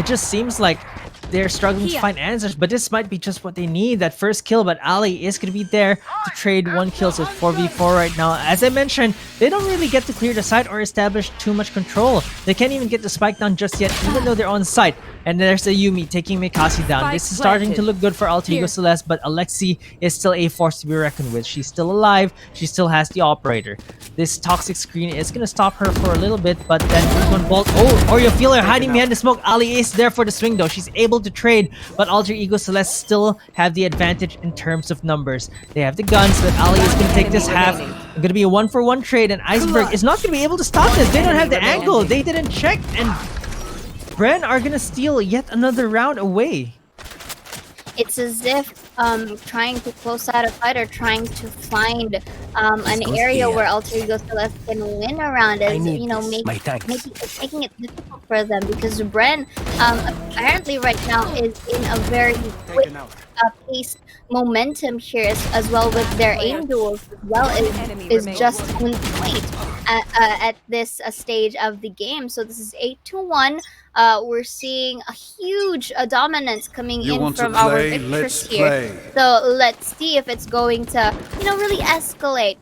It just seems like they're struggling to find answers, but this might be just what they need, that first kill. But Ali is going to be there to trade 1 kill, so it's 4v4 right now. As I mentioned, they don't really get to clear the site or establish too much control. They can't even get the spike down just yet, even though they're on site. And there's a Yumi taking Mikasi down. This is starting to look good for Alter Ego Celeste, but Alexi is still a force to be reckoned with. She's still alive. She still has the operator. This toxic screen is going to stop her for a little bit, but then one bolt. Oh, or you feel her hiding behind the smoke. Ali is there for the swing though. She's able to trade, but Alter Ego Celeste still have the advantage in terms of numbers. They have the guns, but Ali is going to take this half. It's going to be a 1-for-1 trade, and Iceberg is not going to be able to stop this. They don't have the angle. They didn't check, and Bren are going to steal yet another round away. It's as if trying to close out a fight or trying to find an area where Alter Ego Celeste can win around is, you know, making it difficult for them, because Bren apparently right now is in a very quick paced momentum here as well, with their aim duels as well, is just on point at this stage of the game. So this is 8-1. We're seeing a huge dominance coming in from our Victress here. So let's see if it's going to, you know, really escalate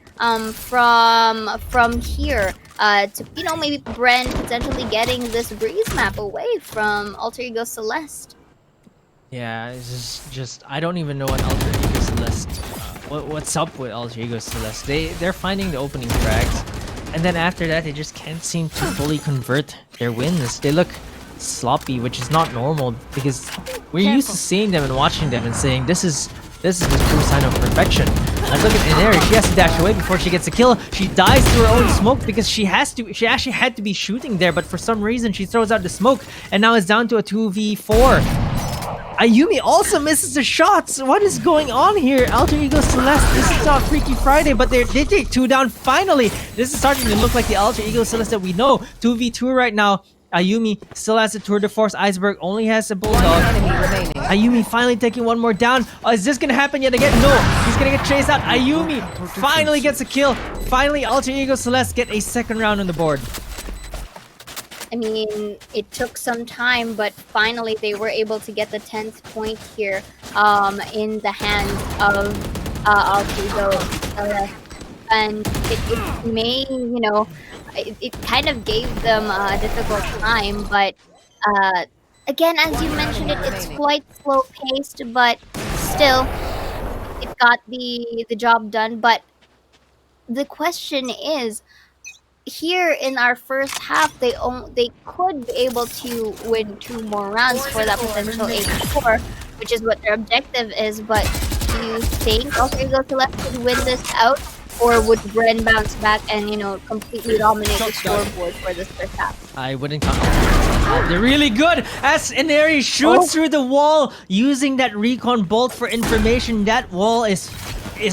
from here to, you know, maybe Bren potentially getting this breeze map away from Alter Ego Celeste. Yeah, it's just I don't even know what Alter Ego Celeste. What's up with Alter Ego Celeste? They're finding the opening frags, and then after that they just can't seem to fully convert their wins. They look sloppy, which is not normal, because we're used to seeing them and watching them and saying this is the true sign of perfection. And look at Inari, she has to dash away before she gets a kill. She dies through her own smoke because she actually had to be shooting there, but for some reason she throws out the smoke, and now it's down to a 2v4. Ayumi also misses the shots. What is going on here? Alter Ego Celeste, this is not Freaky Friday, but they take 2 down finally. This is starting to look like the Alter Ego Celeste that we know. 2v2 right now. Ayumi still has a tour de force. Iceberg only has a bulldog. Ayumi finally taking 1 more down. Is this gonna happen yet again? No, he's gonna get chased out. Ayumi finally gets a kill. Finally, Alter Ego Celeste get a 2nd round on the board. I mean, it took some time, but finally they were able to get the 10th point here in the hands of Alter Ego Celeste. And it may, you know, it kind of gave them a difficult time, but again, as you mentioned, it's quite slow paced, but still it got the job done. But the question is, here in our first half, they could be able to win 2 more rounds for that potential 8-4, which is what their objective is. But do you think Alter Ego Celeste could win this out? Or would Bren bounce back and, you know, completely dominate the scoreboard for this first half? I wouldn't count on. They're really good as Inari shoots through the wall using that recon bolt for information. That wall is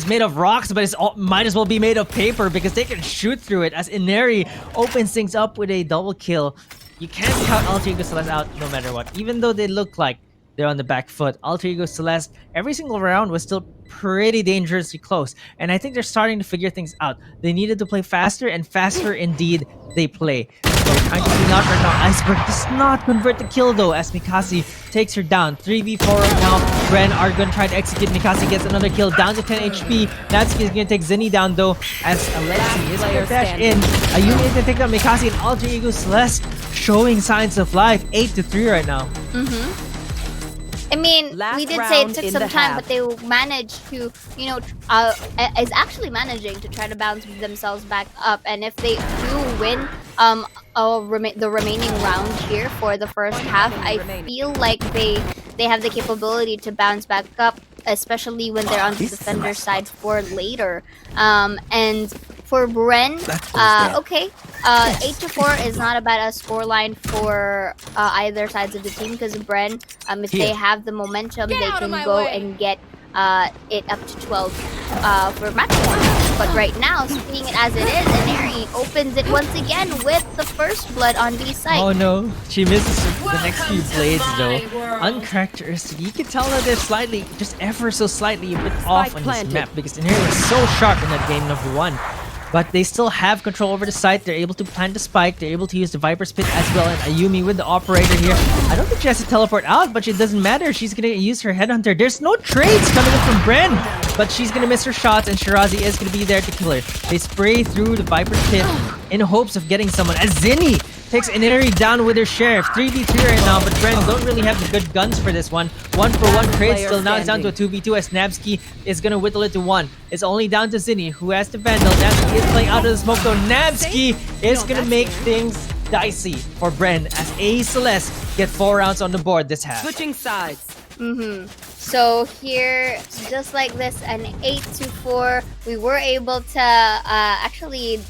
made of rocks, but it might as well be made of paper because they can shoot through it as Inari opens things up with a double kill. You can't count Alter Ego Celeste out no matter what. Even though they look like they're on the back foot, Alter Ego Celeste, every single round was still pretty dangerously close. And I think they're starting to figure things out. They needed to play faster, and faster indeed they play. So they're trying to clean out right now. Iceberg does not convert the kill though, as Mikasi takes her down. 3v4 right now. Bren are going to try to execute. Mikasi gets another kill, down to 10 HP. Natsuki is going to take Zinni down though, as Alexi is going to dash in. Ayumi is going to take down Mikasi, and Alter Ego Celeste showing signs of life. 8-3 right now. I mean, we did say it took some time, but they managed to, you know, is actually managing to try to bounce themselves back up. And if they do win the remaining round here for the first half, I feel like they have the capability to bounce back up, especially when they're on the defender side for later. And for Bren, okay, 8-4 is not a bad scoreline for either sides of the team, because Bren, if they have the momentum, they can go and get it up to 12 for match point. But right now, seeing it as it is, Inari opens it once again with the first blood on B side. Oh no, she misses the next few blades though. Uncharacteristic. You can tell that they're slightly, just ever so slightly a bit off on this map, because Inari was so sharp in that game number 1. but they still have control over the site. They're able to plant the spike. They're able to use the Viper's Pit as well. And Ayumi with the operator here. I don't think she has to teleport out, but it doesn't matter. She's gonna use her headhunter. There's no trades coming in from Bren, but she's gonna miss her shots, and Shirazi is gonna be there to kill her. They spray through the Viper's Pit in hopes of getting someone. As Zinni takes Ineri down with her Sheriff. 3v3 right now, but Bren don't really have the good guns for this one. 1-for-1 trade still. Now it's down to a 2v2 as Nabsky is gonna whittle it to 1. It's only down to Zinni, who has the Vandal. Nabsky is playing out of the smoke though. Nabsky is gonna make things dicey for Bren as A Celeste get 4 rounds on the board this half. Switching sides. So here, just like this, an 8-4, we were able to actually,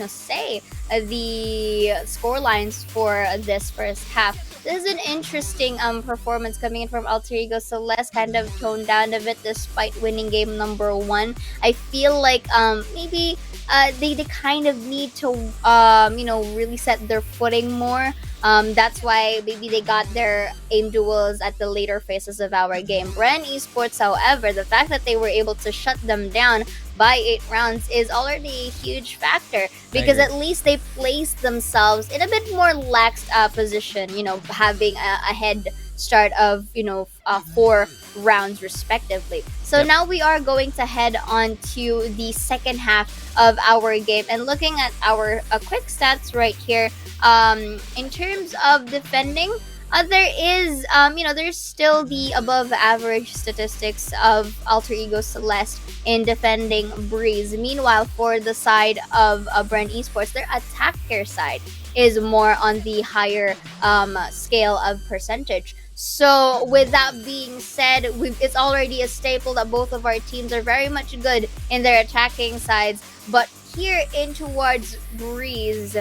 say the score lines for this first half. This is an interesting performance coming in from Alter Ego Celeste, kind of toned down a bit despite winning game number 1. I feel like maybe they kind of need to really set their footing more. That's why maybe they got their aim duels at the later phases of our game. Bren Esports, however, the fact that they were able to shut them down by 8 rounds is already a huge factor, because at least they placed themselves in a bit more lax position, having a head start of 4 rounds respectively. So now we are going to head on to the second half of our game, and looking at our quick stats right here. In terms of defending, there is there's still the above average statistics of Alter Ego Celeste in defending Breeze. Meanwhile, for the side of Bren Esports, their attacker side is more on the higher scale of percentage. So with that being said, it's already a staple that both of our teams are very much good in their attacking sides. But here in towards Breeze,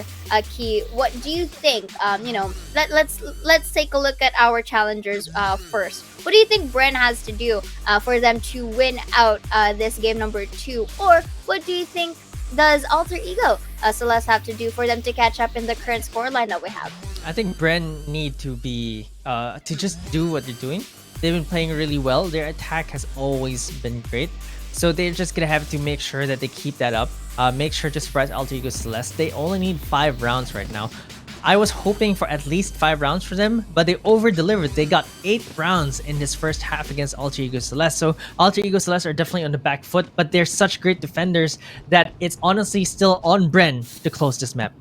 Key, what do you think? Let's take a look at our challengers first. What do you think Bren has to do for them to win out this game number 2? Or what do you think does Alter Ego Celeste have to do for them to catch up in the current scoreline that we have? I think Bren need to be to just do what they're doing. They've been playing really well. Their attack has always been great. So they're just gonna have to make sure that they keep that up. Make sure to surprise Alter Ego Celeste. They only need 5 rounds right now. I was hoping for at least 5 rounds for them, but they over-delivered. They got 8 rounds in this first half against Alter Ego Celeste. So Alter Ego Celeste are definitely on the back foot, but they're such great defenders that it's honestly still on Bren to close this map.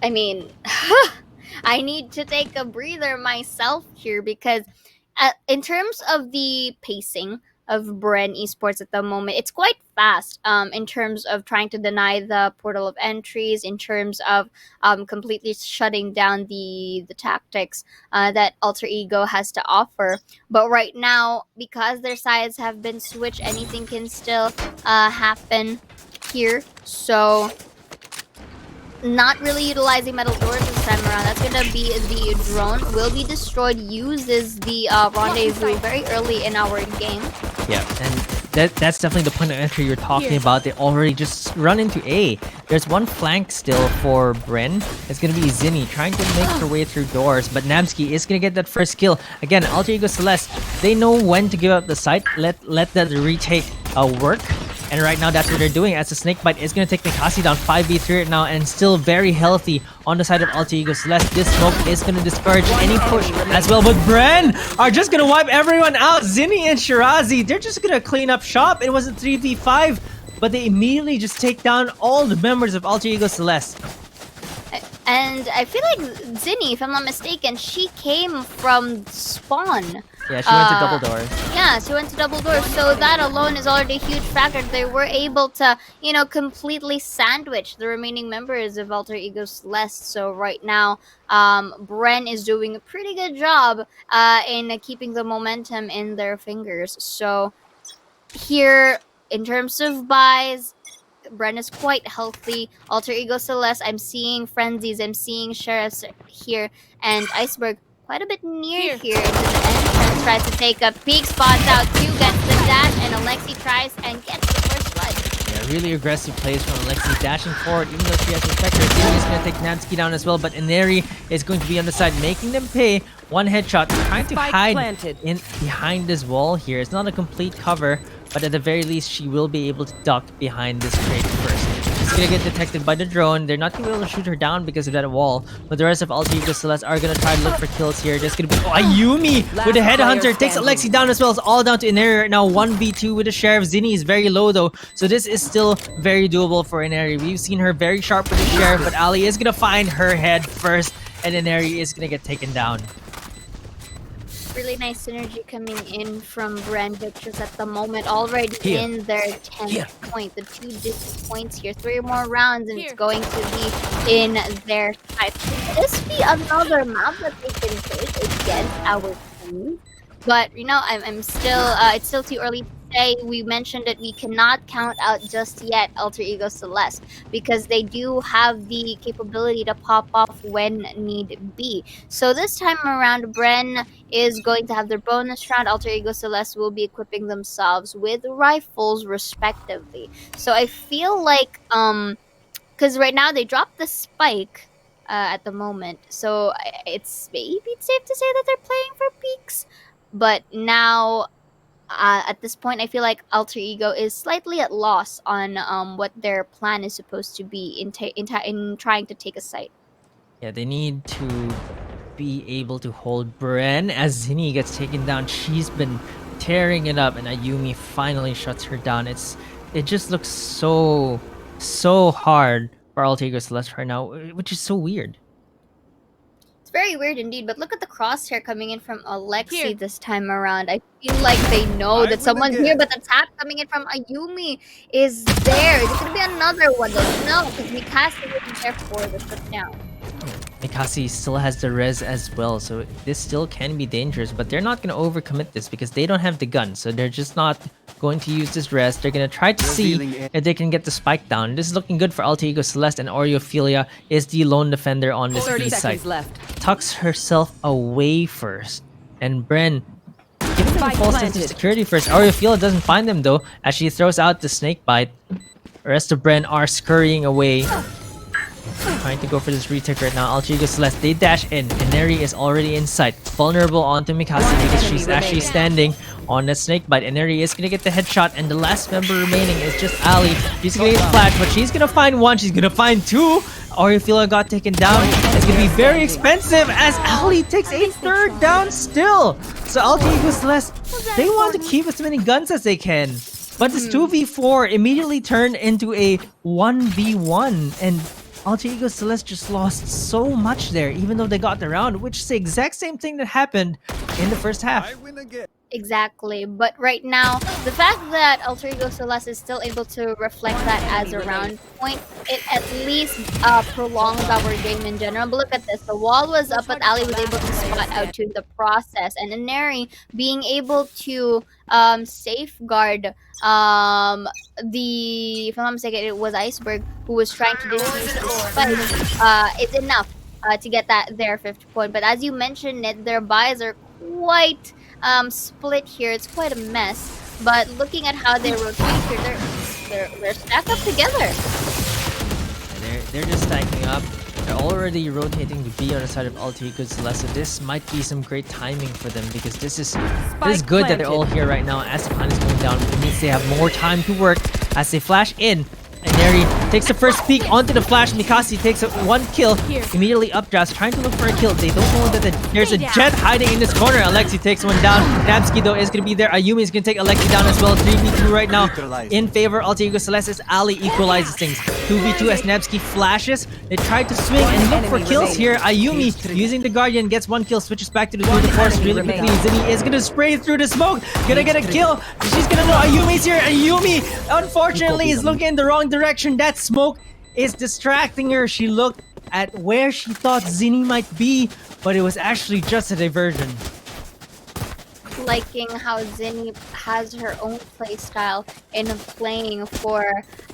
I mean, I need to take a breather myself here, because in terms of the pacing of Bren Esports at the moment, it's quite fast in terms of trying to deny the portal of entries, in terms of completely shutting down the tactics that Alter Ego has to offer. But right now, because their sides have been switched, anything can still happen here. So not really utilizing metal doors this time around. That's gonna be the drone. Will be destroyed. Uses the rendezvous very early in our game. Yeah, and that's definitely the point of entry you're talking about. They already just run into A. There's one flank still for Bren. It's gonna be Zinni trying to make her way through doors, but Nabsky is gonna get that first kill. Again, Alter Ego Celeste, they know when to give up the site. Let that retake work. And right now, that's what they're doing, as the Snakebite is going to take Mikasi down 5v3 right now, and still very healthy on the side of Alter Ego Celeste. This smoke is going to discourage any push as well. But Bren are just going to wipe everyone out. Zinni and Shirazi, they're just going to clean up shop. It was a 3v5, but they immediately just take down all the members of Alter Ego Celeste. And I feel like Zinni, if I'm not mistaken, she came from spawn. Yeah, she went to double doors. Yeah, she went to double doors. So that alone is already a huge factor. They were able to, completely sandwich the remaining members of Alter Ego Celeste. So right now, Bren is doing a pretty good job in keeping the momentum in their fingers. So here, in terms of buys, Bren is quite healthy. Alter Ego Celeste, I'm seeing Frenzies, I'm seeing Sheriffs here, and Iceberg quite a bit near here into the entrance. Tries to take a peek, spots out 2, gets the dash, and Alexi tries and gets the first blood. Yeah, really aggressive plays from Alexi, dashing forward, even though she has a Spectre. Zinni is going to take Nabsky down as well, but Ineri is going to be on the side, making them pay. One headshot, trying to hide in behind this wall here. It's not a complete cover, but at the very least, she will be able to duck behind this crate first. She's gonna get detected by the drone. They're not gonna be able to shoot her down because of that wall, but the rest of Alter Ego Celeste are gonna try to look for kills here. There's gonna be Ayumi with a headhunter, takes Alexi down as well. It's all down to Ineri right now. 1v2 with the Sheriff. Zinni is very low though, so this is still very doable for Ineri. We've seen her very sharp with the Sheriff, but Ali is gonna find her head first, and Ineri is gonna get taken down. Really nice synergy coming in from Bren Victress at the moment, already in their 10th point. The 2 digit points here, 3 more rounds, and it's going to be in their type. Could this be another map that they can take against our team? But you know, I'm still it's still too early to say. We mentioned that we cannot count out just yet Alter Ego Celeste because they do have the capability to pop off when need be. So this time around, Bren is going to have their bonus round. Alter Ego Celeste will be equipping themselves with rifles respectively. So I feel like because right now they dropped the spike at the moment, so it's maybe safe to say that they're playing for peaks. But now, at this point, I feel like Alter Ego is slightly at loss on what their plan is supposed to be in trying to take a site. Yeah, they need to be able to hold Bren as Zinni gets taken down. She's been tearing it up, and Ayumi finally shuts her down. It just looks so hard for Alter Ego Celeste right now, which is so weird. It's very weird indeed, but look at the crosshair coming in from Alexi this time around. I feel like they know that someone's here, but the tap coming in from Ayumi is there. Is it going to be another one though? No, because Mikasa isn't there for the trip down. Mikasi still has the res as well, so this still can be dangerous, but they're not going to overcommit this because they don't have the gun, so they're just not going to use this res. They're going to try to see if they can get the spike down. This is looking good for Alter Ego Celeste, and Oreophilia is the lone defender on this B site. Tucks herself away first, and Bren giving them a false sense of security first. Oreophilia doesn't find them though, as she throws out the snake bite. The rest of Bren are scurrying away. Trying to go for this retake right now. Alter Ego Celeste, they dash in. Ineri is already in sight. Vulnerable onto Mikasa because she's actually standing on the snake bite. Ineri is gonna get the headshot, and the last member remaining is just Ali. She's gonna get the flash, but she's gonna find one. She's gonna find two. Oreophilia got taken down. It's gonna be very expensive as Ali takes a third down still. So Alter Ego Celeste, they want to keep as many guns as they can. But this 2v4 immediately turned into a 1v1, and Alter Ego Celeste just lost so much there, even though they got the round, which is the exact same thing that happened in the first half. Exactly, but right now, the fact that Alter Ego Celeste is still able to reflect that as a round point, it at least prolongs our game in general. But look at this, the wall was up, but Ali was able to spot out to the process, and Ineri being able to safeguard if I'm not mistaken, it was Iceberg who was trying to defuse the spike. It's enough to get that their 5th point. But as you mentioned, it their buys are quite split here. It's quite a mess. But looking at how they rotate here, they're stacked up together. They're just stacking up. They're already rotating to be on the side of Alter Ego Celeste, so this might be some great timing for them because this is good that they're all here right now as the plan is going down. It means they have more time to work as they flash in. And Neri takes the first peek onto the flash. Mikasi takes one kill, immediately updrafts, trying to look for a kill. They don't know that there's a jet hiding in this corner. Alexi takes one down. Nabsky though is going to be there. Ayumi is going to take Alexi down as well. 3v2 right now in favor Alter Ego Celeste as Ali equalizes things. 2v2 as Nabsky flashes. They try to swing and look for kills here. Ayumi using the Guardian gets one kill, switches back to the force really quickly. Zinni is going to spray through the smoke. Gonna get a kill. She's going to know Ayumi's here. Ayumi unfortunately is looking in the wrong direction. That smoke is distracting her. She looked at where she thought Zinni might be, but it was actually just a diversion. Liking how Zinni has her own playstyle in playing for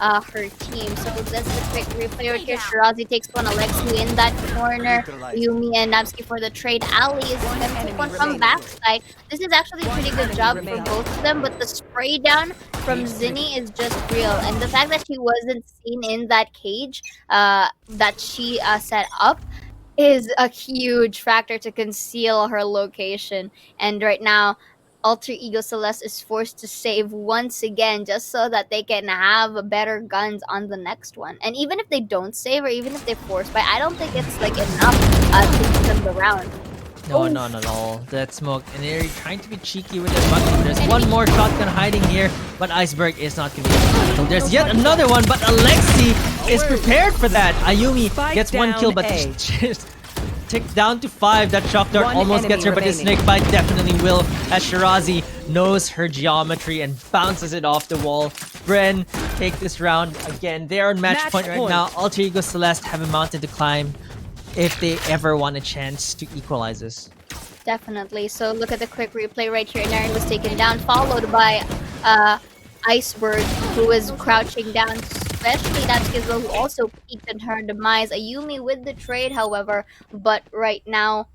her team. So that's the quick replay right here. Shirazi takes one, Alexi in that corner, Yumi and Nabsky for the trade. Ali is going to take one from backside. This is actually a pretty good job for both of them, but the spray down from Zinni is just real. And the fact that she wasn't seen in that cage that she set up is a huge factor to conceal her location. And right now, Alter Ego Celeste is forced to save once again just so that they can have better guns on the next one. And even if they don't save or even if they force buy, I don't think it's like enough to win them the round. No, not at all. That smoke, and they're trying to be cheeky with their button. There's one more shotgun hiding here, but Iceberg is not going to be able to handle. There's yet another one, but Alexi is prepared for that. Ayumi gets one kill, but just ticked down to 5. That shock dart almost gets her, but the snake bite definitely will, as Shirazi knows her geometry and bounces it off the wall. Bren take this round again. They are on match point right now. Alter Ego Celeste have a mountain to climb if they ever want a chance to equalize this. Definitely. So look at the quick replay right here. Naren was taken down, followed by Iceberg, who was crouching down. Especially that Skizzo, who also peeked at her demise. Ayumi with the trade, however, but right now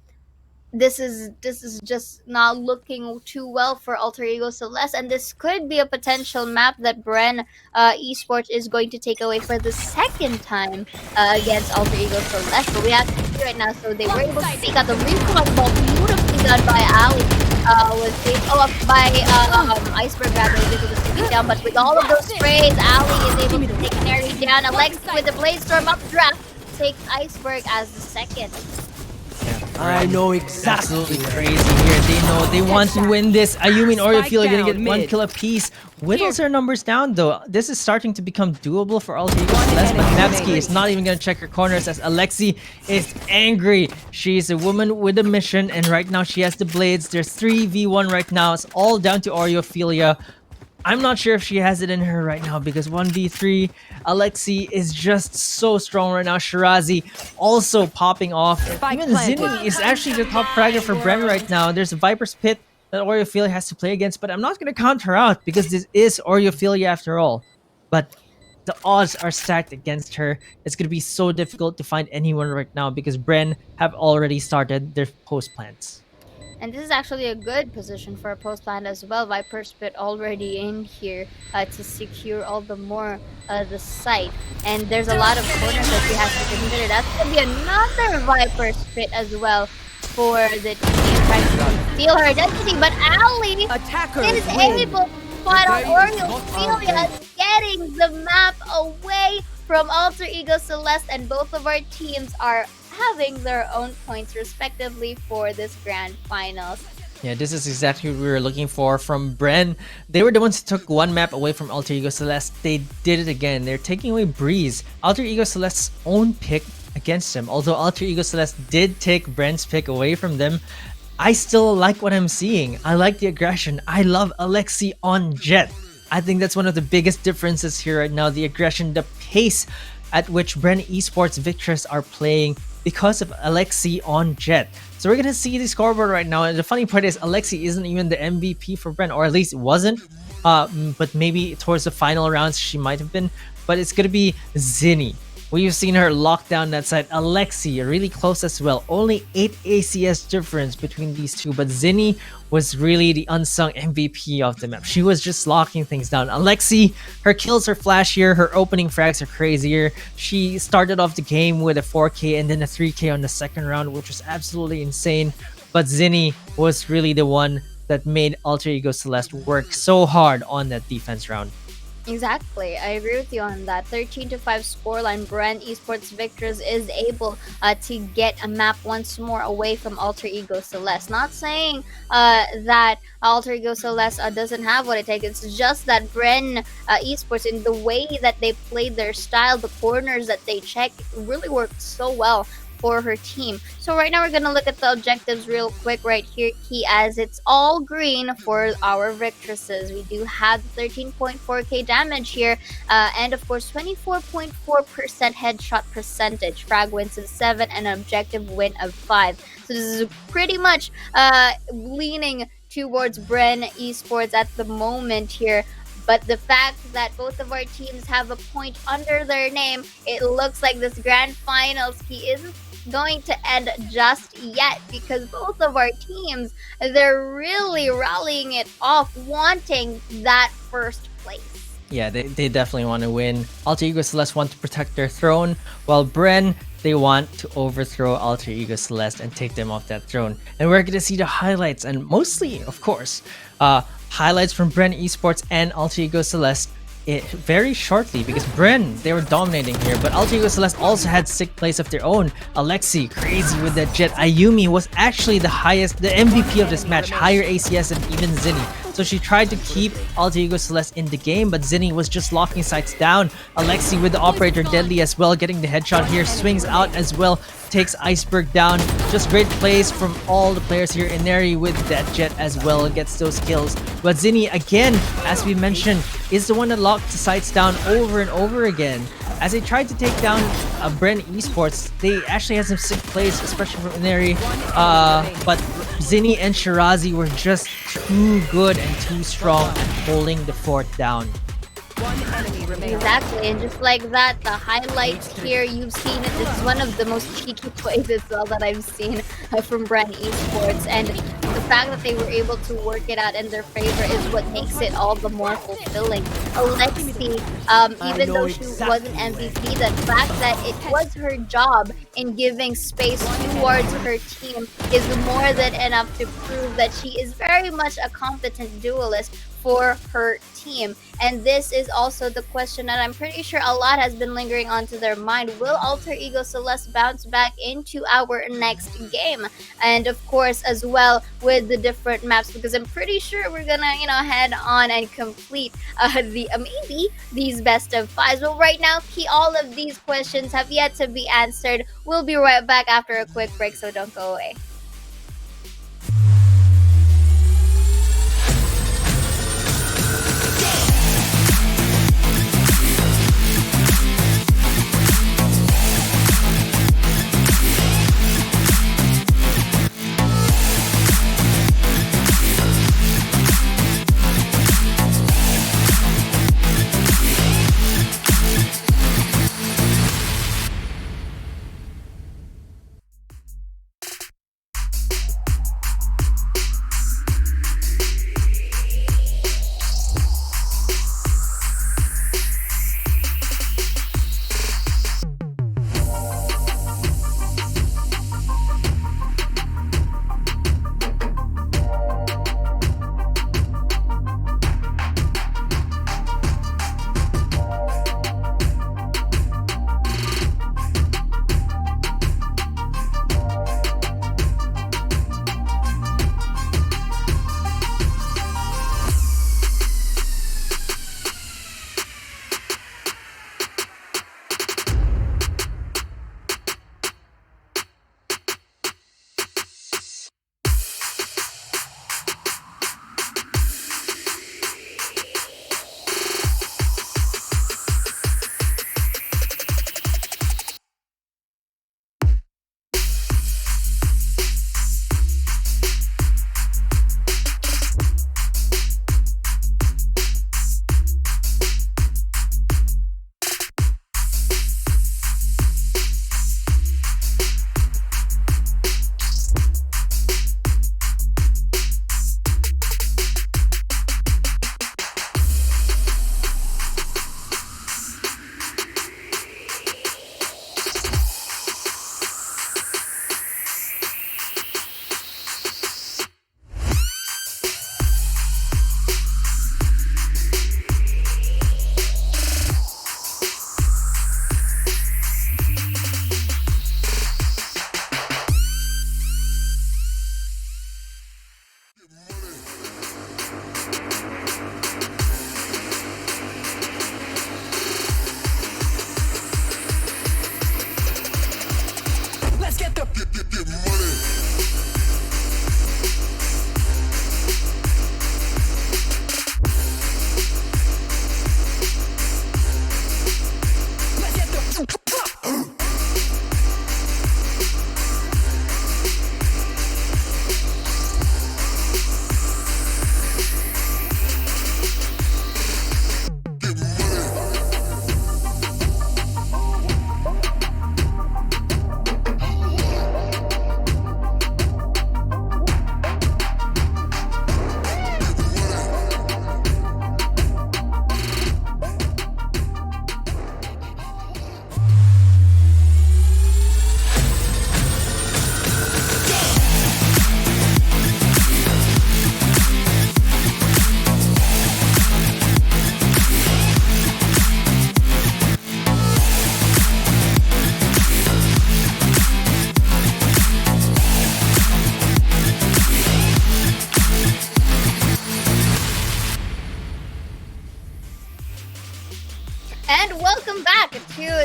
this is just not looking too well for Alter Ego Celeste, and this could be a potential map that Bren Esports is going to take away for the second time against Alter Ego Celeste. But we have to see right now, so they were able to take out the recoil ball, beautifully done by Ali. Was saved by Iceberg rather, was able to take it down, but with all of those sprays, Ali is able to take Neri down. Alex with the Blaze Storm updraft takes Iceberg as the second. I know exactly. Absolutely crazy here. They know they want to win this. Ayumi and Oreo are gonna get 1 kill apiece. Whittles her numbers down though. This is starting to become doable for Alter Ego Celeste, but Nevsky is not even gonna check her corners as Alexi is angry. She's a woman with a mission, and right now she has the blades. There's 3v1 right now. It's all down to Oreophilia. I'm not sure if she has it in her right now because 1v3, Alexi is just so strong right now. Shirazi also popping off. Even Zinni is actually the top fragger for Bren right now. There's a Viper's Pit that Oreophilia has to play against, but I'm not going to count her out because this is Oreophilia after all. But the odds are stacked against her. It's going to be so difficult to find anyone right now because Bren have already started their post plans. And this is actually a good position for a post plant as well. Viper's Pit already in here to secure all the more the site. And there's a lot of corners that he has to consider. That's going to be another Viper's Pit as well for the team trying to steal her identity. But Ali is able to spot on Oreophilia, getting the map away from Alter Ego Celeste, and both of our teams are having their own points respectively for this grand finals. Yeah, this is exactly what we were looking for from Bren. They were the ones who took one map away from Alter Ego Celeste. They did it again. They're taking away Breeze, Alter Ego Celeste's own pick against them. Although Alter Ego Celeste did take Bren's pick away from them, I still like what I'm seeing. I like the aggression. I love Alexi on Jet. I think that's one of the biggest differences here right now. The aggression, the pace at which Bren Esports Victress are playing because of Alexi on Jet. So we're gonna see the scoreboard right now, and the funny part is Alexi isn't even the MVP for Bren, or at least it wasn't. But maybe towards the final rounds she might have been. But it's gonna be Zinni. We've seen her lock down that side. Alexi really close as well. Only 8 ACS difference between these two, but Zinni was really the unsung MVP of the map. She was just locking things down. Alexi, her kills are flashier, her opening frags are crazier. She started off the game with a 4K and then a 3K on the second round, which was absolutely insane. But Zinni was really the one that made Alter Ego Celeste work so hard on that defense round. Exactly, I agree with you on that. 13-5 scoreline. Bren Esports Victress is able to get a map once more away from Alter Ego Celeste. Not saying that Alter Ego Celeste doesn't have what it takes. It's just that Bren Esports, in the way that they played their style, the corners that they check, really worked so well for her team. So right now we're gonna look at the objectives real quick right here, Key, as it's all green for our Victresses. We do have 13.4k damage here, and of course 24.4% headshot percentage, frag wins of 7, and an objective win of 5. So this is pretty much leaning towards Bren Esports at the moment here. But the fact that both of our teams have a point under their name, it looks like this grand finals, Key, isn't going to end just yet, because both of our teams, they're really rallying it off, wanting that first place. Yeah, they definitely want to win. Alter Ego Celeste want to protect their throne, while Bren they want to overthrow Alter Ego Celeste and take them off that throne. And we're gonna see the highlights, and mostly, of course, highlights from Bren Esports and Alter Ego Celeste very shortly, because Bren, they were dominating here, but Alter Ego Celeste also had sick plays of their own. Alexi, crazy with that jet. Ayumi was actually the MVP of this match, higher ACS than even Zinni. So she tried to keep Alter Ego Celeste in the game, but Zinni was just locking sights down. Alexi with the operator, deadly as well, getting the headshot here, swings out as well, takes Iceberg down. Just great plays from all the players here. Ineri with that jet as well, gets those kills. But Zinni, again, as we mentioned, is the one that locked the sights down over and over again. As they tried to take down Bren Esports, they actually had some sick plays, especially from Ineri. But Zinni and Shirazi were just too good and too strong at holding the fort down. Exactly, and just like that, the highlights here, you've seen it. This is one of the most cheeky plays as well that I've seen from Bren Esports, and the fact that they were able to work it out in their favor is what makes it all the more fulfilling. Alexi, even though she wasn't MVP, the fact that it was her job in giving space towards her team is more than enough to prove that she is very much a competent duelist for her team. And this is also the question that I'm pretty sure a lot has been lingering onto their mind. Will Alter Ego Celeste bounce back into our next game? And of course, as well with the different maps, because I'm pretty sure we're gonna, head on and complete maybe these best of fives. But right now, all of these questions have yet to be answered. We'll be right back after a quick break, so don't go away.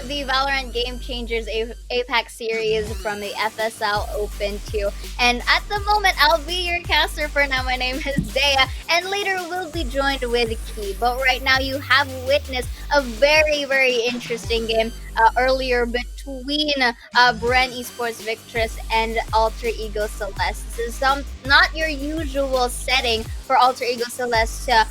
the Valorant Game Changers APAC series from the FSL Open 2. And at the moment, I'll be your caster for now. My name is Dea, and later we'll be joined with Key. But right now, you have witnessed a very, very interesting game earlier between Bren Esports Victress and Alter Ego Celeste. This is not your usual setting for Alter Ego Celeste to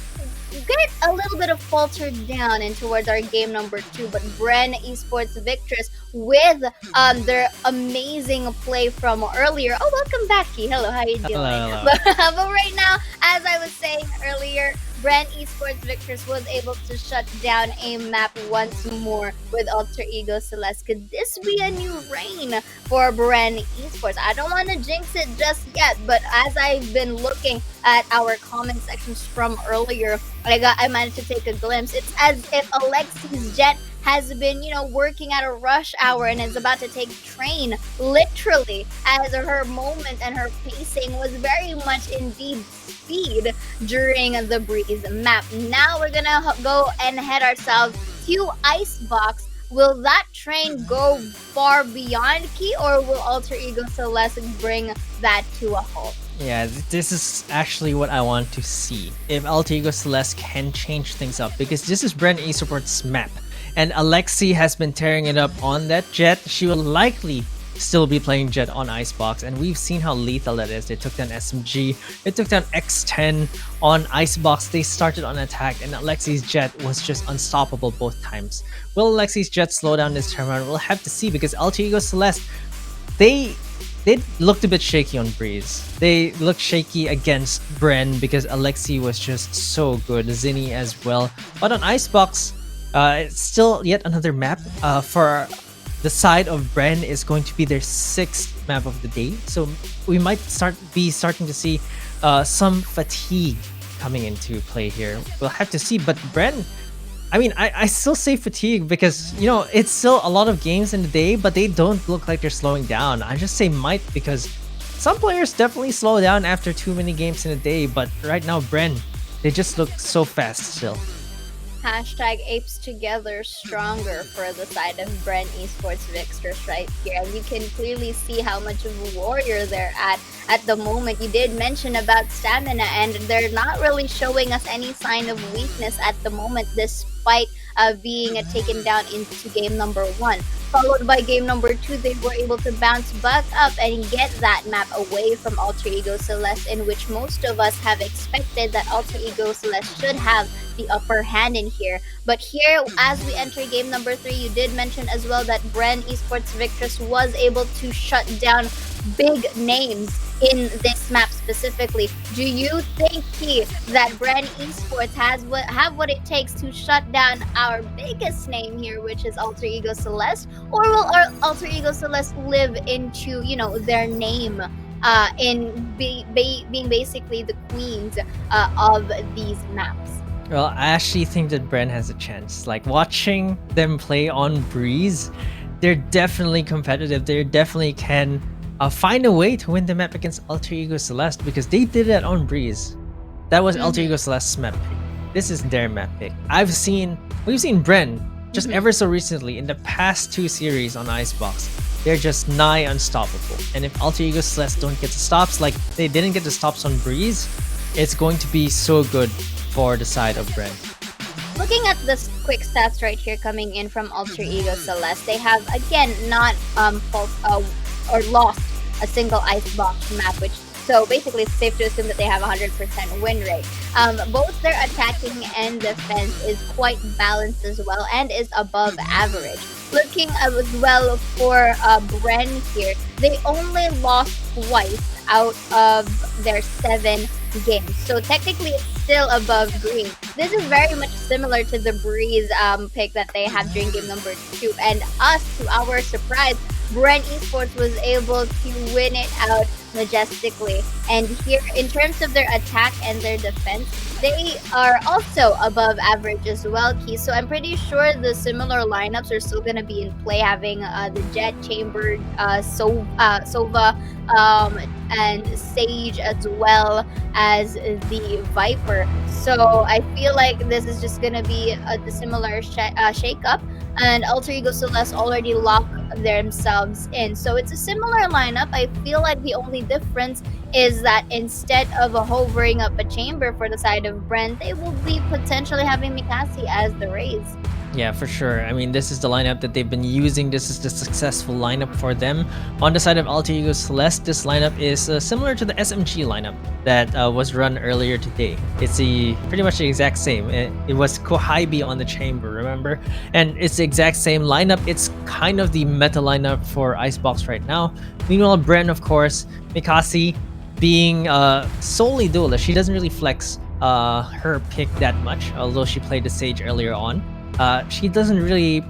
get a little bit of faltered down in towards our game number 2, but Bren Esports Victress with their amazing play from earlier. Oh, welcome back, Key. Hello, how you doing? Hello. But right now, as I was saying earlier, Bren Esports Victress was able to shut down a map once more with Alter Ego Celeste. Could this be a new reign for Bren Esports? I don't want to jinx it just yet, but as I've been looking at our comment sections from earlier, I managed to take a glimpse. It's as if Alexi's Jet has been, working at a rush hour and is about to take train, literally, as her moment and her pacing was very much indeed speed during the Breeze map. Now we're gonna go and head ourselves to Icebox. Will that train go far beyond Key, or will Alter Ego Celeste bring that to a halt? Yeah, this is actually what I want to see. If Alter Ego Celeste can change things up, because this is Bren Esports map. And Alexi has been tearing it up on that Jet. She will likely still be playing Jet on Icebox, and we've seen how lethal that is. They took down SMG, they took down X10 on Icebox. They started on attack, and Alexi's Jet was just unstoppable both times. Will Alexi's Jet slow down this time around? We'll have to see, because Alter Ego Celeste, they looked a bit shaky on Breeze. They looked shaky against Bren because Alexi was just so good, Zinni as well. But on Icebox, it's still yet another map. For the side of Bren is going to be their 6th map of the day, so we might be starting to see some fatigue coming into play here. We'll have to see. But Bren, I mean, I still say fatigue because it's still a lot of games in the day, but they don't look like they're slowing down. I just say might because some players definitely slow down after too many games in a day, but right now Bren, they just look so fast still. Hashtag apes together stronger for the side of Bren Esports Victress right here. And you can clearly see how much of a warrior they're at the moment. You did mention about stamina, and they're not really showing us any sign of weakness at the moment, despite being taken down into game number 1. Followed by game number 2, they were able to bounce back up and get that map away from Alter Ego Celeste, in which most of us have expected that Alter Ego Celeste should have the upper hand in here. But here, as we enter game number 3, you did mention as well that Bren Esports Victress was able to shut down big names in this map specifically. Do you think, Key, that Bren Esports have what it takes to shut down our biggest name here, which is Alter Ego Celeste, or will our Alter Ego Celeste live into their name in being basically the queens of these maps? Well, I actually think that Bren has a chance. Like, watching them play on Breeze, they're definitely competitive. They definitely can find a way to win the map against Alter Ego Celeste, because they did that on Breeze. That was Alter Ego Celeste's map pick. This is their map pick. We've seen Bren just ever so recently in the past 2 series on Icebox. They're just nigh unstoppable. And if Alter Ego Celeste don't get the stops, like they didn't get the stops on Breeze, it's going to be so good for the side of Bren. Looking at this quick stats right here coming in from Alter Ego Celeste, they have again not lost a single Icebox map, so basically it's safe to assume that they have 100% win rate. Both their attacking and defense is quite balanced as well, and is above average. Looking as well for Bren here, they only lost twice out of their 7 games, so technically it's still above green. This is very much similar to the Breeze pick that they have during game number 2, and us, to our surprise, Bren Esports was able to win it out majestically. And here, in terms of their attack and their defense, they are also above average as well, Key. So I'm pretty sure the similar lineups are still going to be in play, having the Jet, Chamber, Sova, and Sage, as well as the Viper. So I feel like this is just going to be the similar shake-up. And Alter Ego Celeste already locked themselves in. So it's a similar lineup. I feel like the only difference is that instead of hovering up a chamber for the side of Bren, they will be potentially having Mikasi as the Raze. Yeah, for sure. I mean, this is the lineup that they've been using. This is the successful lineup for them. On the side of Alter Ego Celeste, this lineup is similar to the SMG lineup that was run earlier today. It's pretty much the exact same. It was Kohaibi on the chamber, remember? And it's the exact same lineup. It's kind of the meta lineup for Icebox right now. Meanwhile, Bren, of course, Mikasi being solely duelist. She doesn't really flex her pick that much, although she played the Sage earlier on. She doesn't really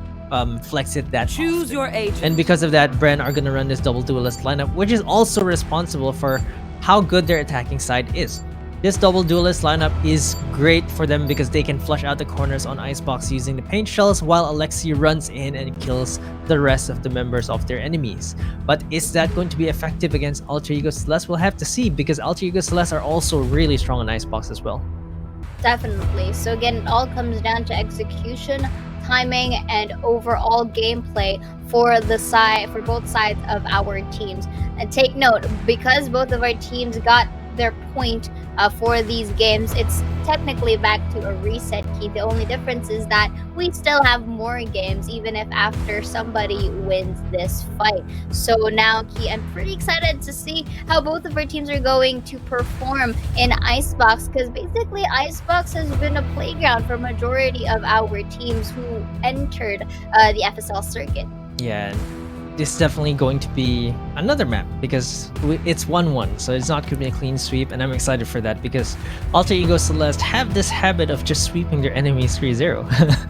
flex it that Choose often. your agent. And because of that, Bren are going to run this double duelist lineup, which is also responsible for how good their attacking side is. This double duelist lineup is great for them because they can flush out the corners on Icebox using the paint shells while Alexi runs in and kills the rest of the members of their enemies. But is that going to be effective against Alter Ego Celeste? We'll have to see, because Alter Ego Celeste are also really strong on Icebox as well. Definitely. So again, it all comes down to execution, timing, and overall gameplay for both sides of our teams. And take note, because both of our teams got their point for these games, it's technically back to a reset, Key. The only difference is that we still have more games, even if after somebody wins this fight. So now, Key, I'm pretty excited to see how both of our teams are going to perform in Icebox, because basically Icebox has been a playground for majority of our teams who entered the FSL circuit. Yeah, this is definitely going to be another map because it's 1-1, so it's not going to be a clean sweep, and I'm excited for that because Alter Ego Celeste have this habit of just sweeping their enemies 3-0.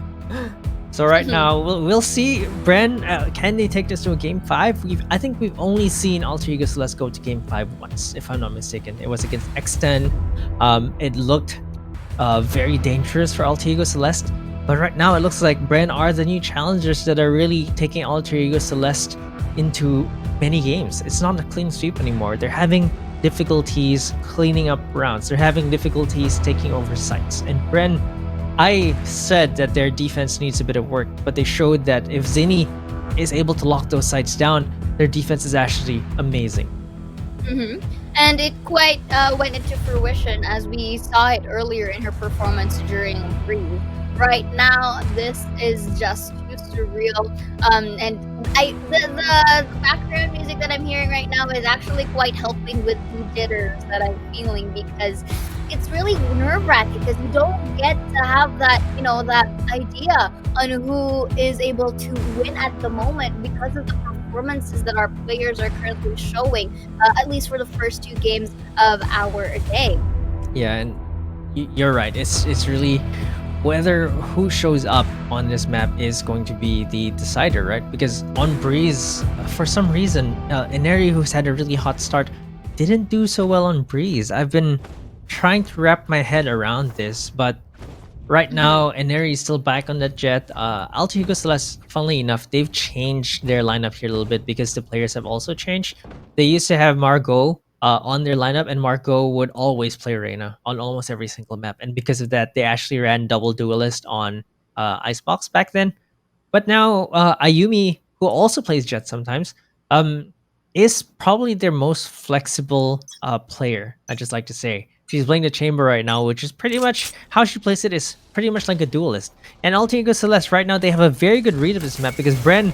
So right now, we'll see. Bren, can they take this to a game 5? I think we've only seen Alter Ego Celeste go to game 5 once, if I'm not mistaken. It was against X10. It looked very dangerous for Alter Ego Celeste. But right now, it looks like Bren are the new challengers that are really taking Alter Ego Celeste into many games. It's not a clean sweep anymore. They're having difficulties cleaning up rounds. They're having difficulties taking over sites. And Bren, I said that their defense needs a bit of work, but they showed that if Zinni is able to lock those sites down, their defense is actually amazing. And it quite went into fruition as we saw it earlier in her performance during Breeze. Right now, this is just too surreal. And the background music that I'm hearing right now is actually quite helping with the jitters that I'm feeling, because it's really nerve-wracking because you don't get to have that, that idea on who is able to win at the moment because of the performances that our players are currently showing, at least for the first 2 games of our day. Yeah, and you're right. It's really whether who shows up on this map is going to be the decider, right? Because on Breeze, for some reason, Ineri, who's had a really hot start, didn't do so well on Breeze. I've been trying to wrap my head around this, but right now, Ineri is still back on that Jet. Alter Ego Celeste, funnily enough, they've changed their lineup here a little bit because the players have also changed. They used to have Margot on their lineup, and Margot would always play Reyna on almost every single map, and because of that, they actually ran double duelist on Icebox back then. But now Ayumi, who also plays Jet sometimes, is probably their most flexible player. I just like to say she's playing the chamber right now, which is pretty much how she plays it, is pretty much like a duelist. And Alter Ego Celeste right now, they have a very good read of this map because Bren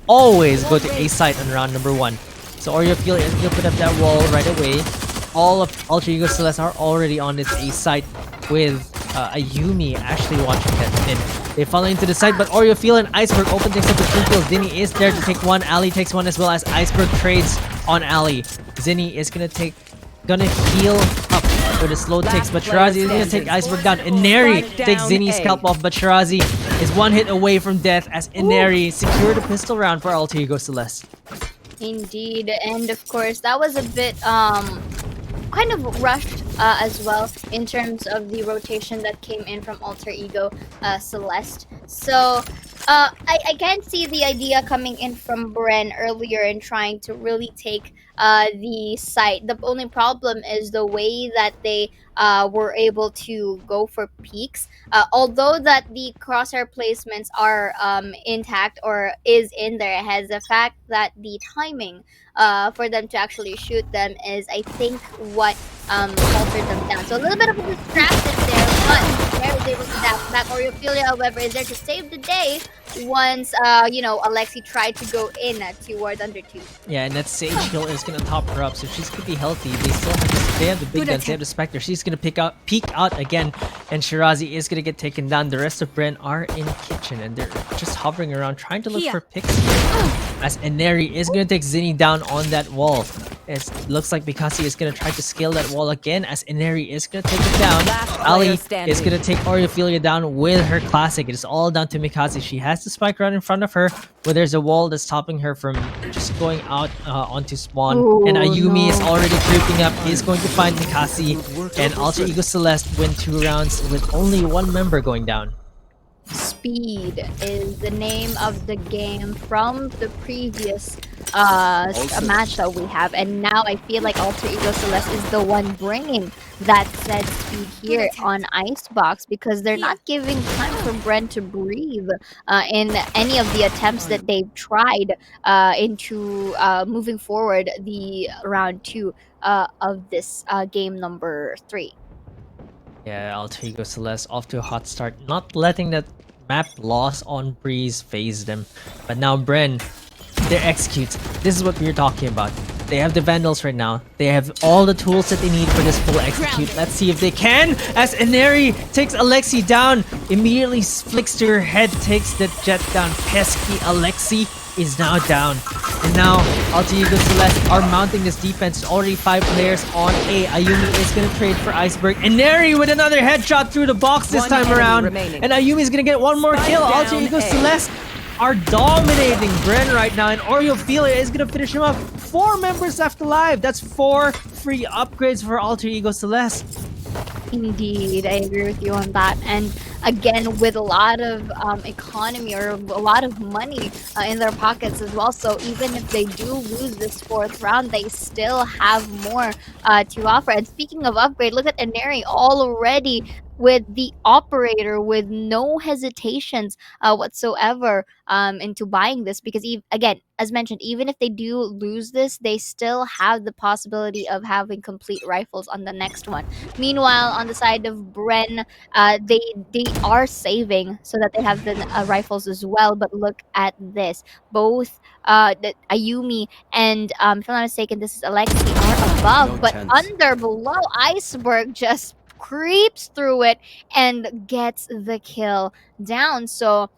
always go to A site on round number 1. So Oreo he'll put up that wall right away. All of Alter Ego Celeste are already on this A site with Ayumi actually watching that in. They follow into the site, but Oreo and Iceberg open things up with 2 kills. Zinni is there to take 1. Ali takes 1 as well as Iceberg trades on Ali. Zinni is gonna heal up with a slow ticks, but Shirazi is gonna take Iceberg down. Ineri takes Zinni's scalp off, but Shirazi is 1 hit away from death as Ineri secured a pistol round for Alter Ego Celeste. Indeed, and of course that was a bit kind of rushed as well in terms of the rotation that came in from Alter Ego Celeste. So I can see the idea coming in from Bren earlier in trying to really take the site. The only problem is the way that they were able to go for peaks. Although that the crosshair placements are intact or is in there, it has the fact that the timing for them to actually shoot them is, I think, what faltered them down. So a little bit of a distraction there, but Bear is able to dash back. Oriophilia, however, is there to save the day once, Alexi tried to go in toward under two. Yeah, and that Sage Hill is gonna top her up, so she's gonna be healthy. They have the big guns, they have the Spectre. She's gonna peek out again, and Shirazi is gonna get taken down. The rest of Bren are in kitchen, and they're just hovering around trying to look for picks here. As Eneri is gonna take Zinni down on that wall. It looks like Mikasi is gonna try to scale that wall again, as Eneri is gonna take it down. Ali is gonna take Oriophilia down with her classic. It is all down to Mikasi. She has the spike right in front of her, but there's a wall that's stopping her from just going out onto spawn. And Ayumi is already creeping up. He's going to find Mikasi, and Alter Ego Celeste win 2 rounds with only 1 member going down. Speed is the name of the game from the previous match that we have, and now I feel like Alter Ego Celeste is the one bringing that said speed here on Icebox, because they're not giving time for Bren to breathe in any of the attempts that they've tried into moving forward the round 2 of this game number 3. Yeah, Alter Ego Celeste off to a hot start, not letting that map loss on Breeze phase them. But now Bren, their executes. This is what we were talking about. They have the Vandals right now. They have all the tools that they need for this full execute. Let's see if they can. As Eneri takes Alexi down, immediately flicks to her head, takes the jet down. Pesky Alexi is now down. And now Alter Ego Celeste are mounting this defense. Already 5 players on A. Ayumi is going to trade for Iceberg. And Neri with another headshot through the box this time around. And Ayumi is going to get 1 more kill. Alter Ego Celeste are dominating Bren right now. And Oriophilia is going to finish him up. 4 members left alive. That's 4 free upgrades for Alter Ego Celeste. Indeed, I agree with you on that. And again, with a lot of economy or a lot of money in their pockets as well. So even if they do lose this 4th round, they still have more to offer. And speaking of upgrade, look at Eneri already with the operator with no hesitations whatsoever into buying this, because again, as mentioned, even if they do lose this, they still have the possibility of having complete rifles on the next one. Meanwhile, on the side of Bren, they are saving so that they have the rifles as well. But look at this, both the Ayumi and if I'm not mistaken, this is Alexi are above, but below Iceberg just creeps through it and gets the kill down. So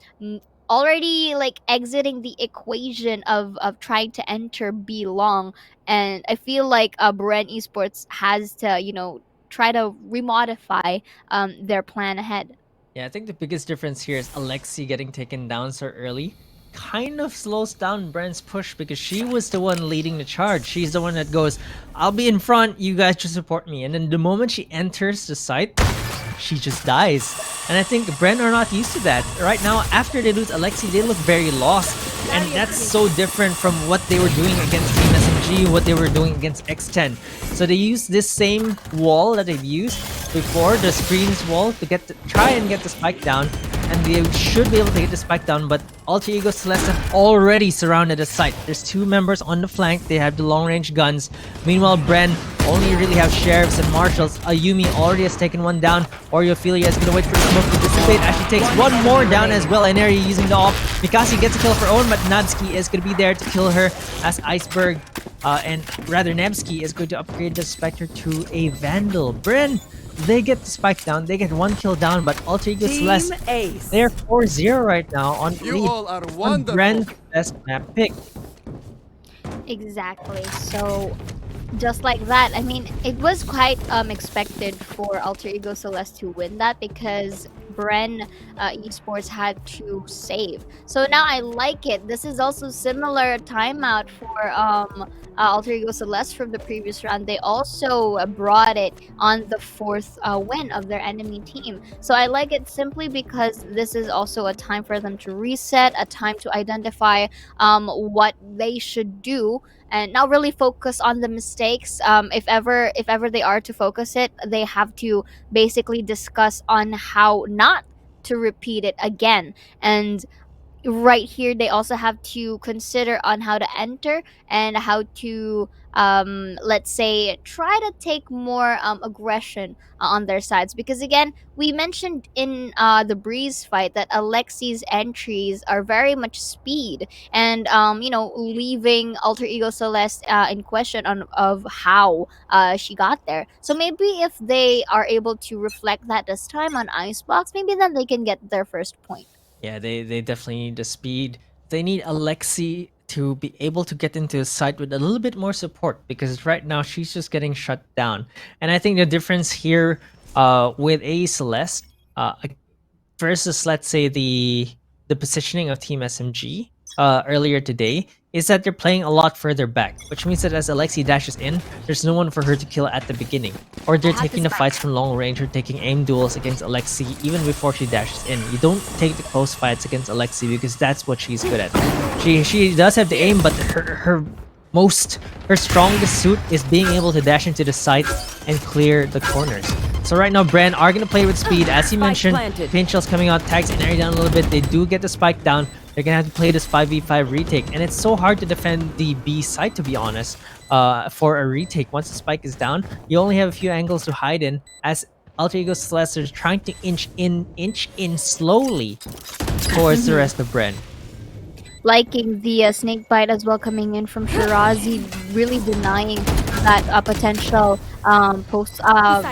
already like exiting the equation of trying to enter B long, and I feel like Bren Esports has to try to remodify their plan ahead. Yeah, I think the biggest difference here is Alexi getting taken down so early kind of slows down Bren's push, because she was the one leading the charge. She's the one that goes, I'll be in front, you guys just support me. And then the moment she enters the site, she just dies. And I think Bren are not used to that. Right now, after they lose Alexi, they look very lost. And that's so different from what they were doing against Team SMG, what they were doing against X10. So they use this same wall that they've used before, the screens wall, to try and get the spike down. And they should be able to get the spike down, but Alter Ego Celeste have already surrounded the site. There's 2 members on the flank. They have the long-range guns. Meanwhile, Bren only really have sheriffs and marshals. Ayumi already has taken 1 down. Oriophilia is going to wait for the smoke to dissipate as she takes 1 more down as well. Eneri using the op. Mikasi gets a kill for own, but Nabsky is going to be there to kill her as Iceberg, Nabsky is going to upgrade the Spectre to a Vandal. Bren, they get the spike down, they get 1 kill down, but Alter Ego Celeste, they're 4-0 right now on lead on Bren's best map pick. Exactly. So just like that, I mean, it was quite expected for Alter Ego Celeste to win that, because Bren Esports had to save. So now I like it. This is also similar timeout for Alter Ego Celeste from the previous round. They also brought it on the fourth win of their enemy team. So I like it simply because this is also a time for them to reset, a time to identify what they should do and not really focus on the mistakes. If ever they are to focus it, they have to basically discuss on how not to repeat it again. And right here they also have to consider on how to enter and how to let's say try to take more aggression on their sides, because again we mentioned in the Breeze fight that Alexi's entries are very much speed and leaving Alter Ego Celeste in question on of how she got there. So maybe if they are able to reflect that this time on Icebox, maybe then they can get their first point. Yeah, they definitely need the speed. They need Alexi to be able to get into the site with a little bit more support, because right now she's just getting shut down. And I think the difference here with A Celeste versus, let's say, the positioning of Team SMG earlier today is that they're playing a lot further back, which means that as Alexi dashes in, there's no one for her to kill at the beginning, or they're taking the fights from long range or taking aim duels against Alexi even before she dashes in. You don't take the close fights against Alexi because that's what she's good at. She does have the aim, but her strongest suit is being able to dash into the site and clear the corners. So right now, Bren are going to play with speed. As you mentioned, Paint Shell's coming out, tags Inari down a little bit. They do get the spike down. They're going to have to play this 5v5 retake. And it's so hard to defend the B site, to be honest, for a retake. Once the spike is down, you only have a few angles to hide in, as Alter Ego Celeste is trying to inch in slowly towards the rest of Bren. Liking the snake bite as well coming in from Shirazi, really denying that potential post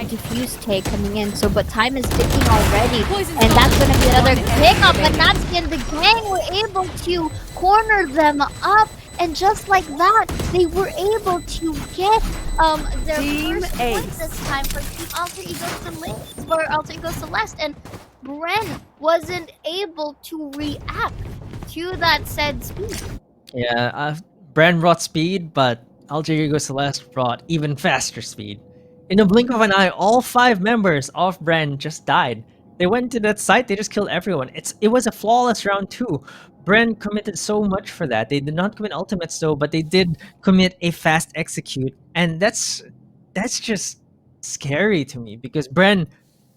diffuse take coming in. So, but time is ticking already, and that's going to be another pickup. And Natsuki and the gang were able to corner them up, and just like that, they were able to get their first point this time for Alter Ego Celeste, and Bren wasn't able to react to that said speed. Yeah, Bren brought speed, but Alter Ego Celeste brought even faster speed. In a blink of an eye, all 5 members of Bren just died. They went to that site, they just killed everyone. It was a flawless round 2. Bren committed so much for that. They did not commit ultimates though, but they did commit a fast execute. And that's just scary to me, because Bren,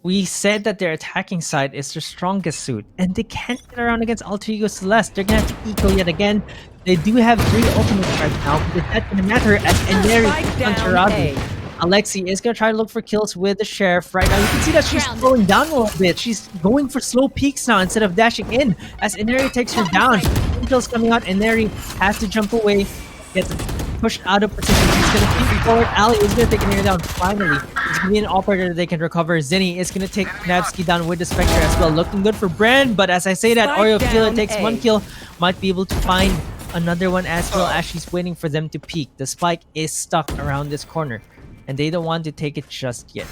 we said that their attacking side is their strongest suit, and they can't get around against Alter Ego Celeste. They're gonna have to eco yet again. They do have 3 ultimates right now, but that's gonna matter as Eneri on Shirazi. Alexi is gonna try to look for kills with the Sheriff right now. You can see that she's slowing down a little bit. She's going for slow peaks now instead of dashing in, as Eneri takes her down. Kills coming out, Eneri has to jump away, gets pushed out of position. She's gonna keep forward. Ali is gonna take Eneri down finally. It's gonna be an operator that they can recover. Zinni is gonna take Navsky down with the Spectre as well. Looking good for Bren, but as I say that, Oreo Fila takes 1 kill. Might be able to find another one as well, as she's waiting for them to peek. The spike is stuck around this corner, and they don't want to take it just yet.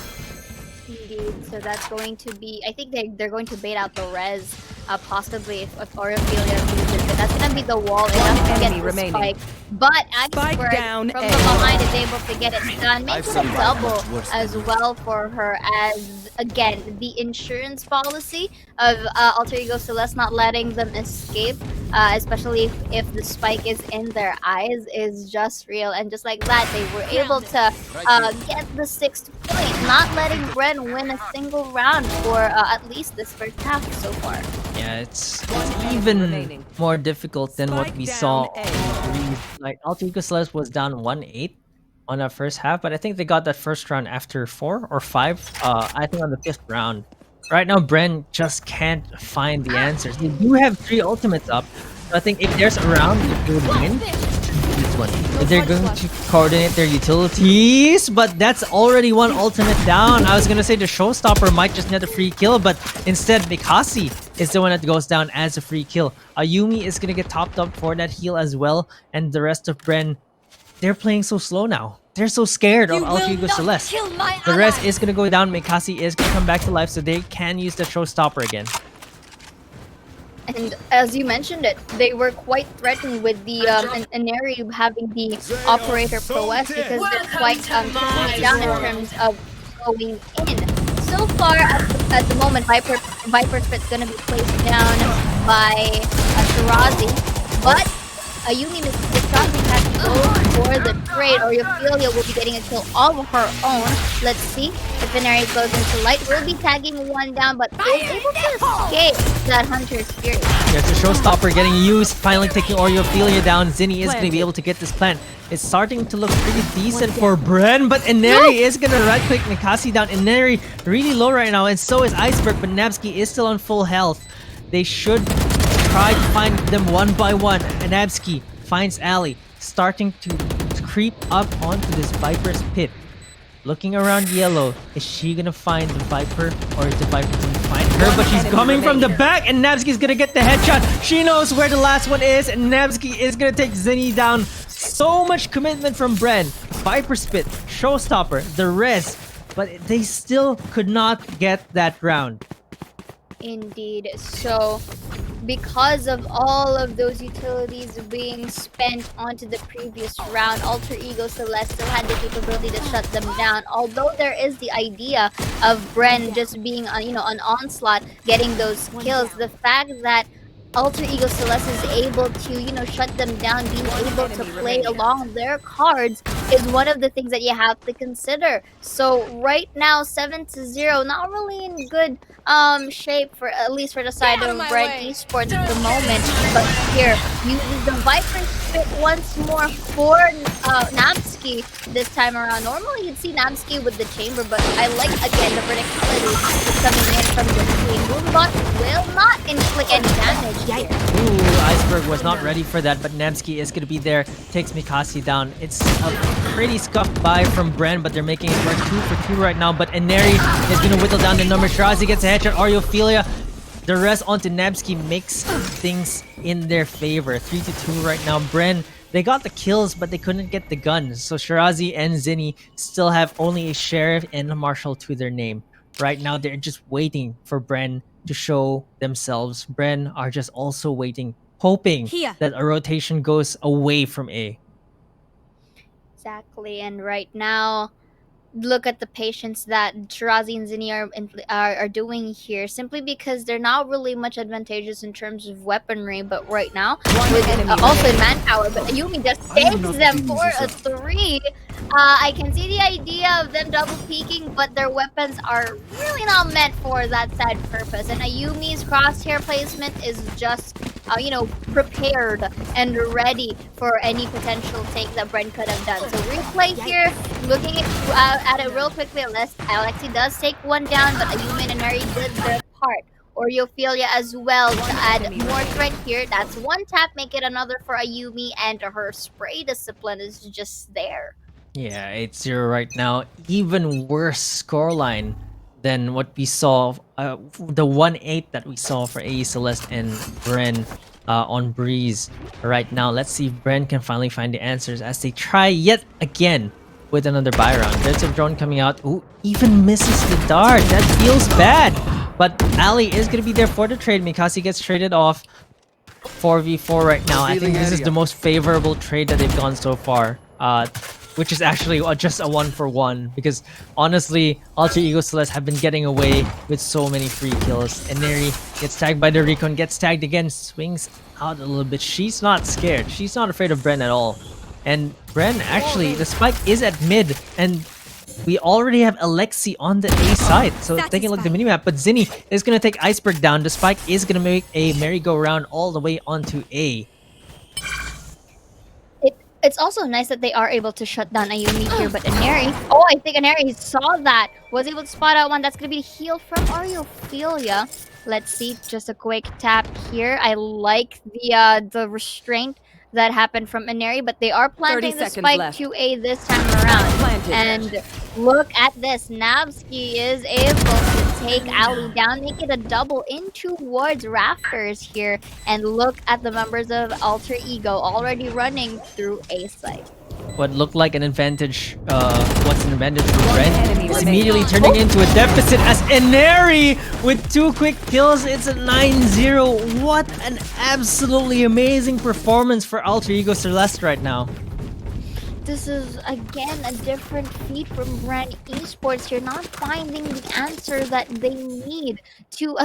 Indeed, so that's going to be, I think they're going to bait out the res, possibly if Orophilia uses it, but that's going to be the wall enough to get the spike. But Axford from the behind is able to get it done, makes it a double as well for her, as again, the insurance policy of Alter Ego Celeste not letting them escape, especially if the spike is in their eyes, is just real. And just like that, they were able to get the 6th point, not letting Bren win a single round for at least this first half so far. Yeah, it's even more difficult than what we saw. Like, Alter Ego Celeste was down 1-8 on that first half, but I think they got that first round after 4 or 5. I think on the 5th round. Right now, Bren just can't find the answers. They do have 3 ultimates up, so I think if there's a round that they would win, this one. If they're going to coordinate their utilities, but that's already 1 ultimate down. I was gonna say the showstopper might just net a free kill, but instead Mikasi is the one that goes down as a free kill. Ayumi is gonna get topped up for that heal as well, and the rest of Bren, they're playing so slow now. they're so scared of Alter Ego Celeste. The rest is gonna go down. Mikasi is gonna come back to life, so they can use the showstopper again. And as you mentioned it, they were quite threatened with the Inari having the operator prowess because they're quite down in terms of going in. So far, at the moment, Viper Spit's gonna be placed down by Shirazi, but Ayumi Mikasa has to go for the trade, or Ophelia will be getting a kill all of her own. Let's see if Inari goes into light. We'll be tagging one down, but is able to escape that Hunter's Fury. There's a showstopper getting used, finally taking Ophelia down. Zinni is going to be able to get this plant. It's starting to look pretty decent for Bren, but Inari is going to right-click Mikasi down. Inari really low right now, and so is Iceberg, but Nabsky is still on full health. They should try to find them one by one. Nabsky finds Ali, starting to creep up onto this Viper's pit. Looking around yellow, is she gonna find the Viper, or is the Viper gonna find her? But she's coming from the back, and Nabsky's gonna get the headshot. She knows where the last one is, and Nabsky is gonna take Zinni down. So much commitment from Bren. Viper Spit, Showstopper, the rest, but they still could not get that round. Indeed. So, because of all of those utilities being spent onto the previous round, Alter Ego Celeste still had the capability to shut them down. Although there is the idea of Bren just being, an onslaught, getting those kills, the fact that Alter Ego Celeste is able to, shut them down, being able to play along their cards is one of the things that you have to consider. So right now, 7-0, not really in good shape for at least for the side of Bren Esports at the moment. But here, uses the Viper Spit once more for Nabsky this time around. Normally you'd see Nabsky with the chamber, but I like again the verticality that's coming in from the team. Moonbot will not inflict any damage. Ooh, Iceberg was not ready for that, but Nabsky is going to be there, takes Mikasi down. It's a pretty scuffed buy from Bren, but they're making it work 2 for 2 right now. But Inari is going to whittle down the number. Shirazi gets a headshot. Ophelia, the rest onto Nabsky, makes things in their favor. 3-2 right now. Bren, they got the kills, but they couldn't get the guns. So Shirazi and Zinni still have only a Sheriff and a Marshal to their name. Right now, they're just waiting for Bren to show themselves. Bren are just also waiting, hoping that a rotation goes away from A. Exactly, and right now, look at the patience that Shirazi and Zinni are doing here, simply because they're not really much advantageous in terms of weaponry, but right now, with, also in manpower, but Ayumi just takes them for a 3. I can see the idea of them double peeking, but their weapons are really not meant for that said purpose, and Ayumi's crosshair placement is just prepared and ready for any potential take that Bren could have done. So replay here, looking at it real quickly. Alexi does take one down, but Ayumi and Inari did their part. Ophelia as well to add more threat here. That's one tap, make it another for Ayumi, and her spray discipline is just there. Yeah, 8-0 right now. Even worse scoreline than what we saw, the 1-8 that we saw for AE Celeste and Bren on Breeze. Right now, let's see if Bren can finally find the answers as they try yet again with another buy round. There's a drone coming out. Ooh, even misses the dart. That feels bad. But Ali is going to be there for the trade. Mikasi gets traded off. 4v4 right now. I think this is the most favorable trade that they've gone so far. Which is actually just a 1-for-1, because honestly, Alter Ego Celeste have been getting away with so many free kills. And Neri gets tagged by the recon, gets tagged again, swings out a little bit. She's not scared. She's not afraid of Bren at all. And Bren, actually, the spike is at mid, and we already have Alexi on the A side. So taking a look at the minimap, but Zinni is going to take Iceberg down. The spike is going to make a merry-go-round all the way onto A. It's also nice that they are able to shut down Ayumi here, but Inari, I think Inari saw that, was able to spot out one. That's going to be a heal from Ophelia. Let's see, just a quick tap here. I like the restraint that happened from Inari, but they are planting the spike to A this time around. And look at this, Nabsky is able to take Ali down, make it a double in towards Rafters here. And look at the members of Alter Ego already running through A site. what looked like an advantage, what's an advantage for enemy Bren, is remaining. immediately turning into a deficit as Ineri with 2 quick kills. It's a 9-0. What an absolutely amazing performance for Alter Ego Celeste right now. This is again a different feat from Bren Esports. You're not finding the answer that they need to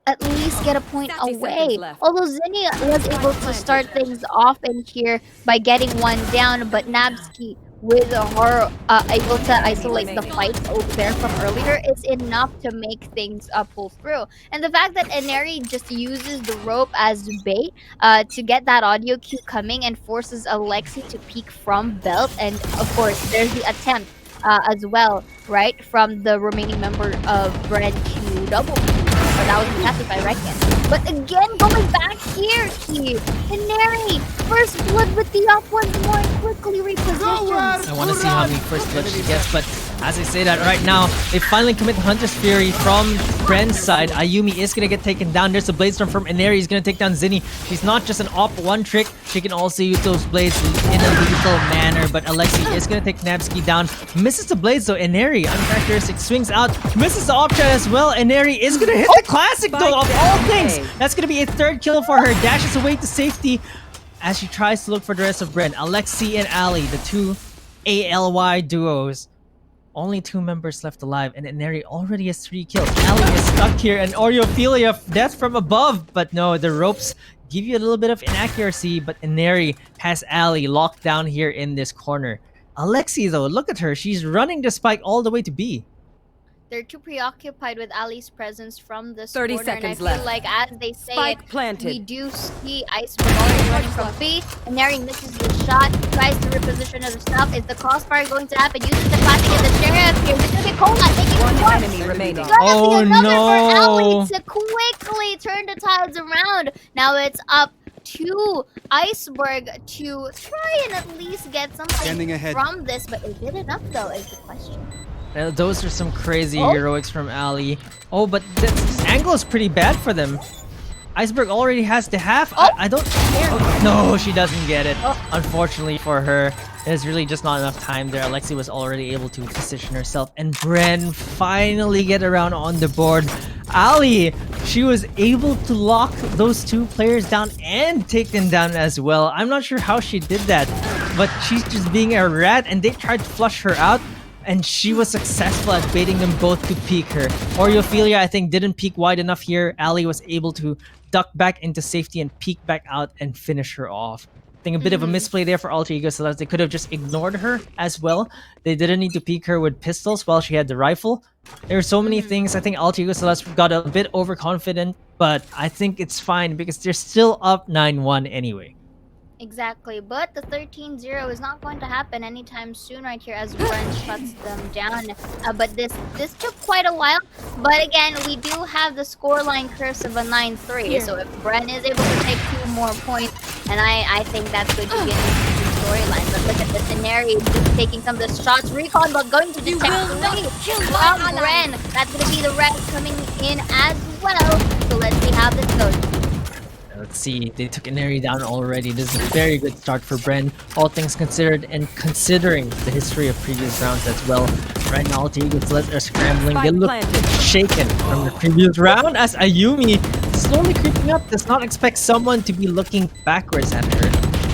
at least get a point 30 away. seconds left. Although Zinni was able to start things off in here by getting one down, but Nabsky with her able to isolate the fights over there from earlier is enough to make things pull through. And the fact that Ineri just uses the rope as bait to get that audio cue coming and forces Alexi to peek from belt, and of course there's the attempt as well, right, from the remaining member of Bren to double peek. But that was contested by Reckon. But again, going back here, Ineri, first blood with the upwards more quickly repositions. I want to see how many first blood she gets, but as I say that right now, they finally commit Hunter's Fury from Bren's side. Ayumi is going to get taken down. There's a Blade Storm from Ineri. He's going to take down Zinni. She's not just an op one trick. She can also use those blades in a lethal manner, but Alexi is going to take Nabsky down. Misses the blades though. Ineri, uncharacteristic, swings out. Misses the op shot as well. Ineri is going to hit the classic though, of all things. That's going to be a 3rd kill for her. Dashes away to safety as she tries to look for the rest of Bren. Alexi and Ali, the 2 ALY duos. Only 2 members left alive, and Ineri already has 3 kills. Ali is stuck here, and Oreophilia, death from above. But no, the ropes give you a little bit of inaccuracy, but Ineri has Ali locked down here in this corner. Alexi, though, look at her. She's running the spike all the way to B. They're too preoccupied with Ali's presence from this 30 corner, seconds and I feel left. like as they say Spike it, planted. we do see Iceberg already running from B. Ineri misses the shot, tries to reposition herself. Is the crossfire going to happen? Uses the classic in the sheriff here. This is Cola taking One one. enemy remaining. Gonna Oh, be another no. for Ali to quickly turn the tides around. Now it's up to Iceberg to try and at least get something Standing ahead. from this, but is it enough though is the question. Those are some crazy heroics from Ali. Oh, but this angle is pretty bad for them. Iceberg already has the half. I don't... Oh, no, she doesn't get it. Unfortunately for her, there's really just not enough time there. Alexi was already able to position herself. And Bren finally get around on the board. Ali, she was able to lock those 2 players down and take them down as well. I'm not sure how she did that, but she's just being a rat, and they tried to flush her out. And she was successful at baiting them both to peek her. Oreophilia, I think, didn't peek wide enough here. Ali was able to duck back into safety and peek back out and finish her off. I think a bit of a misplay there for Alter Ego Celeste. They could have just ignored her as well. They didn't need to peek her with pistols while she had the rifle. There are so many things. I think Alter Ego Celeste got a bit overconfident, but I think it's fine because they're still up 9-1 anyway. Exactly, but the 13-0 is not going to happen anytime soon right here as Bren shuts them down. But this took quite a while. But again, we do have the scoreline curse of a 9-3. So if Bren is able to take 2 more points, and I think that's going to be an interesting storyline. But look at the scenario, just taking some of the shots. Recon, but going to detect 3 from Bren. That's going to be the red coming in as well. So let's see how this goes. Let's see, they took Ineri down already. This is a very good start for Bren, all things considered, and considering the history of previous rounds as well. Right now, Alter Ego Celeste are scrambling. They look shaken from the previous round as Ayumi, slowly creeping up, does not expect someone to be looking backwards at her.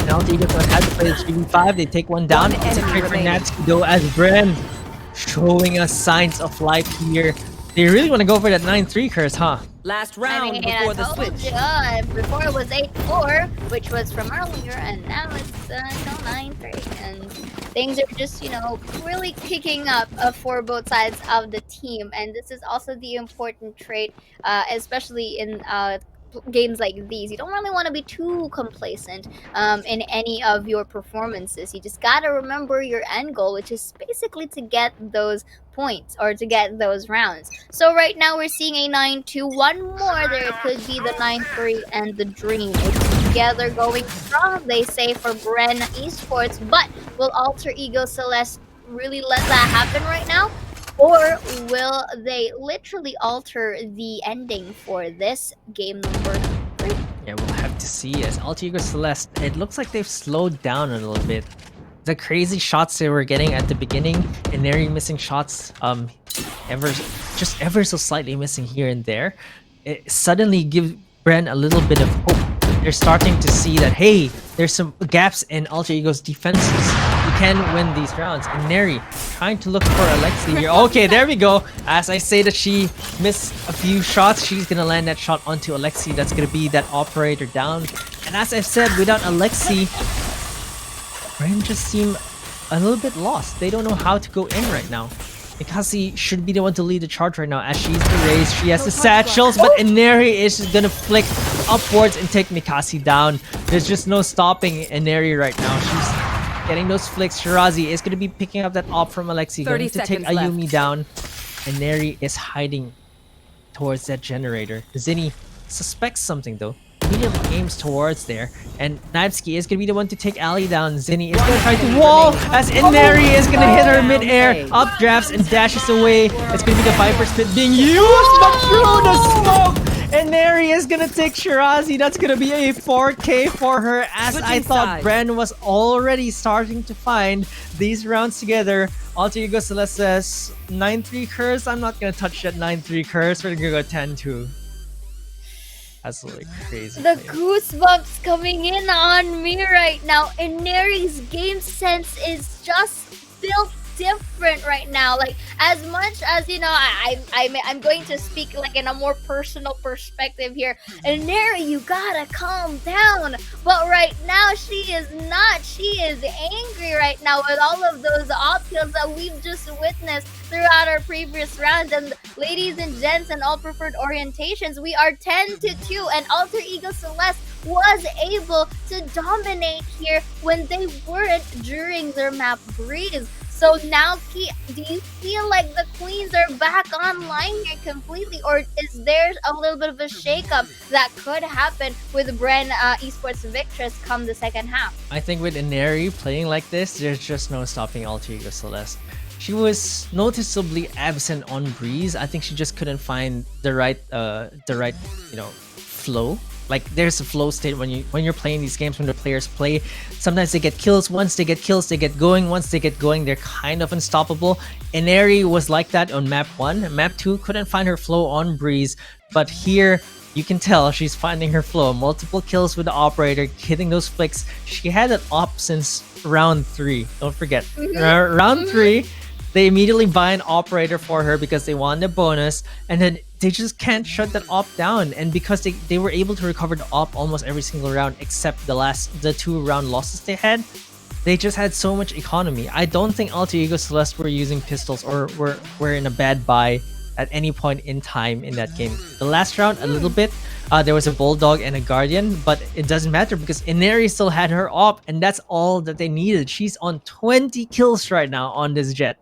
And Alter Ego Celeste has to play the 3v5. They take one down. It's a crit for Natsuki though as Bren showing us signs of life here. They really want to go for that 9-3 curse, huh? Last round before the switch. Before it was 8-4, which was from earlier, and now it's 9-3. And things are just, you know, really kicking up for both sides of the team. And this is also the important trait, especially in games like these. You don't really want to be too complacent in any of your performances. You just gotta remember your end goal, which is basically to get those points or to get those rounds. So right now we're seeing a 9-2. One more, there could be the 9-3 and the dream. It's together going strong, they say, for Bren Esports. But will Alter Ego Celeste really let that happen right now? Or will they literally alter the ending for this game number 3? Yeah, we'll have to see. As Alter Ego Celeste, it looks like they've slowed down a little bit. the crazy shots they were getting at the beginning, and Neri missing shots, ever so slightly missing here and there, it suddenly gives Bren a little bit of hope. They're starting to see that, hey, there's some gaps in Alter Ego's defenses. You can win these rounds. And Neri trying to look for Alexi here. Okay, there we go. As I say that she missed a few shots, she's gonna land that shot onto Alexi. That's gonna be that operator down. And as I've said, without Alexi, Bren just seem a little bit lost. They don't know how to go in right now. Mikasi should be the one to lead the charge right now as she's the raise. She has the satchels, but Ineri is just gonna flick upwards and take Mikasi down. There's just no stopping Ineri right now. She's getting those flicks. Shirazi is gonna be picking up that op from Alexi, going to take Ayumi down. Ineri is hiding towards that generator. Zinni suspects something though. Immediately aims towards there, and Knivesky is gonna be the one to take Ali down. Zinni is gonna try to wall as Ineri is gonna hit her mid-air, up drafts and dashes away. It's gonna be the Viper Spit being used, but through the smoke, Ineri is gonna take Shirazi. That's gonna be a 4K for her, as I thought Bren was already starting to find these rounds together. Alter Ego Celeste says 9-3 curse. I'm not gonna touch that 9-3 curse. We're gonna go 10-2. Absolutely crazy. The goosebumps coming in on me right now. And Neri's game sense is just built different right now. Like, as much as, you know, I'm going to speak like in a more personal perspective here. And Neri, you gotta calm down. But right now she is not. She is angry right now with all of those op kills that we've just witnessed throughout our previous rounds. And ladies and gents and all preferred orientations, we are 10-2, and Alter Ego Celeste was able to dominate here when they weren't during their map Breeze. So now, do you feel like the queens are back online here completely, or is there a little bit of a shakeup that could happen with Bren Esports Victress come the second half? I think with Ineri playing like this, there's just no stopping Alter Ego Celeste. She was noticeably absent on Breeze. I think she just couldn't find the right flow. Like, there's a flow state when you're playing these games, when the players play. Sometimes they get kills. Once they get kills, they get going. Once they get going, they're kind of unstoppable. Ineri was like that on map 1. Map 2 couldn't find her flow on Breeze, but here you can tell she's finding her flow. Multiple kills with the operator, hitting those flicks. She had an op since round 3. Don't forget. Round 3, they immediately buy an operator for her because they want the bonus, and then they just can't shut that op down. And because they were able to recover the op almost every single round except the 2 round losses they had, they just had so much economy. I don't think Alter Ego Celeste were using pistols or were in a bad buy at any point in time in that game. The last round, a little bit, there was a Bulldog and a Guardian, but it doesn't matter because Ineri still had her op, and that's all that they needed. She's on 20 kills right now on this jet.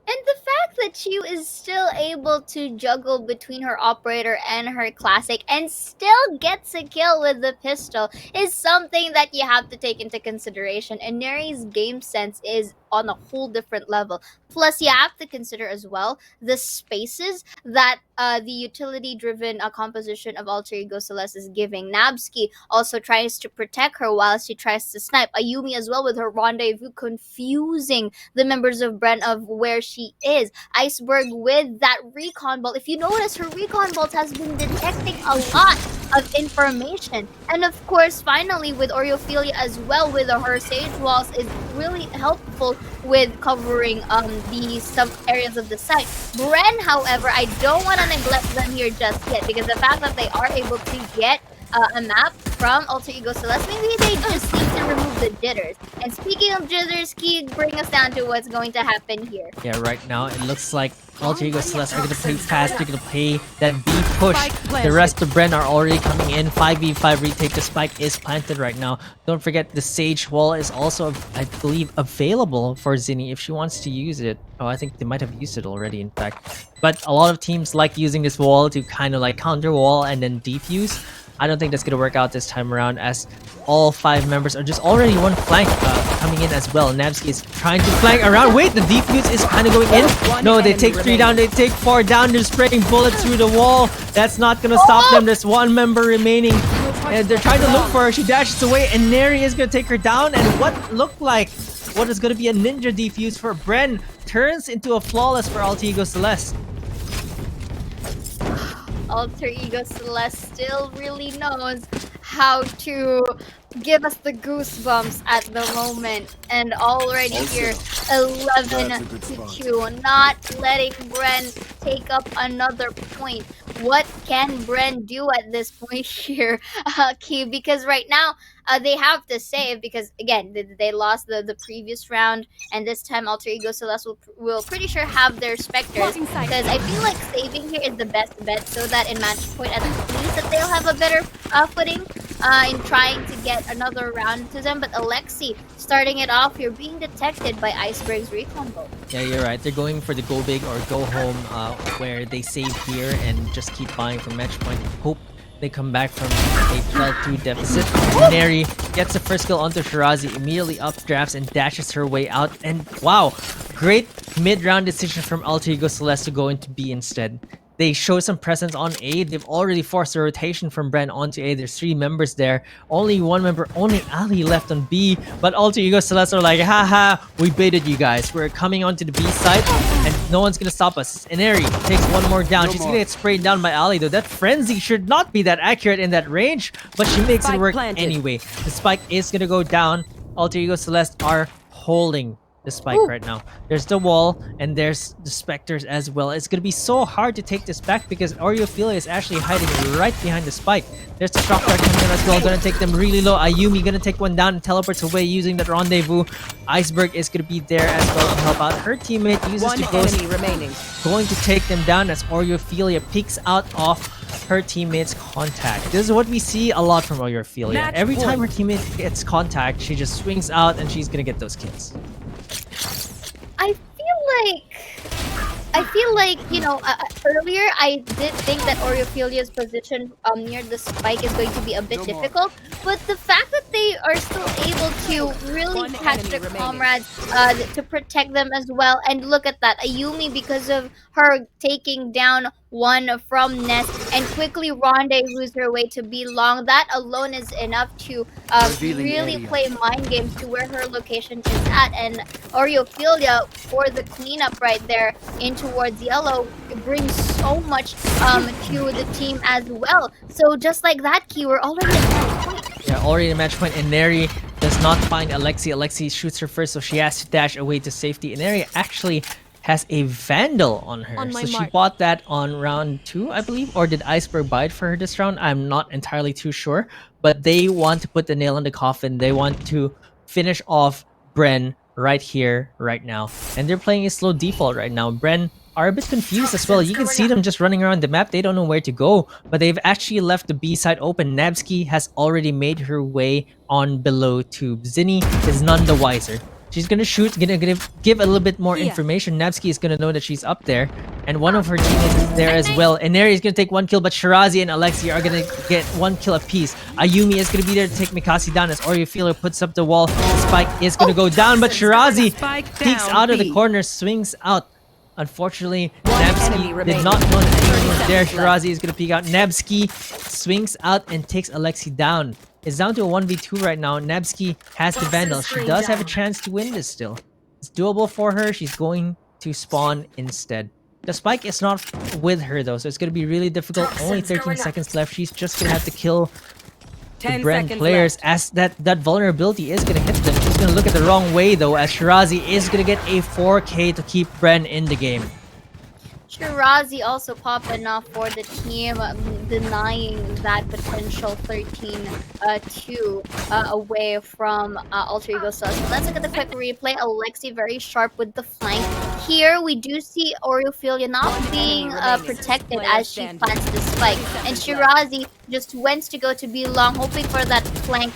And the fact that she is still able to juggle between her operator and her classic and still gets a kill with the pistol is something that you have to take into consideration. And Neri's game sense is on a whole different level. Plus, you have to consider as well the spaces that the utility-driven composition of Alter Ego Celeste is giving. Nabsky also tries to protect her while she tries to snipe. Ayumi as well with her rendezvous, confusing the members of Bren of where she is. Iceberg with that recon bolt. If you notice, her recon bolt has been detecting a lot of information. And of course, finally, with Oreophilia as well, with her Sage Walls is really helpful with covering the some areas of the site. Bren, however, I don't want to neglect them here just yet, because the fact that they are able to get a map from Alter Ego Celeste, maybe they just need to remove the jitters. And speaking of jitters, Key, bring us down to what's going to happen here. Yeah, right now it looks like Alter Ego Celeste are going to play fast. They're going to play that B push. The rest of Bren are already coming in. 5v5 retake. The spike is planted right now. Don't forget the Sage Wall is also, I believe, available for Zinni if she wants to use it. Oh, I think they might have used it already, in fact. But a lot of teams like using this wall to kind of like counter wall and then defuse. I don't think that's going to work out this time around, as all 5 members are just already one flank coming in as well. Nabsky is trying to flank around. Wait, the defuse is kind of going in. No, they take 3 down. They take 4 down. They're spraying bullets through the wall. That's not going to stop them. There's 1 member remaining. And they're trying to look for her. She dashes away, and Neri is going to take her down. And what looked like what is going to be a ninja defuse for Bren turns into a flawless for Alter Ego Celeste. Alter Ego Celeste still really knows how to give us the goosebumps at the moment. And already here, 11-2, not letting Bren take up another point. What can Bren do at this point here, Key? Because right now, they have to save because, again, they lost the previous round. And this time, Alter Ego Celeste will pretty sure have their Spectres. Because I feel like saving here is the best bet so that in match point, at least that they'll have a better footing in trying to get another round to them. But Alexi starting it off here, being detected by Iceberg's recon bolt. Yeah, you're right. They're going for the go big or go home where they save here and just keep buying from match point. Hope they come back from a 12-2 deficit. Neri gets the first kill onto Shirazi, immediately updrafts and dashes her way out. And wow, great mid-round decision from Alter Ego Celeste to go into B instead. They show some presence on A. They've already forced a rotation from Bren onto A. There's 3 members there. Only 1 member, only Ali left on B. But Alter Ego Celeste are like, haha, we baited you guys. We're coming onto the B side and no one's gonna stop us. Ineri takes 1 more down. She's gonna get sprayed down by Ali though. That frenzy should not be that accurate in that range, but she makes it work anyway. The spike is gonna go down. Alter Ego Celeste are holding the spike right now. There's the wall and there's the Spectres as well. It's gonna be so hard to take this back because Oreophilia is actually hiding right behind the spike. There's the shock dart coming in as well, gonna take them really low. Ayumi gonna take 1 down and teleports away using that rendezvous. Iceberg is gonna be there as well to help out. Her teammate uses the ghost, going to take them down as Oreophilia peeks out of her teammate's contact. This is what we see a lot from Oreophilia. Every time her teammate gets contact, she just swings out and she's gonna get those kills. I feel like, you know, earlier I did think that Oreophilia's position near the spike is going to be a bit difficult, but the fact that they are still able to really catch their comrades to protect them as well, and look at that, Ayumi, because of her taking down 1 from Nest and quickly rendezvous her way to be long, that alone is enough to really play mind games to where her location is at. And Oreophilia for the cleanup right there in towards yellow brings so much to the team as well. So just like that, Key, we're already at match point. Yeah, already at match point, and Neri does not find Alexi. Alexi shoots her first, so she has to dash away to safety. And Neri actually has a Vandal on her. So she bought that on round 2, I believe. Or did Iceberg buy it for her this round? I'm not entirely too sure. But they want to put the nail in the coffin. They want to finish off Bren right here, right now. And they're playing a slow default right now. Bren are a bit confused as well. You can see them just running around the map. They don't know where to go. But they've actually left the B side open. Nabsky has already made her way on below tube. Zinni is none the wiser. She's gonna shoot, gonna give a little bit more information. Nabsky is gonna know that she's up there. And one of her teammates is there as well. And Neri is gonna take 1 kill, but Shirazi and Alexi are gonna get 1 kill apiece. Ayumi is gonna be there to take Mikasi down as Oreophilia puts up the wall. The spike is gonna go down, but Shirazi peeks out of the corner, swings out. Unfortunately, Nabsky did not know that anyone was there. Shirazi is gonna peek out. Nabsky swings out and takes Alexi down. It's down to a 1v2 right now. Nabsky has the Vandal. She does have a chance to win this still. It's doable for her. She's going to spawn instead. The spike is not with her though, so it's going to be really difficult. Only 13 seconds left. She's just going to have to kill the Bren players as that vulnerability is going to hit them. She's going to look at the wrong way though, as Shirazi is going to get a 4K to keep Bren in the game. Shirazi also popping off for the team, denying that potential 13-2 away from Alter Ego Celeste. So let's look at the quick replay. Alexi very sharp with the flank. Here we do see Oreophilia not being protected as she plants the spike. And Shirazi just went to go to be long, hoping for that flank.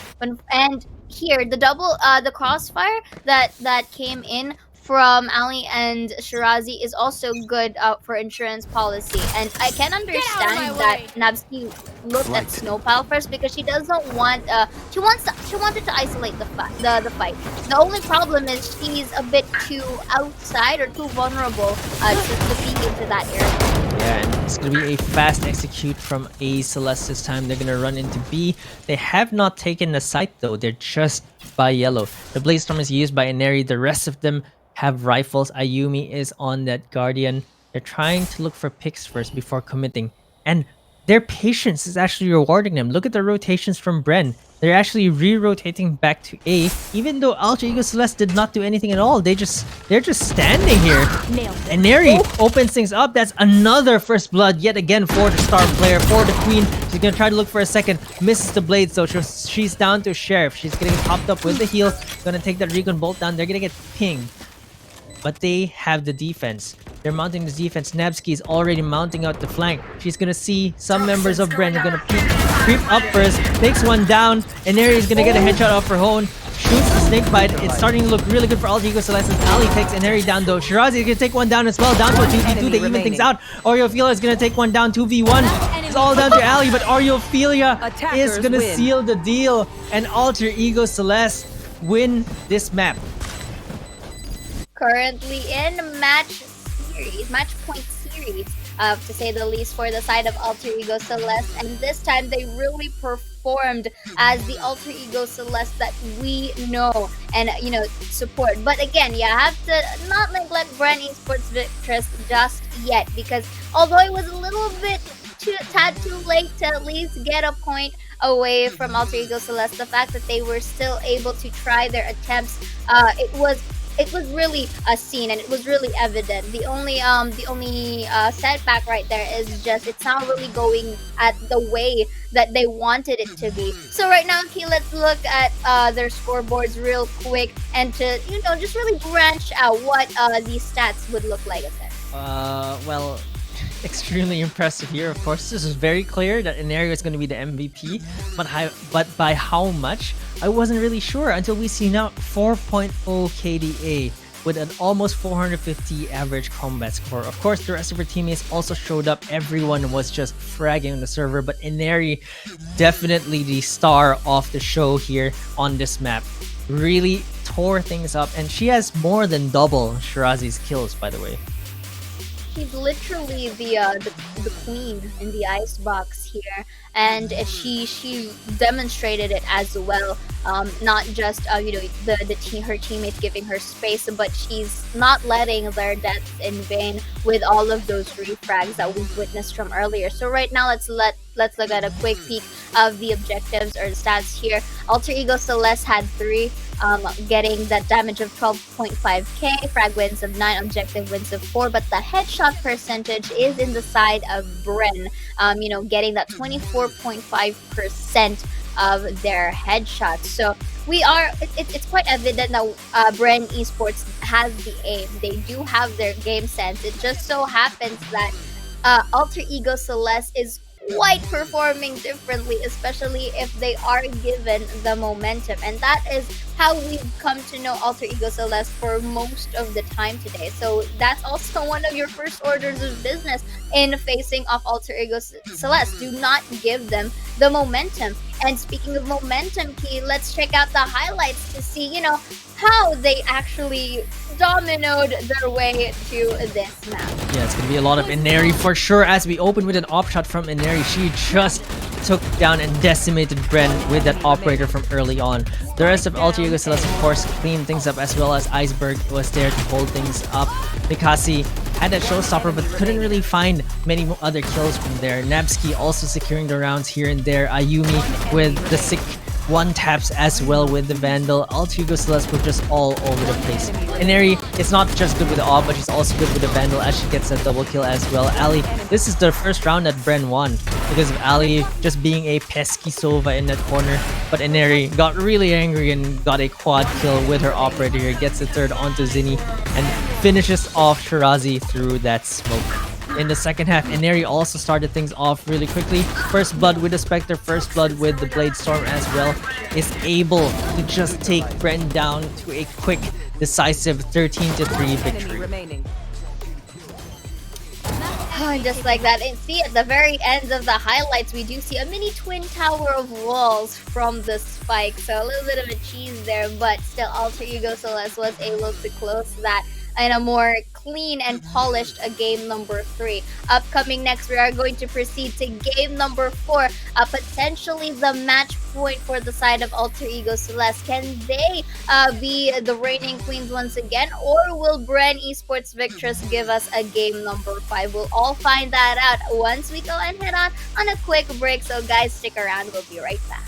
And here, the double, the crossfire that came in from Ali and Shirazi is also good for insurance policy. And I can understand that Nabsky looked at Snowpile first because she doesn't want she wanted to isolate the fight. The only problem is she's a bit too outside or too vulnerable to peek into that area. Yeah, and it's gonna be a fast execute from A Celeste this time. They're gonna run into B. They have not taken the site though. They're just by yellow. The Blaze Storm is used by Ineri. The rest of them have rifles. Ayumi is on that Guardian. They're trying to look for picks first before committing. And their patience is actually rewarding them. Look at the rotations from Bren. They're actually re-rotating back to A, even though Alter Ego Celeste did not do anything at all. They're just standing here. And Neri opens things up. That's another first blood yet again for the star player, for the queen. She's gonna try to look for a second. Misses the blade, so she's down to Sheriff. She's getting popped up with the heal. Gonna take that recon bolt down. They're gonna get pinged. But they have the defense. They're mounting the defense. Nabsky is already mounting out the flank. She's gonna see some members of Bren are gonna creep up first. Takes one down. And Neri is gonna get a headshot off her own. Shoots the snake bite. It's starting to look really good for Alter Ego Celeste. Ali takes Neri down though. Shirazi is gonna take one down as well. Down to a 2v2. They even things out. Oreophilia is gonna take one down. 2v1. It's all down to Ali, but Oreophilia is gonna seal the deal. And Alter Ego Celeste win this map. Currently in match point series, to say the least, for the side of Alter Ego Celeste, and this time they really performed as the Alter Ego Celeste that we know and support. But again, you have to not neglect Bren Esports Victress just yet, because although it was a little bit tad too late to at least get a point away from Alter Ego Celeste, the fact that they were still able to try their attempts, it was really seen, and it was really evident. The only setback right there is just it's not really going at the way that they wanted it to be. So right now, okay, let's look at their scoreboards real quick and to just really branch out what these stats would look like at there. Well, extremely impressive here. Of course, this is very clear that Inario is going to be the MVP, but by how much? I wasn't really sure until we see now 4.0 KDA with an almost 450 average combat score. Of course, the rest of her teammates also showed up. Everyone was just fragging on the server, but Ineri definitely the star of the show here on this map. Really tore things up, and she has more than double Shirazi's kills, by the way. She's literally the queen in the icebox here, and she demonstrated it as well. Not just her teammates giving her space, but she's not letting their deaths in vain with all of those refrags that we've witnessed from earlier. So right now, let's look at a quick peek of the objectives or the stats here. Alter Ego Celeste had 3. Getting that damage of 12.5k, frag wins of 9, objective wins of 4, but the headshot percentage is in the side of Bren, getting that 24.5% of their headshots. So it's quite evident that Bren Esports has the aim. They do have their game sense. It just so happens that Alter Ego Celeste is quite performing differently, especially if they are given the momentum, and that is how we've come to know Alter Ego Celeste for most of the time today. So that's also one of your first orders of business in facing off Alter Ego Celeste. Do not give them the momentum. And speaking of momentum, Key, let's check out the highlights to see how they actually dominoed their way to this map. Yeah, it's gonna be a lot of Ineri for sure. As we open with an op shot from Ineri, she just took down and decimated Bren with that operator from early on. The rest of Alter Ego Celeste, of course, cleaned things up, as well as Iceberg was there to hold things up. Mikasi had that showstopper, but couldn't really find many other kills from there. Nabsky also securing the rounds here and there. Ayumi with the sick one taps as well with the Vandal. Alter Ego Celeste were just all over the place. Ineri is not just good with the AWP, but she's also good with the Vandal as she gets a double kill as well. Ali, this is the first round that Bren won because of Ali just being a pesky Sova in that corner. But Ineri got really angry and got a quad kill with her operator here. Gets the third onto Zinni and finishes off Shirazi through that smoke. in the second half. Ineri also started things off really quickly. First blood with the Spectre, first blood with the Blade Storm as well, is able to just take Bren down to a quick, decisive 13-3 victory. Remaining. And just like that, and see at the very end of the highlights, we do see a mini twin tower of walls from the spike. So a little bit of a cheese there, but still Alter Ego Celeste was able to close that in a more clean and polished game number 3. Upcoming next, we are going to proceed to game number 4. Potentially the match point for the side of Alter Ego Celeste. Can they be the reigning queens once again, or will Bren Esports Victress give us a game number 5? We'll all find that out once we go and head on a quick break. So guys, stick around. We'll be right back.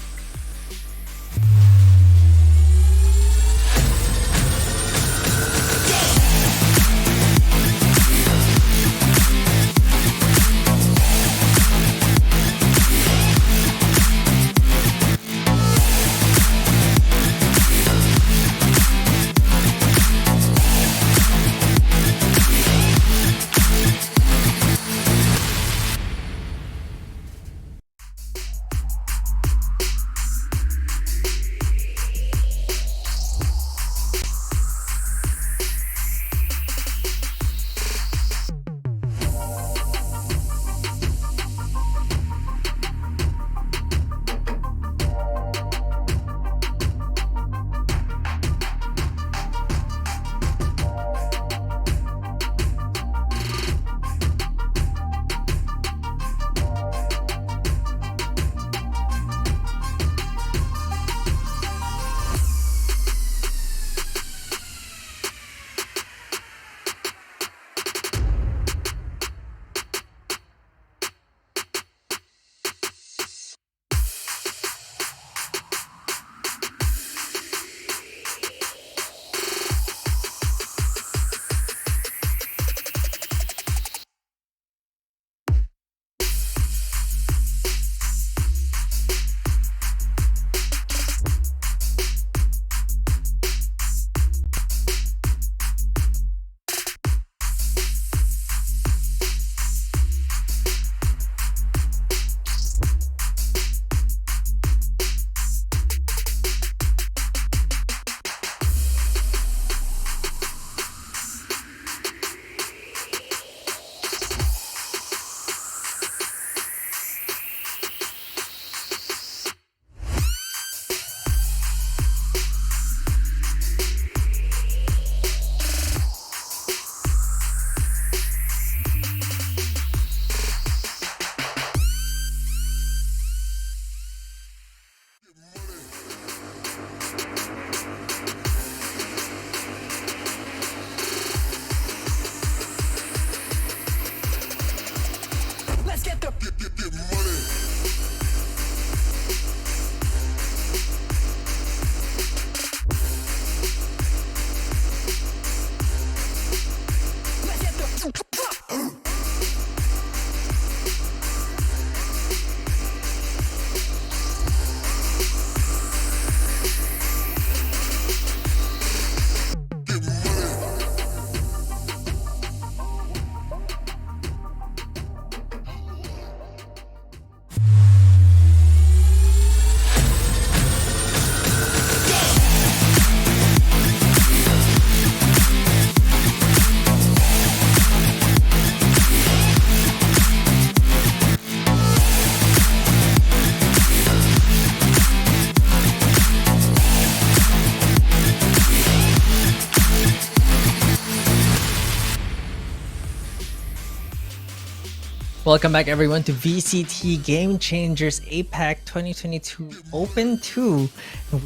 Welcome back everyone to VCT Game Changers APAC 2022 Open 2.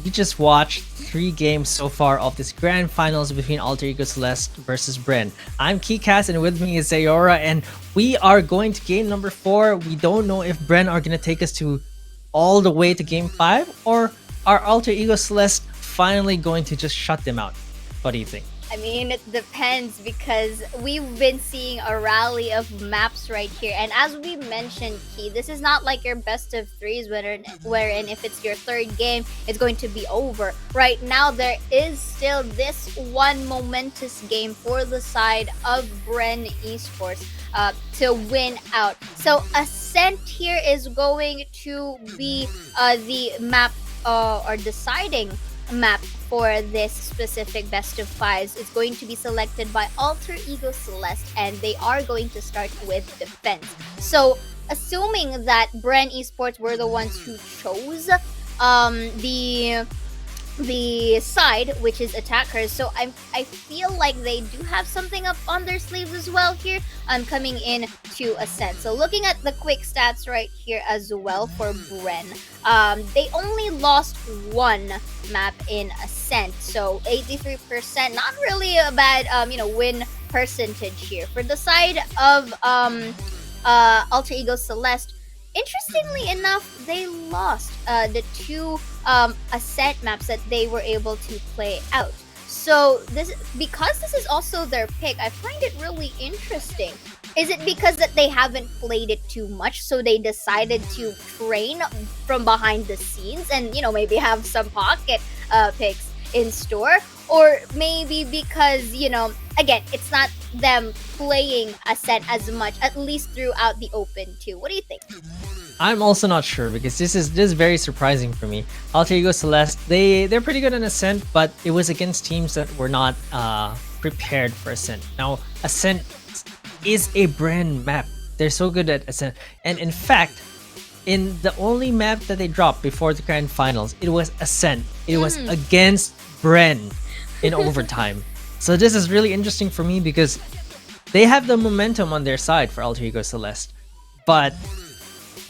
We just watched 3 games so far of this grand finals between Alter Ego Celeste versus Bren. I'm Keycast and with me is Zayora, and we are going to game number 4. We don't know if Bren are going to take us to all the way to game 5, or are Alter Ego Celeste finally going to just shut them out? What do you think? I mean, it depends because we've been seeing a rally of maps right here. And as we mentioned, Key, this is not like your best of threes wherein if it's your third game, it's going to be over. Right now, there is still this one momentous game for the side of Bren Esports to win out. So Ascent here is going to be the map or deciding map for this specific best of fives. Is going to be selected by Alter Ego Celeste, and they are going to start with defense. So assuming that Bren Esports were the ones who chose the side, which is attackers, so I feel like they do have something up on their sleeves as well here. I'm coming in to Ascent. So looking at the quick stats right here as well for Bren, they only lost one map in Ascent, so 83%, not really a bad win percentage here. For the side of Alter Ego Celeste, interestingly enough, they lost the two Ascent maps that they were able to play out. So because this is also their pick, I find it really interesting. Is it because that they haven't played it too much, so they decided to train from behind the scenes and maybe have some pocket picks in store? Or maybe because again, it's not them playing Ascent as much, at least throughout the Open too. What do you think? I'm also not sure because this is very surprising for me. Alter Ego Celeste, they're pretty good in Ascent, but it was against teams that were not prepared for Ascent. Now, Ascent is a brand map. They're so good at Ascent, and in fact, in the only map that they dropped before the grand finals, it was Ascent. It was against Bren in overtime. So this is really interesting for me because they have the momentum on their side for Alter Ego Celeste, but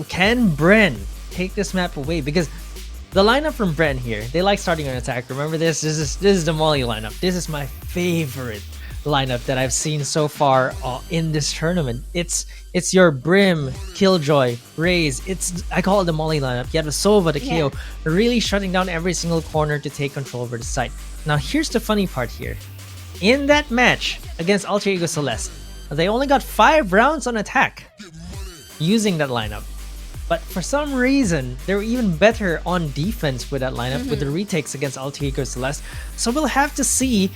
can Bren take this map away? Because the lineup from Bren here, they like starting on attack. Remember this? This is the Molly lineup. This is my favorite lineup that I've seen so far in this tournament. It's your Brim, Killjoy, Raze. I call it the Molly lineup. You have the Sova, the KO, really shutting down every single corner to take control over the site. Now here's the funny part here. In that match against Alter Ego Celeste, they only got 5 rounds on attack using that lineup. But for some reason, they were even better on defense with that lineup, with the retakes against Alter Ego Celeste. So we'll have to see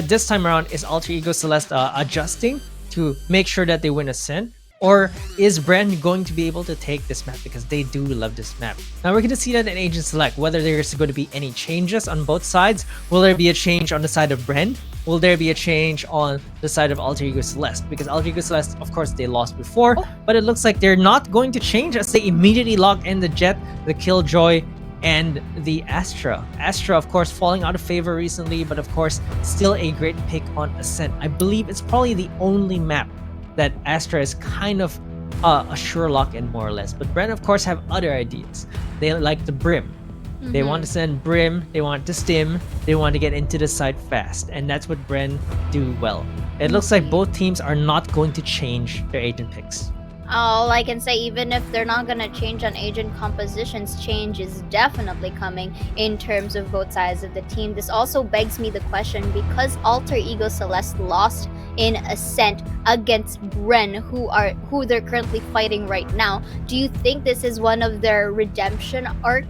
this time around, is Alter Ego Celeste adjusting to make sure that they win Ascent? Or is Bren going to be able to take this map because they do love this map? Now we're going to see that in Agent Select, whether there's going to be any changes on both sides. Will there be a change on the side of Bren? Will there be a change on the side of Alter Ego Celeste? Because Alter Ego Celeste, of course, they lost before, but it looks like they're not going to change as they immediately lock in the Jet, the Killjoy, and the Astra. Astra, of course, falling out of favor recently, but of course, still a great pick on Ascent. I believe it's probably the only map that Astra is kind of a sure lock in, more or less. But Bren, of course, have other ideas. They like the Brim. They want to send Brim, they want to stim, they want to get into the site fast, and that's what Bren do well. It looks like both teams are not going to change their agent picks. All I can say, even if they're not going to change on agent compositions, change is definitely coming in terms of both sides of the team. This also begs me the question, because Alter Ego Celeste lost in Ascent against Bren, who they're currently fighting right now, do you think this is one of their redemption arc,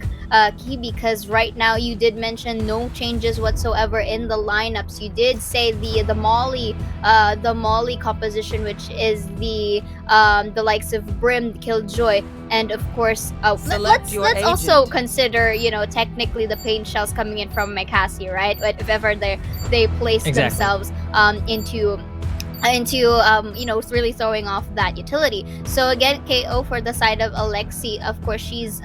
Key? Because right now you did mention no changes whatsoever in the lineups. You did say the Molly composition, which is the likes of Brim, Killjoy, and of course let's also consider technically the paint shells coming in from Mikasi, right? But if ever they place themselves into really throwing off that utility. So again, KO for the side of Alexi, of course, she's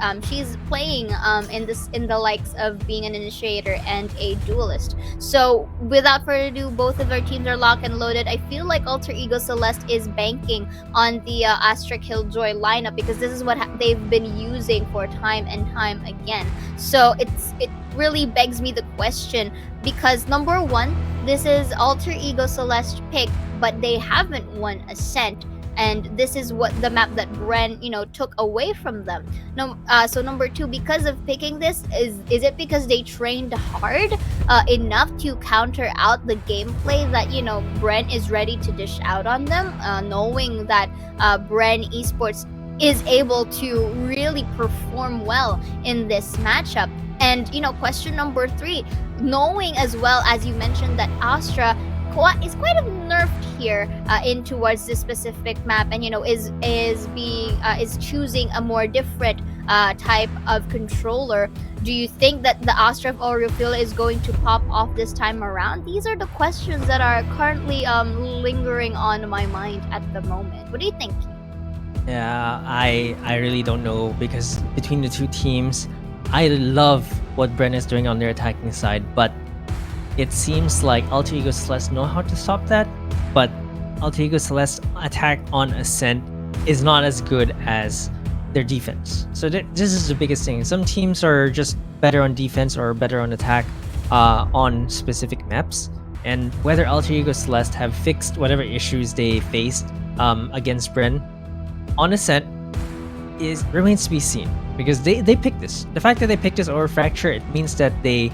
playing in the likes of being an initiator and a duelist. So without further ado, both of our teams are locked and loaded. I feel like Alter Ego Celeste is banking on the Astra Killjoy lineup, because this is what they've been using for time and time again. So it really begs me the question, because number one, this is Alter Ego Celeste pick, but they haven't won Ascent. and this is what the map that Bren, took away from them. No, so number 2, because of picking this, is it because they trained hard enough to counter out the gameplay that Bren is ready to dish out on them, knowing that Bren Esports is able to really perform well in this matchup. And question number 3, knowing as well as you mentioned that Astra is quite of nerfed here in towards this specific map, and is choosing a more different type of controller. Do you think that the Astra of Aureophila is going to pop off this time around? These are the questions that are currently lingering on my mind at the moment. What do you think? Yeah, I really don't know, because between the two teams, I love what Bren is doing on their attacking side, but it seems like Alter Ego Celeste know how to stop that, but Alter Ego Celeste attack on Ascent is not as good as their defense. So this is the biggest thing. Some teams are just better on defense or better on attack on specific maps, and whether Alter Ego Celeste have fixed whatever issues they faced against Bren on Ascent remains to be seen, because they picked this. The fact that they picked this over Fracture, it means that they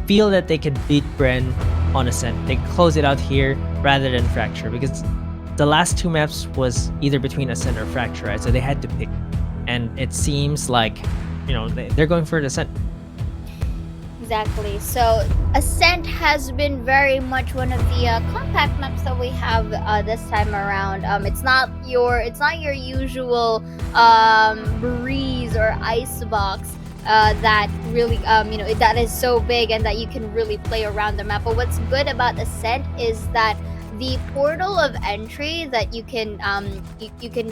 feel that they can beat Bren on Ascent. They close it out here rather than Fracture, because the last 2 maps was either between Ascent or Fracture, right? So they had to pick, and it seems like they're going for Ascent. Exactly. So Ascent has been very much one of the compact maps that we have this time around. It's not your usual breeze or icebox that really that is so big and that you can really play around the map. But what's good about Ascent is that the portal of entry that you can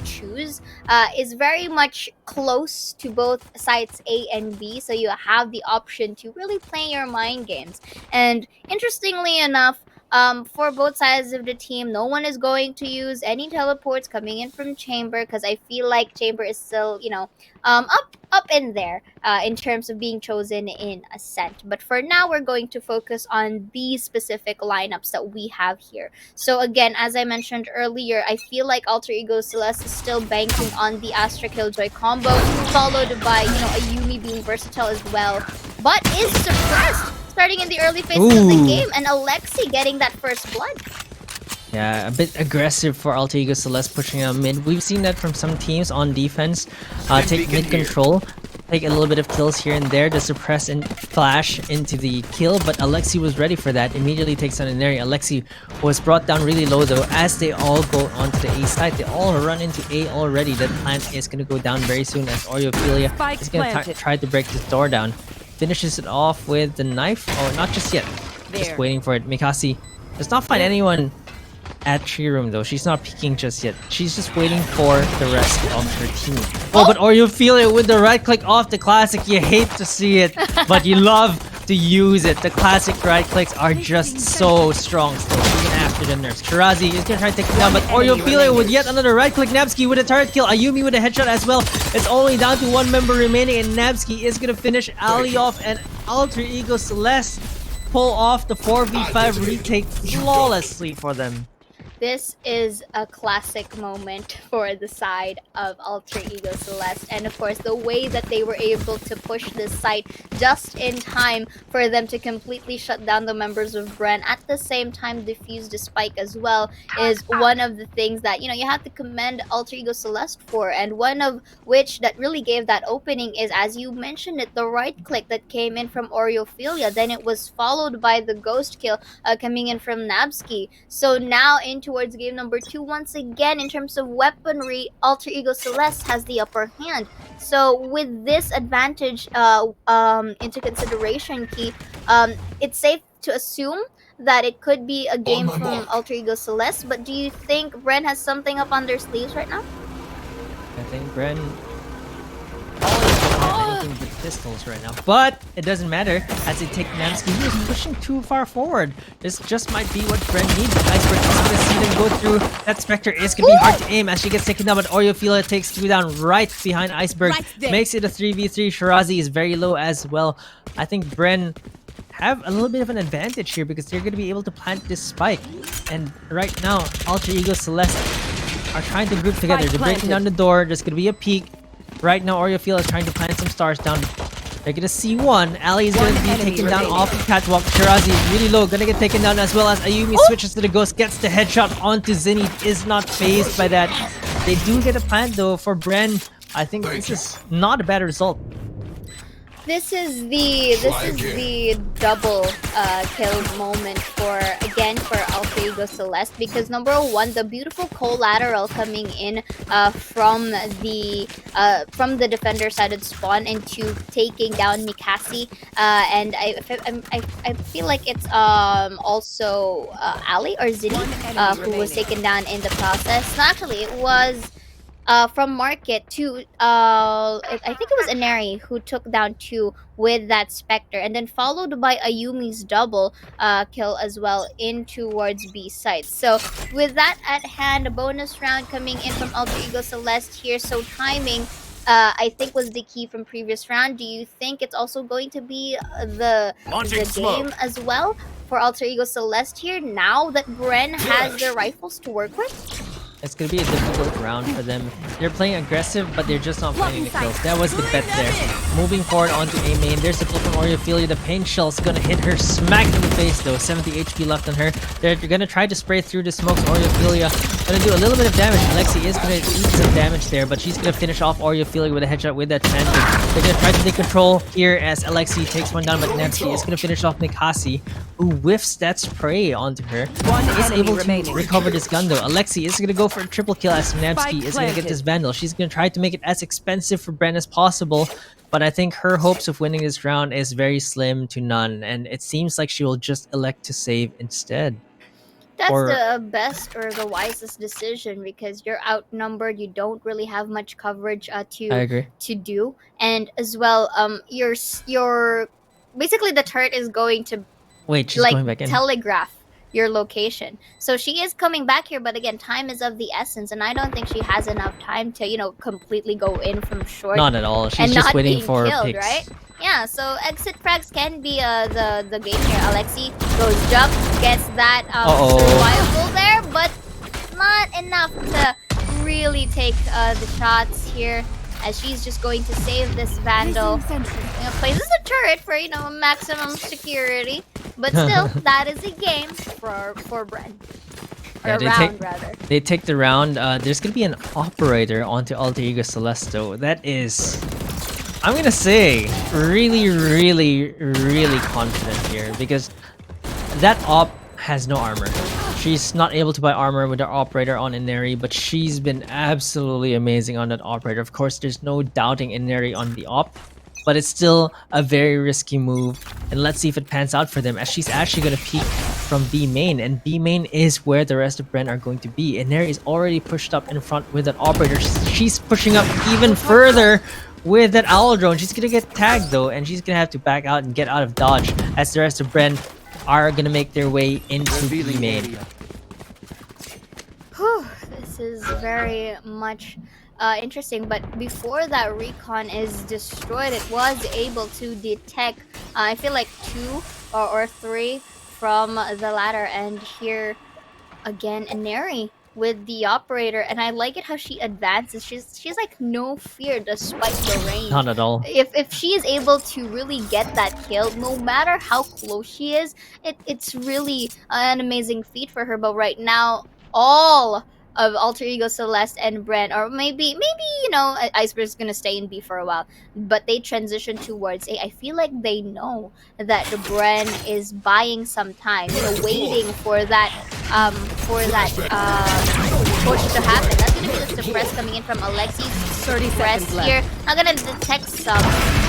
choose is very much close to both sites A and B, so you have the option to really play your mind games. And interestingly enough, for both sides of the team, no one is going to use any teleports coming in from Chamber, because I feel like Chamber is still up in there in terms of being chosen in Ascent. But for now, we're going to focus on these specific lineups that we have here. So again, as I mentioned earlier, I feel like Alter Ego Celeste is still banking on the Astra Killjoy combo, followed by a Yumi being versatile as well, but is suppressed starting in the early phases of the game, and Alexi getting that first blood. Yeah, a bit aggressive for Alter Ego Celeste pushing out mid. We've seen that from some teams on defense. Take mid control, take a little bit of kills here and there to suppress and flash into the kill, but Alexi was ready for that. Immediately takes down Inari. Alexi was brought down really low though, as they all go onto the A side. They all run into A already. That plant is going to go down very soon, as Aureophilia is going to try to break this door down. Finishes it off with the knife. Oh, not just yet. Just waiting for it. Mikasi does not find anyone at tree room though. She's not peeking just yet. She's just waiting for the rest of her team. Oh, but Aureophilia with the right click off the classic. You hate to see it, but you love to use it. The classic right clicks are just so strong still, even after the nerfs. Shirazi is gonna try to take him down, but Aureophilia with yet another right click. Nabsky with a turret kill. Ayumi with a headshot as well. It's only down to 1 member remaining, and Nabsky is gonna finish Ali off, and Alter Ego Celeste pull off the 4v5 retake flawlessly for them. This is a classic moment for the side of Alter Ego Celeste, and of course the way that they were able to push this site just in time for them to completely shut down the members of Bren, at the same time defuse the spike as well, is one of the things that you have to commend Alter Ego Celeste for, and one of which that really gave that opening is, as you mentioned it, the right click that came in from Aureophilia. Then it was followed by the ghost kill coming in from Nabsky. So now towards game number 2, once again, in terms of weaponry, Alter Ego Celeste has the upper hand. So with this advantage into consideration, Key, it's safe to assume that it could be a game from Alter Ego Celeste, but do you think Bren has something up on their sleeves right now? I think Bren doesn't have anything but pistols right now, but it doesn't matter as they take Namsky. He is pushing too far forward. This just might be what Bren needs. Iceberg is going to see them go through. That Spectre is going to be hard to aim as she gets taken down, but Aureophilia takes 2 down right behind Iceberg. Makes it a 3v3. Shirazi is very low as well. I think Bren have a little bit of an advantage here because they're going to be able to plant this spike. And right now, Alter Ego Celeste are trying to group together. They're breaking down the door. There's gonna be a peek. Right now, Oriophila is trying to plant some stars down. They're gonna see one. Ali is gonna be taken down off the catwalk. Shirazi is really low, gonna get taken down as well as Ayumi switches to the ghost, gets the headshot onto Zenith, is not phased by that. They do get a plant though for Bren. I think this is not a bad result. This is the double kill moment for Alter Ego Celeste, because number one, the beautiful collateral coming in from the defender sided spawn into taking down Mikasi, and I feel like it's also Ali or Zini who was taken down in the process. No, actually, it was. From Market to I think it was Inari who took down 2 with that Spectre, and then followed by Ayumi's double kill as well in towards B side. So with that at hand, a bonus round coming in from Alter Ego Celeste here. So timing, I think, was the key from previous round. Do you think it's also going to be the game as well for Alter Ego Celeste here now that Bren has their rifles to work with? It's gonna be a difficult round for them. They're playing aggressive, but they're just not finding the kills. That was the bet there. Moving forward onto A main. There's a pull from Oriophila. The pain shell's gonna hit her smack in the face though. 70 HP left on her. They're gonna try to spray through the smokes. Oriophila gonna do a little bit of damage. Alexi is gonna eat some damage there, but she's gonna finish off Oriophila with a headshot with that Phantom. They're gonna try to take control here as Alexi takes one down, but Nevsky is gonna finish off Mikasi, who whiffs that spray onto her. Is able to recover this gun though. Alexi is gonna go for a triple kill as Nevsky is gonna get this Vandal. She's gonna try to make it as expensive for Bren as possible, but I think her hopes of winning this round is very slim to none, and it seems like she will just elect to save instead. That's the best or the wisest decision, because you're outnumbered. You don't really have much coverage to do, and as well, your basically the turret is going to she's going back in. Telegraph your location. So she is coming back here, but again, time is of the essence, and I don't think she has enough time to completely go in from short. Not at all. She's just waiting for picks. Right? Yeah, so exit frags can be the game here. Alexi goes jump, gets that survival there, but not enough to really take the shots here, as she's just going to save this Vandal. Places a turret for maximum security, but still, that is a game for Bren. They take the round. There's gonna be an operator onto Alter Ego Celeste. That is, I'm gonna say, really, really, really confident here, because that op has no armor. She's not able to buy armor with her operator on Inari, but she's been absolutely amazing on that operator. Of course, there's no doubting Inari on the op, but it's still a very risky move, and let's see if it pans out for them, as she's actually going to peek from B main, and B main is where the rest of Bren are going to be. Inari is already pushed up in front with that operator. She's pushing up even further with that owl drone. She's going to get tagged though, and she's going to have to back out and get out of dodge, as the rest of Bren are gonna make their way into B main. This is very much interesting, but before that recon is destroyed, it was able to detect I feel like 2 or 3 from the ladder, and here again Inari with the operator, and I like it how she advances. She's like no fear despite the range. Not at all. If she is able to really get that kill, no matter how close she is, it's really an amazing feat for her. But right now, all of Alter Ego Celeste and Bren, or maybe Iceberg's gonna stay in B for a while, but they transition towards A. I feel like they know that Bren is buying some time, waiting for that push to happen. That's gonna be the suppress coming in from Alexi's 30 suppress seconds here. left. Not gonna detect some,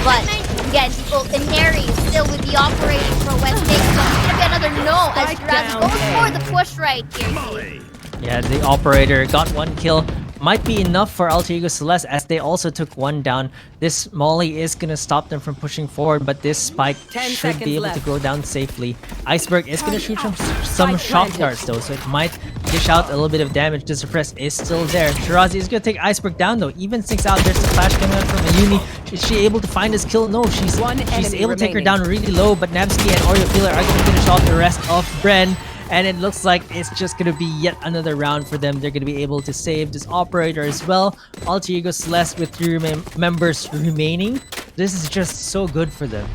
but again, Inari still with the operating for West Take. So it's gonna be another no as Raz goes for the push right here. Yeah, the operator got 1 kill. Might be enough for Alter Ego Celeste, as they also took 1 down. This molly is gonna stop them from pushing forward, but this spike should be able to go down safely. Iceberg is gonna shoot some shock darts though, so it might dish out a little bit of damage. The suppress is still there. Shirazi is gonna take Iceberg down though. Even sinks out. There's the flash coming out from Ayumi. Is she able to find this kill? No, she's able to take her down really low, but Nabsky and Oriophila are gonna finish off the rest of Bren. and it looks like it's just gonna be yet another round for them. They're gonna be able to save this operator as well. Alter Ego Celeste with 3 members remaining. This is just so good for them.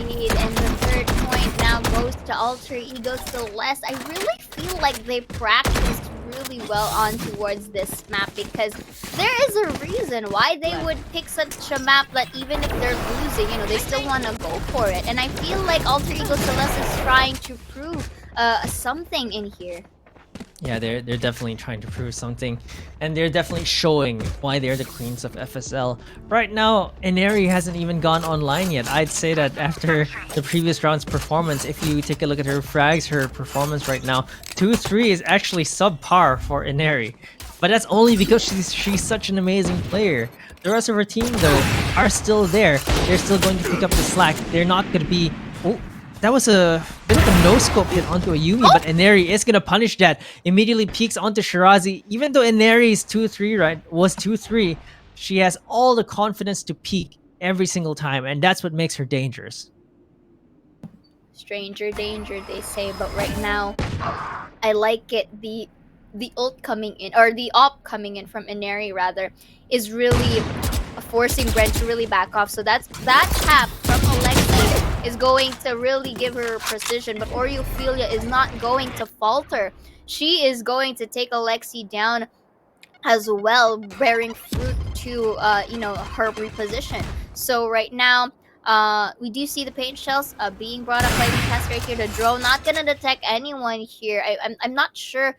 Indeed, and the third point now goes to Alter Ego Celeste. I really feel like they practiced really well on towards this map, because there is a reason why they would pick such a map that even if they're losing, you know, they still want to go for it. And I feel like Alter Ego Celeste is trying to prove something in here. Yeah, they're definitely trying to prove something, and they're definitely showing why they're the queens of FSL. Right now, Ineri hasn't even gone online yet. I'd say that after the previous round's performance, if you take a look at her frags, her performance right now, 2-3 is actually subpar for Ineri. But that's only because she's such an amazing player. The rest of her team, though, are still there. They're still going to pick up the slack. They're not going to be... Oh, that was a bit of a no-scope hit onto a Yumi, but Ineri is going to punish that. Immediately peeks onto Shirazi. Even though Ineri's 2-3, right, was 2-3, she has all the confidence to peek every single time, and that's what makes her dangerous. Stranger danger, they say, but right now, I like it. The ult coming in, or the op coming in from Ineri, rather, is really forcing Bren to really back off. So that tap from Alexi is going to really give her precision, but Oreophilia is not going to falter. She is going to take Alexi down as well, bearing fruit to you know, her reposition. So right now, we do see the paint shells being brought up by the cast right here. The drone not gonna detect anyone here. I'm not sure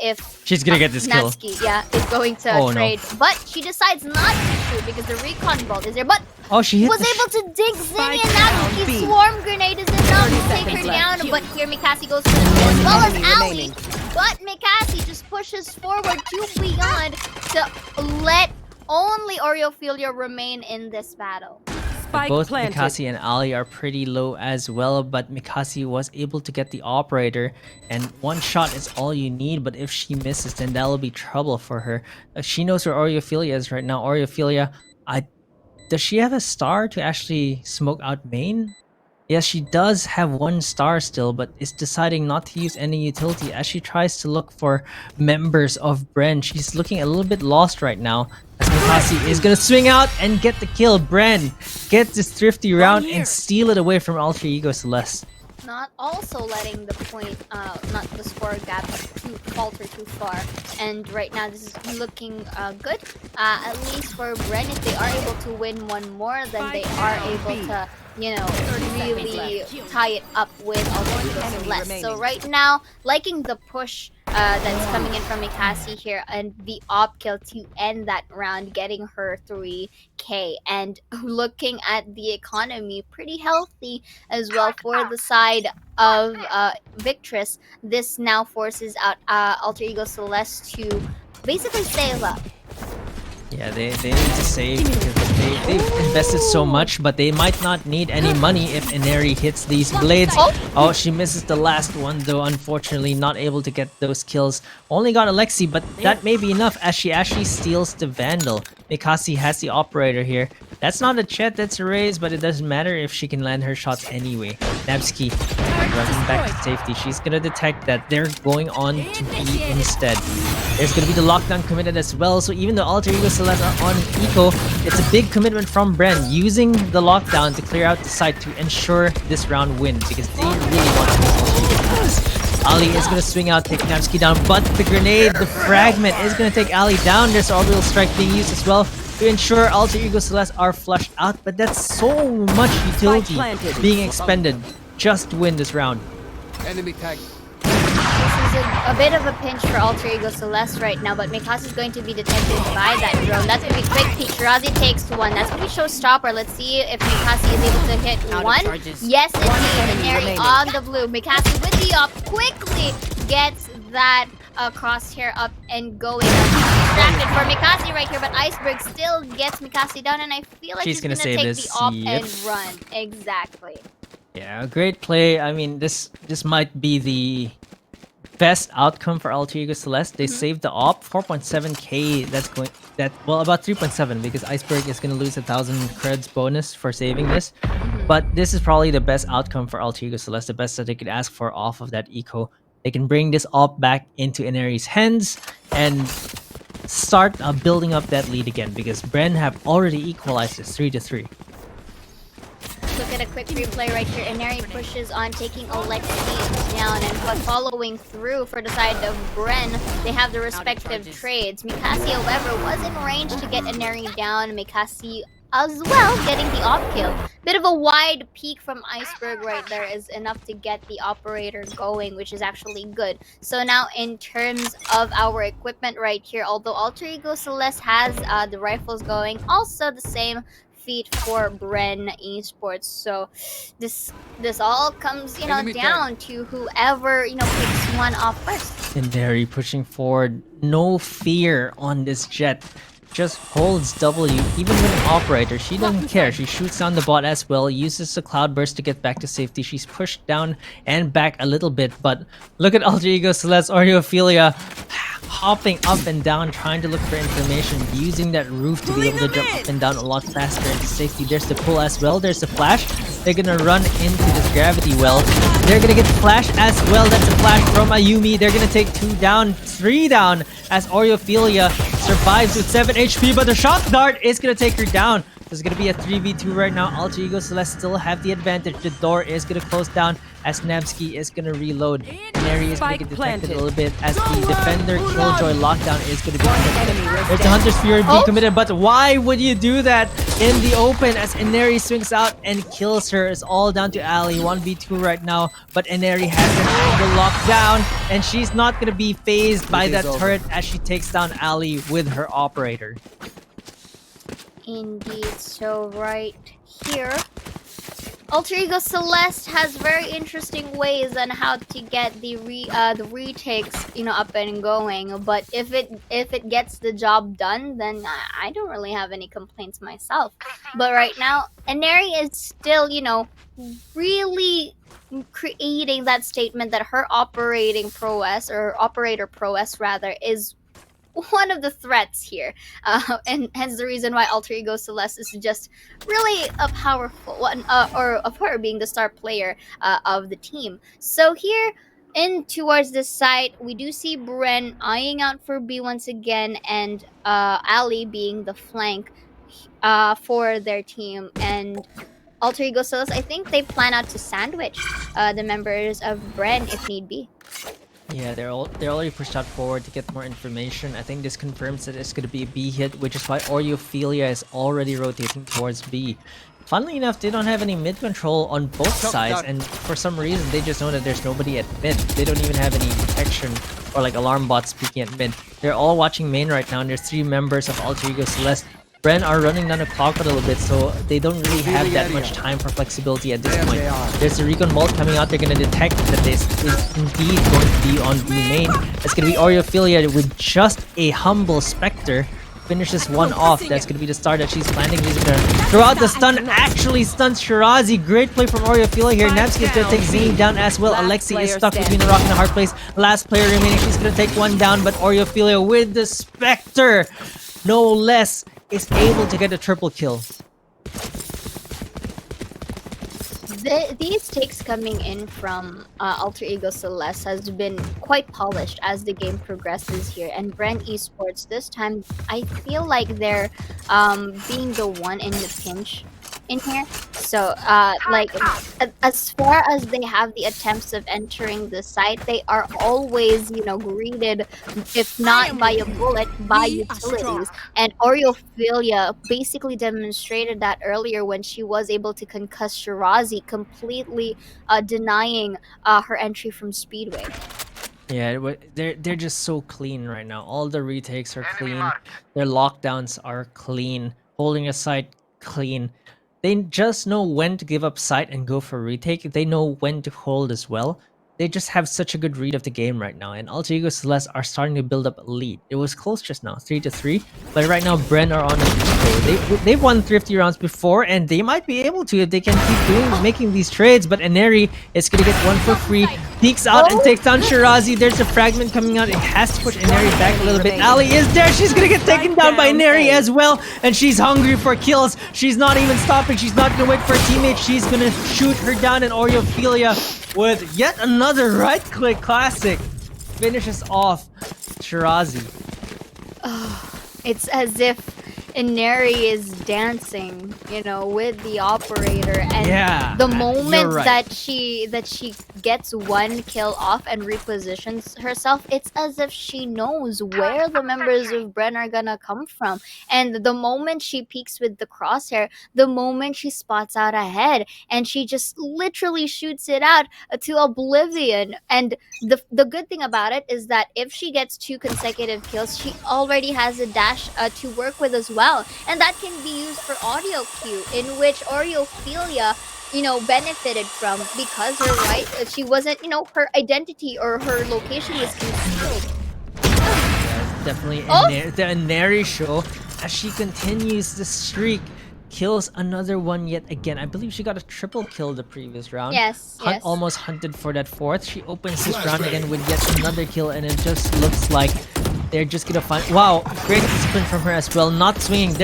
if she's gonna get this kill. Natsuki, yeah, is going to trade, but she decides not to shoot because the recon bolt is there. But she was able to dig Zing, and Natsuki's swarm grenade is enough to take her down. But here Mikasi goes for the kill as well as Ali. But Mikasi just pushes forward to Beyond to let only Oreophilia remain in this battle. Both Mikasi and Ali are pretty low as well, but Mikasi was able to get the operator, and one shot is all you need, but if she misses, then that'll be trouble for her. She knows where Oreophilia is right now. Oreophilia, does she have a star to actually smoke out main? Yes, she does have 1 star still, but is deciding not to use any utility as she tries to look for members of Bren. She's looking a little bit lost right now, as Mikasi is gonna swing out and get the kill. Bren gets this thrifty round and steal it away from Alter Ego Celeste. Not also letting the point, not the score gap to falter too far. And right now this is looking good. At least for Bren, if they are able to win one more, then they are able to, you know, really tie it up with Alter Ego Celeste. So right now, liking the push that's coming in from Mikasi here, and the op kill to end that round, getting her 3k. And looking at the economy, pretty healthy as well for the side of Victress. This now forces out Alter Ego Celeste to basically save up. Yeah, they need to save because they've invested so much, but they might not need any money if Ineri hits these blades. Oh, she misses the last one though, unfortunately not able to get those kills. Only got Alexi, but that may be enough as she actually steals the Vandal. Mikasi has the operator here. That's not a chat, that's a raise, but it doesn't matter if she can land her shots anyway. Nabsky running back to safety. She's gonna detect that they're going on to B instead. There's gonna be the lockdown committed as well, so even though Alter Ego Celeste are on eco, it's a big commitment from Bren using the lockdown to clear out the site to ensure this round wins, because they really want to. Ali is gonna swing out, take Nabsky down, but the grenade, the fragment is gonna take Ali down. There's orbital strike being used as well to ensure Alter Ego Celeste are flushed out, but that's so much utility being expended just to win this round. Enemy tag. This is a bit of a pinch for Alter Ego Celeste right now, but Mikasi is going to be detected by that drone. That's going to be quick peek. Shirazi takes 1. That's going to be showstopper. Let's see if Mikasi is able to hit 1. Yes, indeed. Ineri on the blue. Mikasi with the op quickly gets that crosshair up and going. Distracted for Mikasi right here, but Iceberg still gets Mikasi down, and I feel like he's going to take the op and run. Exactly. Yeah, great play. I mean, this might be the best outcome for Alter Ego Celeste. They saved the op, 4.7k. Well, about 3.7 because Iceberg is gonna lose 1,000 creds bonus for saving this. But this is probably the best outcome for Alter Ego Celeste, the best that they could ask for off of that eco. They can bring this op back into Inari's hands and start building up that lead again, because Bren have already equalized this 3-3. Look at a quick replay right here. Inari pushes on, taking Alexi down, and but following through for the side of Bren, they have the respective trades. Mikasi, however, was in range to get Inari down. Mikasi as well getting the op kill. Bit of a wide peak from Iceberg right there is enough to get the operator going, which is actually good. So now in terms of our equipment right here, although Alter Ego Celeste has the rifles going, also the same feat for Bren Esports. So this all comes down to whoever picks one off first. Inari pushing forward, no fear on this Jet. Just holds W, even with an operator. She doesn't care. She shoots down the bot as well, uses the cloud burst to get back to safety. She's pushed down and back a little bit, but look at Alter Ego Celeste, Oreophilia hopping up and down, trying to look for information, using that roof to be able to jump up and down a lot faster into safety. There's the pull as well. There's the flash. They're gonna run into this gravity well. They're gonna get flash as well. That's a flash from Ayumi. They're gonna take 2 down, 3 down as Oreophilia survives with 7 HP, but the shock dart is gonna take her down. There's gonna be a 3v2 right now. Alter Ego Celeste still have the advantage. The door is gonna close down as Nevsky is gonna reload. Inari is gonna get detected a little bit as the defender killjoy lockdown is gonna be detected. There's a Hunter's Fury being committed, but why would you do that in the open as Inari swings out and kills her? It's all down to Ali. 1v2 right now, but Inari has an angle locked down, and she's not gonna be phased by that turret as she takes down Ali with her operator. Indeed. So right here, Alter Ego Celeste has very interesting ways on how to get the retakes up and going. But if it gets the job done, then I don't really have any complaints myself. But right now, Inari is still really creating that statement that her operator prowess rather is one of the threats here, and hence the reason why Alter Ego Celeste is just really a powerful one, or of her being the star player of the team. So here in towards this side, we do see Bren eyeing out for B once again, and Ali being the flank for their team, and Alter Ego Celeste, I think they plan out to sandwich the members of Bren if need be. Yeah, they're already pushed out forward to get more information. I think this confirms that it's going to be a B hit, which is why Oreophilia is already rotating towards B. Funnily enough, they don't have any mid control on both sides, and for some reason, they just know that there's nobody at mid. They don't even have any detection or like alarm bots speaking at mid. They're all watching main right now, and there's 3 members of Alter Ego Celeste. Bren are running down the clock a little bit, so they don't really have that much time for flexibility at this point. There's a recon bolt coming out. They're going to detect that this is indeed going to be on B main. It's going to be Oreophilia with just a humble Spectre. Finishes one off. That's going to be the start that she's planning. She's going to throw out the stun. Actually stuns Shirazi. Great play from Oreophilia here. Nevsky is going to take Zane down as well. Alexi is stuck between a rock and a hard place. Last player remaining. She's going to take one down, but Oreophilia with the Spectre, no less, is able to get a triple kill. These takes coming in from Alter Ego Celeste has been quite polished as the game progresses here, and Bren Esports this time I feel like they're being the one in the pinch in here. So like as far as they have the attempts of entering the site, they are always greeted, if not by a bullet, by utilities. And Oreophilia basically demonstrated that earlier when she was able to concuss Shirazi, completely denying her entry from Speedway. Yeah, they're just so clean right now. All the retakes are clean. Their lockdowns are clean. Holding a site clean. They just know when to give up sight and go for retake. They know when to hold as well. they just have such a good read of the game right now, and Alter Ego Celeste are starting to build up a lead. It was close just now, 3-3, but right now Bren are on a go. They've won thrifty rounds before, and they might be able to if they can keep making these trades. But Ineri is gonna get one for free, peeks out and takes down Shirazi. There's a fragment coming out. It has to push Ineri back a little bit. Ali is there. She's gonna get taken down by Ineri as well, and she's hungry for kills. She's not even stopping. She's not gonna wait for a teammate. She's gonna shoot her down, and Oreophilia with yet another right-click classic finishes off Shirazi. It's as if Ineri is dancing, you know, with the operator, and the moment that she gets one kill off and repositions herself, it's as if she knows where the members of Bren are gonna come from. And the moment she peeks with the crosshair, the moment she spots out ahead, and she just literally shoots it out to oblivion. And the good thing about it is that if she gets 2 consecutive kills, she already has a dash to work with as well, and that can be used for audio cue, in which Oreophilia, you know, benefited from, because she wasn't, you know, her identity or her location was concealed. Yeah, definitely the Ineri show as she continues the streak. Kills another one yet again. I believe she got a triple kill the previous round. Yes. Almost hunted for that 4th. She opens this round again with yet another kill, and it just looks like they're just gonna find. Wow, great discipline from her as well. Not swinging.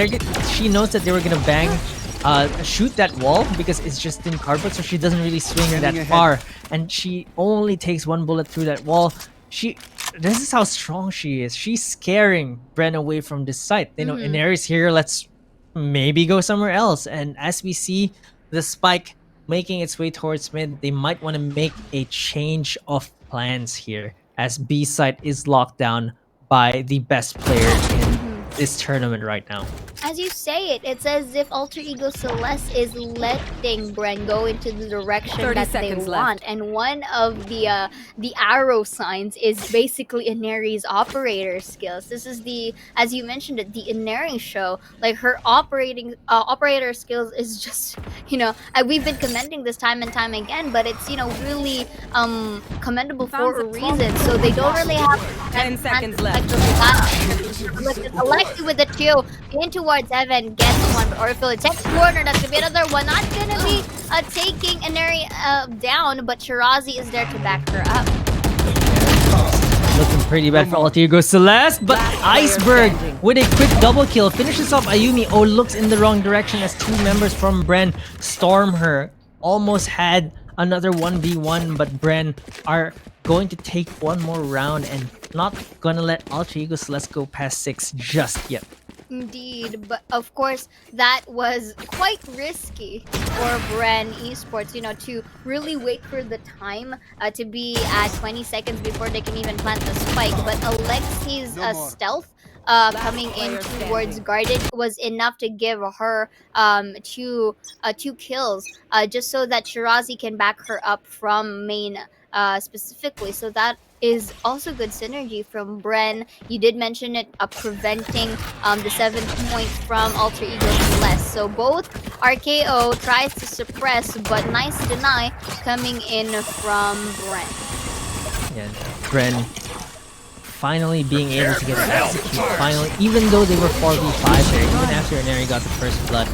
She knows that they were gonna shoot that wall because it's just in cardboard, so she doesn't really swing that far, and she only takes 1 bullet through that wall. This is how strong she is. She's scaring Bren away from this site. You know, Ineri's here. Let's maybe go somewhere else. And as we see the spike making its way towards mid, they might want to make a change of plans here, as B site is locked down by the best player in this tournament right now. As you say it, it's as if Alter Ego Celeste is letting Bren go into the direction that they want, and one of the arrow signs is basically Ineri's operator skills. This is as you mentioned it, the Ineri show. Like, her operator skills is just, you know, we've been commending this time and time again, but it's, you know, really commendable for a reason. So they don't really have 10 seconds left. Alexi with the 2 in towards Evan, gets one, or if it takes corner, that's gonna be another one. Not gonna be taking Ineri down, but Shirazi is there to back her up. Looking pretty bad for Alter Ego Celeste, but Iceberg with a quick double kill finishes off Ayumi. Oh, looks in the wrong direction as 2 members from Bren storm her. Almost had another 1v1, but Bren are going to take one more round and not gonna let Alter Ego Celeste go past 6 just yet. Indeed, but of course that was quite risky for Bren Esports, you know, to really wait for the time to be at 20 seconds before they can even plant the spike. But Alexi's stealth coming in towards Guarded was enough to give her 2 kills, just so that Shirazi can back her up from main specifically. So that is also good synergy from Bren. You did mention it, preventing the 7th point from Alter Ego Celeste. So both RKO tries to suppress, but nice deny coming in from Bren. Yeah, Bren finally being able to get an execute. Finally, even though they were 4v5 there, even after Ineri got the first blood,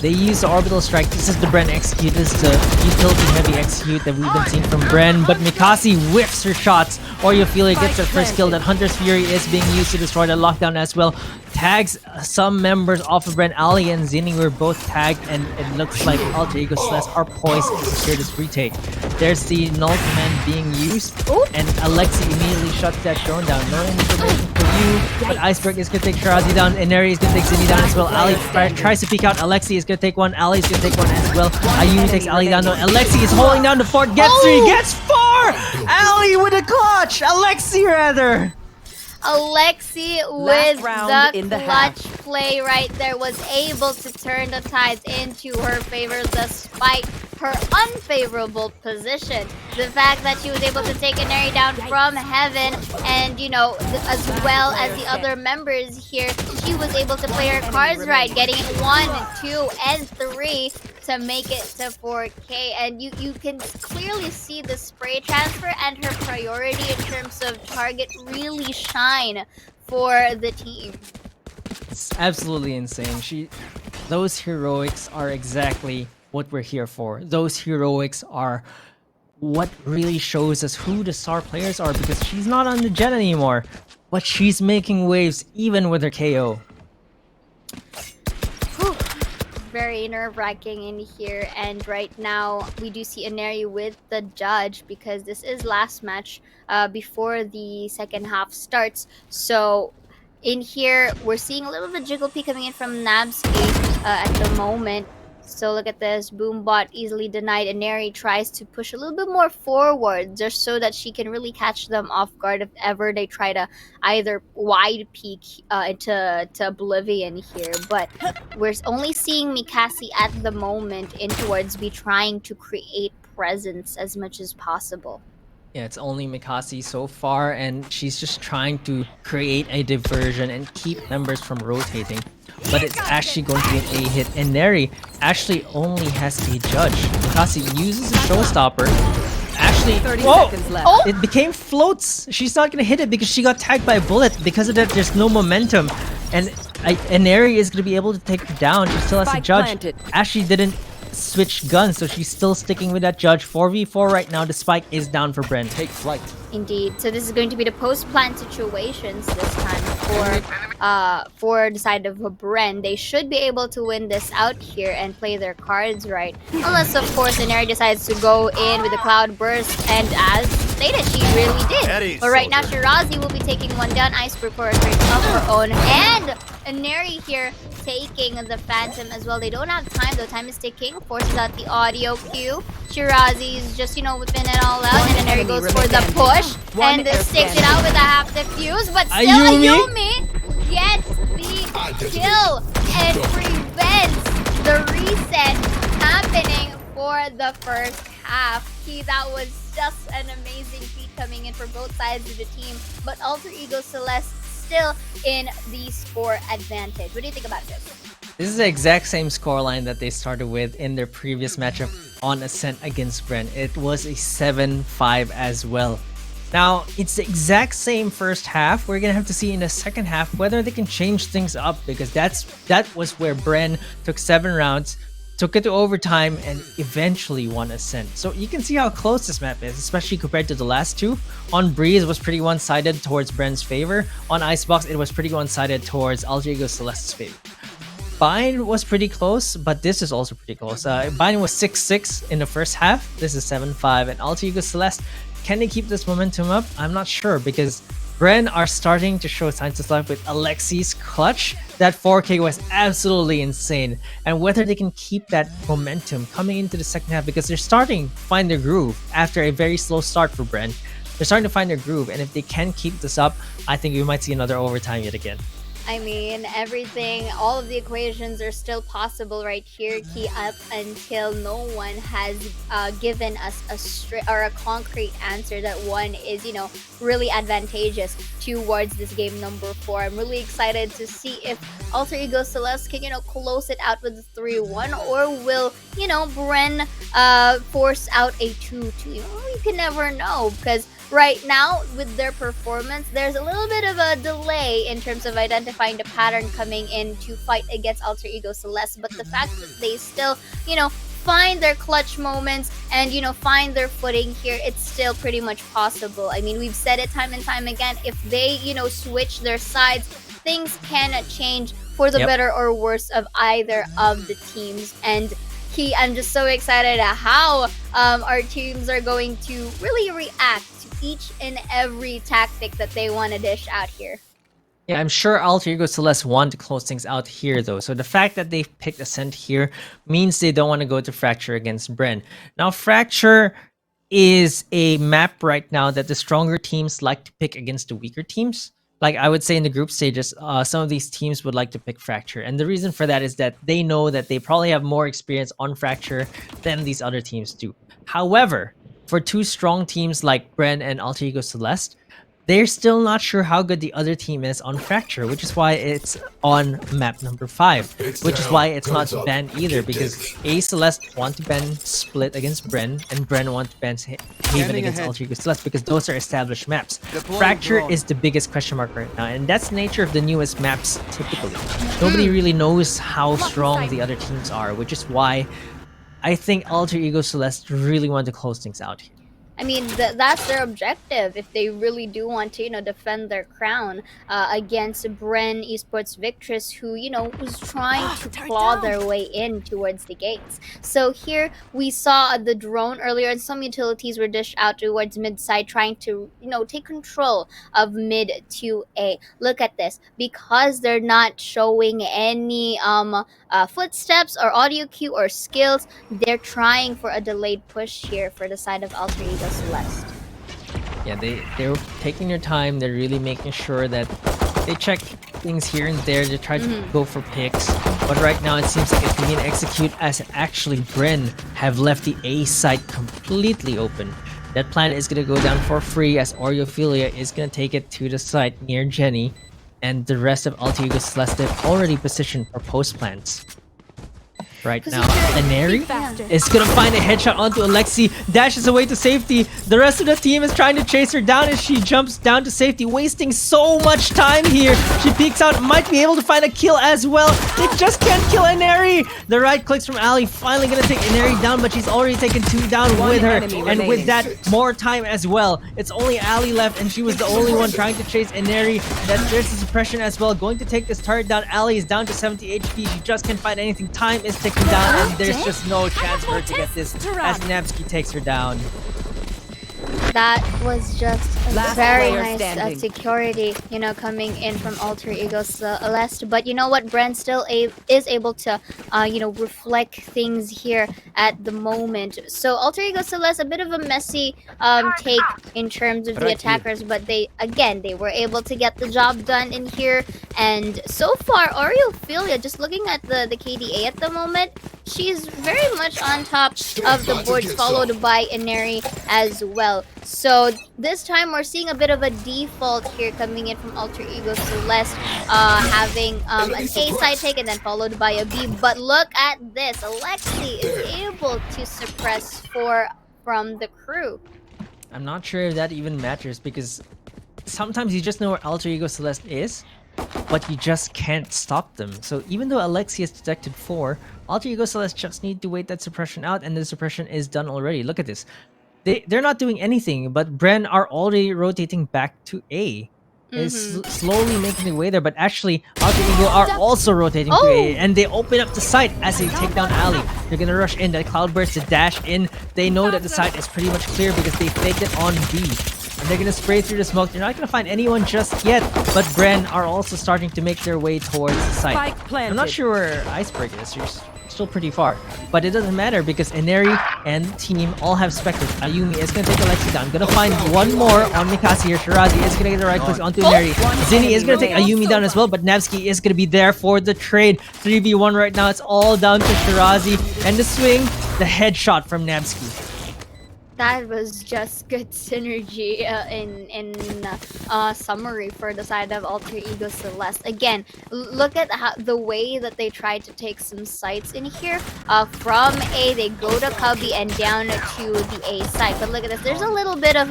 they use the orbital strike. This is the Bren execute. This is the utility heavy execute that we've been seeing from Bren. But Mikasi whiffs her shots. Oreophilia gets her first kill. That Hunter's Fury is being used to destroy the lockdown as well. Tags some members off of Bren. Ali and Zinni were both tagged, and it looks like Alter Ego Celeste are poised to secure this retake. There's the null command being used, and Alexi immediately shuts that drone down. No information for you, but Iceberg is gonna take Shirazi down. Ineri is gonna take Zinni down as well. Ali tries to peek out. Alexi is gonna take one. Ali is gonna take one as well. Ayumi takes Ali down. No, Alexi is holding down the fort. Gets 3, gets 4! Ali with a clutch! Alexi rather! Alexi with the clutch play right there was able to turn the tides into her favor despite her unfavorable position. The fact that she was able to take Inari down from heaven, and you know, as well as the other members here, she was able to play her cards right, getting it 1, 2, and 3 to make it to 4K. And you can clearly see the spray transfer and her priority in terms of target really shine for the team. It's absolutely insane. Those heroics are exactly what we're here for. Those heroics are what really shows us who the star players are, because she's not on the Jet anymore, but she's making waves even with her KO. Whew. Very nerve-wracking in here, and right now we do see Inari with the judge, because this is last match before the second half starts. So in here, we're seeing a little bit of jiggle P coming in from Nabsky at the moment. So look at this, Boombot easily denied. Inari tries to push a little bit more forward just so that she can really catch them off guard if ever they try to either wide peek into oblivion here. But we're only seeing Mikasi at the moment in towards B trying to create presence as much as possible. Yeah, it's only Mikasi so far, and she's just trying to create a diversion and keep members from rotating. But it's actually going to be an A hit, and Neri actually only has a judge. Mikasi uses a showstopper. Actually, 30 whoa! seconds left. Oh! It became floats. She's not gonna hit it because she got tagged by a bullet. Because of that, there's no momentum, and Neri is gonna be able to take her down. She still has a Spike judge. planted. Ashley didn't switch guns, so she's still sticking with that judge. 4v4 right now. The spike is down for Bren. Take flight. Indeed. So this is going to be the post-plant situations this time for the side of Bren. They should be able to win this out here and play their cards right. Unless, of course, Inari decides to go in with the Cloud Burst, and as stated, she really did. But right now, Shirazi will be taking one down. Iceberg for a trade of her own. And Inari here taking the Phantom as well. They don't have time, though. Time is ticking. Forces out the audio cue. Shirazi's just, you know, whipping it all out. And Inari goes for the push. And stakes it out with a half defuse. But still, Ayumi gets the kill and prevents the reset happening for the first half. That was just an amazing feat coming in for both sides of the team. But Alter Ego Celeste still in the score advantage. What do you think about this? This is the exact same scoreline that they started with in their previous matchup on Ascent against Bren. It was a 7-5 as well. Now, it's the exact same first half. We're gonna have to see in the second half whether they can change things up, because that was where Bren took 7 rounds, took it to overtime, and eventually won Ascent. So you can see how close this map is, especially compared to the last two. On Breeze, it was pretty one-sided towards Bren's favor. On Icebox, it was pretty one-sided towards Alter Ego Celeste's favor. Bind was pretty close, but this is also pretty close. Bind was 6-6 in the first half. This is 7-5, and Alter Ego Celeste, can they keep this momentum up? I'm not sure, because Bren are starting to show signs of life with Alexi's clutch. That 4K was absolutely insane. And whether they can keep that momentum coming into the second half, because they're starting to find their groove after a very slow start for Bren. They're starting to find their groove, and if they can keep this up, I think we might see another overtime yet again. I mean, everything, all of the equations are still possible right here, Key, up until no one has given us a concrete answer that one is, you know, really advantageous towards this game number 4. I'm really excited to see if Alter Ego Celeste can, you know, close it out with a 3-1, or will, you know, Bren force out a 2-2. You know, you can never know, because right now, with their performance, there's a little bit of a delay in terms of identifying the pattern coming in to fight against Alter Ego Celeste. But the fact that they still, you know, find their clutch moments and, you know, find their footing here, it's still pretty much possible. I mean, we've said it time and time again, if they, you know, switch their sides, things can change for the better or worse of either of the teams. And Key, I'm just so excited at how our teams are going to really react each and every tactic that they want to dish out here. Yeah, I'm sure Alter Ego Celeste want to close things out here, though. So the fact that they've picked Ascent here means they don't want to go to Fracture against Bren. Now, Fracture is a map right now that the stronger teams like to pick against the weaker teams. like I would say in the group stages, some of these teams would like to pick Fracture, and the reason for that is that they know that they probably have more experience on Fracture than these other teams do. However, for two strong teams like Bren and Alter Ego Celeste, they're still not sure how good the other team is on Fracture, which is why it's on map number 5, which is why it's not banned either, because A Celeste want to ban Split against Bren, and Bren want to ban Haven against Alter Ego Celeste, because those are established maps. Fracture is the biggest question mark right now, and that's the nature of the newest maps typically. Nobody really knows how strong the other teams are, which is why I think Alter Ego Celeste really want to close things out here. I mean, that's their objective if they really do want to, defend their crown against Bren Esports Victress, who, was trying to claw their way in towards the gates. So here we saw the drone earlier, and some utilities were dished out towards mid side, trying to, take control of mid to A. Look at this, because they're not showing any footsteps or audio cue or skills. They're trying for a delayed push here for the side of Alter Ego Celeste. Yeah, they're taking their time. They're really making sure that they check things here and there. They try to go for picks, but right now it seems like it's being execute as actually Bren have left the A site completely open. That plant is gonna go down for free as Oreophilia is gonna take it to the site near Jenny, and the rest of Alter Ego Celeste they've already positioned for post plants. Right now, Aneri is gonna find a headshot onto Alexi, dashes away to safety. The rest of the team is trying to chase her down as she jumps down to safety, wasting so much time here. She peeks out, might be able to find a kill as well. They just can't kill Aneri. The right clicks from Ali, finally gonna take Aneri down, but she's already taken 2 down with her. And with that, more time as well. It's only Ali left, and she was the only one trying to chase Aneri. There's the suppression as well, going to take this turret down. Ali is down to 70 HP. She just can't find anything. Time is ticking down, and there's just no chance for her to get this as Nabsky takes her down. That was just a very nice standing. security, coming in from Alter Ego Celeste. But you know what? Bren still is able to, reflect things here at the moment. So Alter Ego Celeste, a bit of a messy take in terms of the attackers, but they were able to get the job done in here. And so far, Oreophilia, just looking at the KDA at the moment, she's very much on top of the boards, followed by Aneri as well. So this time we're seeing a bit of a default here coming in from Alter Ego Celeste, having an A side take and then followed by a B. But look at this, Alexi is able to suppress 4 from the crew. I'm not sure if that even matters, because sometimes you just know where Alter Ego Celeste is, but you just can't stop them. So even though Alexi has detected 4, Alter Ego Celeste just need to wait that suppression out, and the suppression is done already. Look at this. They're not doing anything, but Bren are already rotating back to A. Is slowly making their way there, but actually Alter Ego are also rotating to A, and they open up the site as they take down Ali. They're gonna rush in, that Cloudburst to dash in. They know that the site is pretty much clear because they faked it on B. And they're gonna spray through the smoke. They're not gonna find anyone just yet, but Bren are also starting to make their way towards the site. I'm not sure where Iceberg is. She's still pretty far, but it doesn't matter because Aneri and the team all have Spectres. Ayumi is gonna take Alexi down. Gonna find one more on Mikasi here. Shirazi is gonna get the right click onto Aneri. Zinni is gonna take Ayumi down as well, but Nabsky is gonna be there for the trade. 3v1 right now. It's all down to Shirazi, and the swing, the headshot from Nabsky. That was just good synergy in summary for the side of Alter Ego Celeste. Again, look at the way that they tried to take some sites in here. From A, they go to Cubby and down to the A site. But look at this. There's a little bit of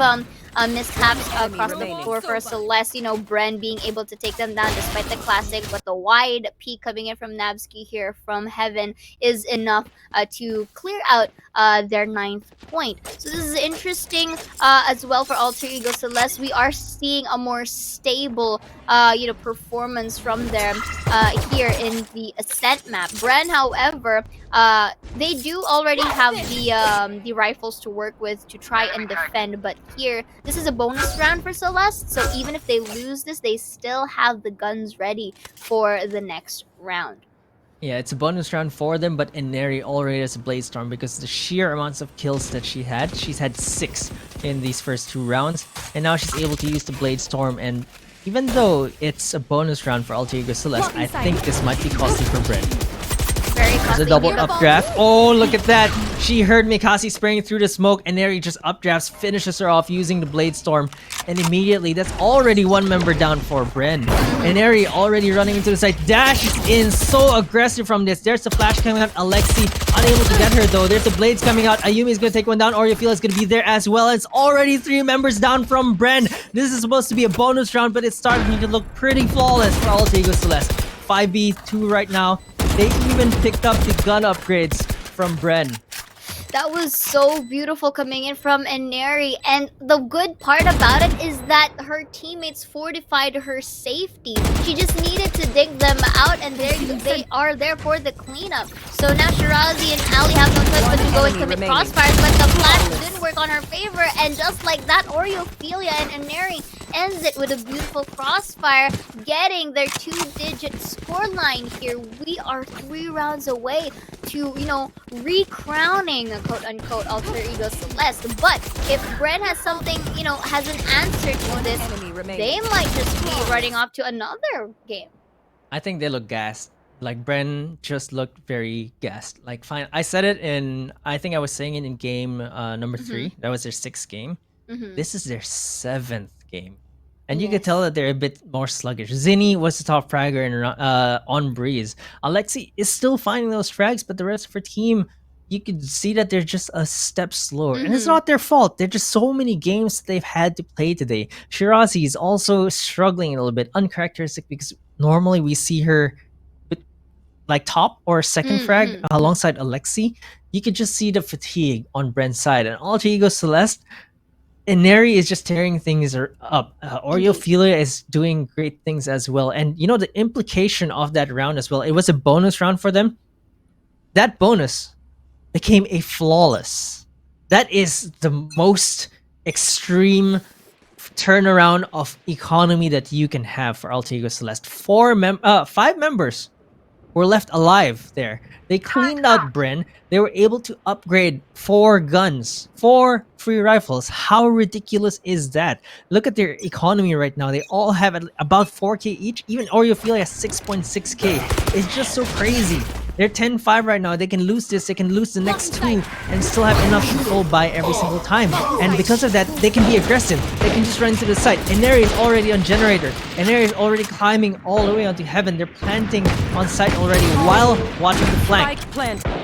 mishaps across the floor for Celeste. Bren being able to take them down despite the classic, but the wide peak coming in from Nabsky here from Heaven is enough to clear out their 9th point. So this is interesting as well for Alter Ego Celeste. We are seeing a more stable performance from them here in the Ascent map. Bren, however, they do already have the rifles to work with to try and defend, but here this is a bonus round for Celeste, so even if they lose this, they still have the guns ready for the next round. Yeah, it's a bonus round for them, but Aneri already has a Bladestorm because the sheer amounts of kills that she's had 6 in these first 2 rounds, and now she's able to use the Bladestorm and even though it's a bonus round for Alter Ego Celeste, I think this might be costly for Bren. Very There's costly. a double Beautiful. updraft. Oh, look at that. She heard Mikasi spraying through the smoke, and Neri just updrafts, finishes her off using the Blade Storm. And immediately, that's already one member down for Bren. And Neri already running into the side. Dashes in, so aggressive from this. There's the flash coming out. Alexi unable to get her though. There's the blades coming out. Ayumi is going to take one down. Oriofila is going to be there as well. It's already 3 members down from Bren. This is supposed to be a bonus round, but it's starting to look pretty flawless for Alter Ego Celeste. 5v2 right now. They even picked up the gun upgrades from Bren. That was so beautiful coming in from Neri, and the good part about it is that her teammates fortified her safety. She just needed to dig them out, and they are there for the cleanup. So now Shirazi and Ali have no choice but to go and commit crossfires, but the flash didn't work on her favor, and just like that, Oriophilia and Neri ends it with a beautiful crossfire, getting their 2-digit scoreline here. We are 3 rounds away to, you know, recrowning quote-unquote Alter Ego Celeste. But if Bren has something, you know, has an answer to this, they might just be running off to another game. I think they look gassed. Like, Bren just looked very gassed. Like, fine. I said it in, I think I was saying it in game number 3. That was their 6th game. This is their 7th game. And you could tell that they're a bit more sluggish. Zinni was the top fragger on Breeze. Alexi is still finding those frags, but the rest of her team, you could see that they're just a step slower. And it's not their fault. There's just so many games they've had to play today. Shirazi is also struggling a little bit. Uncharacteristic, because normally we see her with, like, top or second frag alongside Alexi. You could just see the fatigue on Bren's side. And Alter Ego Celeste, and Neri is just tearing things up. Oriophilia is doing great things as well. And, you know, the implication of that round as well, it was a bonus round for them. That bonus became a flawless. That is the most extreme turnaround of economy that you can have for Alter Ego Celeste. 5 members were left alive there. They cleaned out Bren. They were able to upgrade 4 guns, 4 free rifles. How ridiculous is that? Look at their economy right now. They all have about 4k each. Even Oriophilia has 6.6k. It's just so crazy. They're 10-5 right now. They can lose this, they can lose the next 2, and still have enough to go by every single time. And because of that, they can be aggressive. They can just run to the site. And Neri is already on generator. And Neri is already climbing all the way onto heaven. They're planting on site already while watching the flank.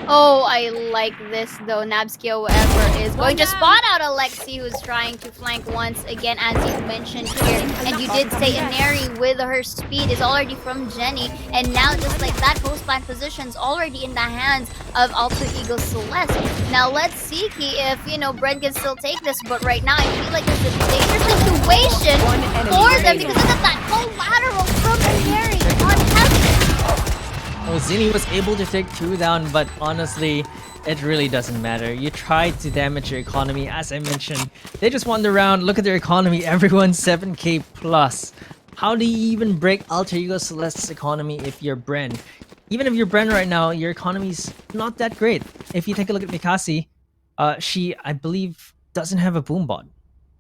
Oh, I like this though. Nabsky, however, is going to spot out Alexi, who's trying to flank once again, as you mentioned here. And you did say Neri with her speed is already from Jenny. And now, just like that, post-plant positions already in the hands of Alter Ego Celeste. Now let's see if, you know, Bren can still take this, but right now I feel like it's a dangerous situation for them because look at that collateral from Neri on heaven. Oh, Zinni was able to take 2 down, but honestly, it really doesn't matter. You tried to damage your economy, as I mentioned. They just won the round. Look at their economy. Everyone's 7k plus. How do you even break Alter Ego Celeste's economy if you're Bren? Even if you're Bren right now, your economy's not that great. If you take a look at Mikasi, she, I believe, doesn't have a boombot.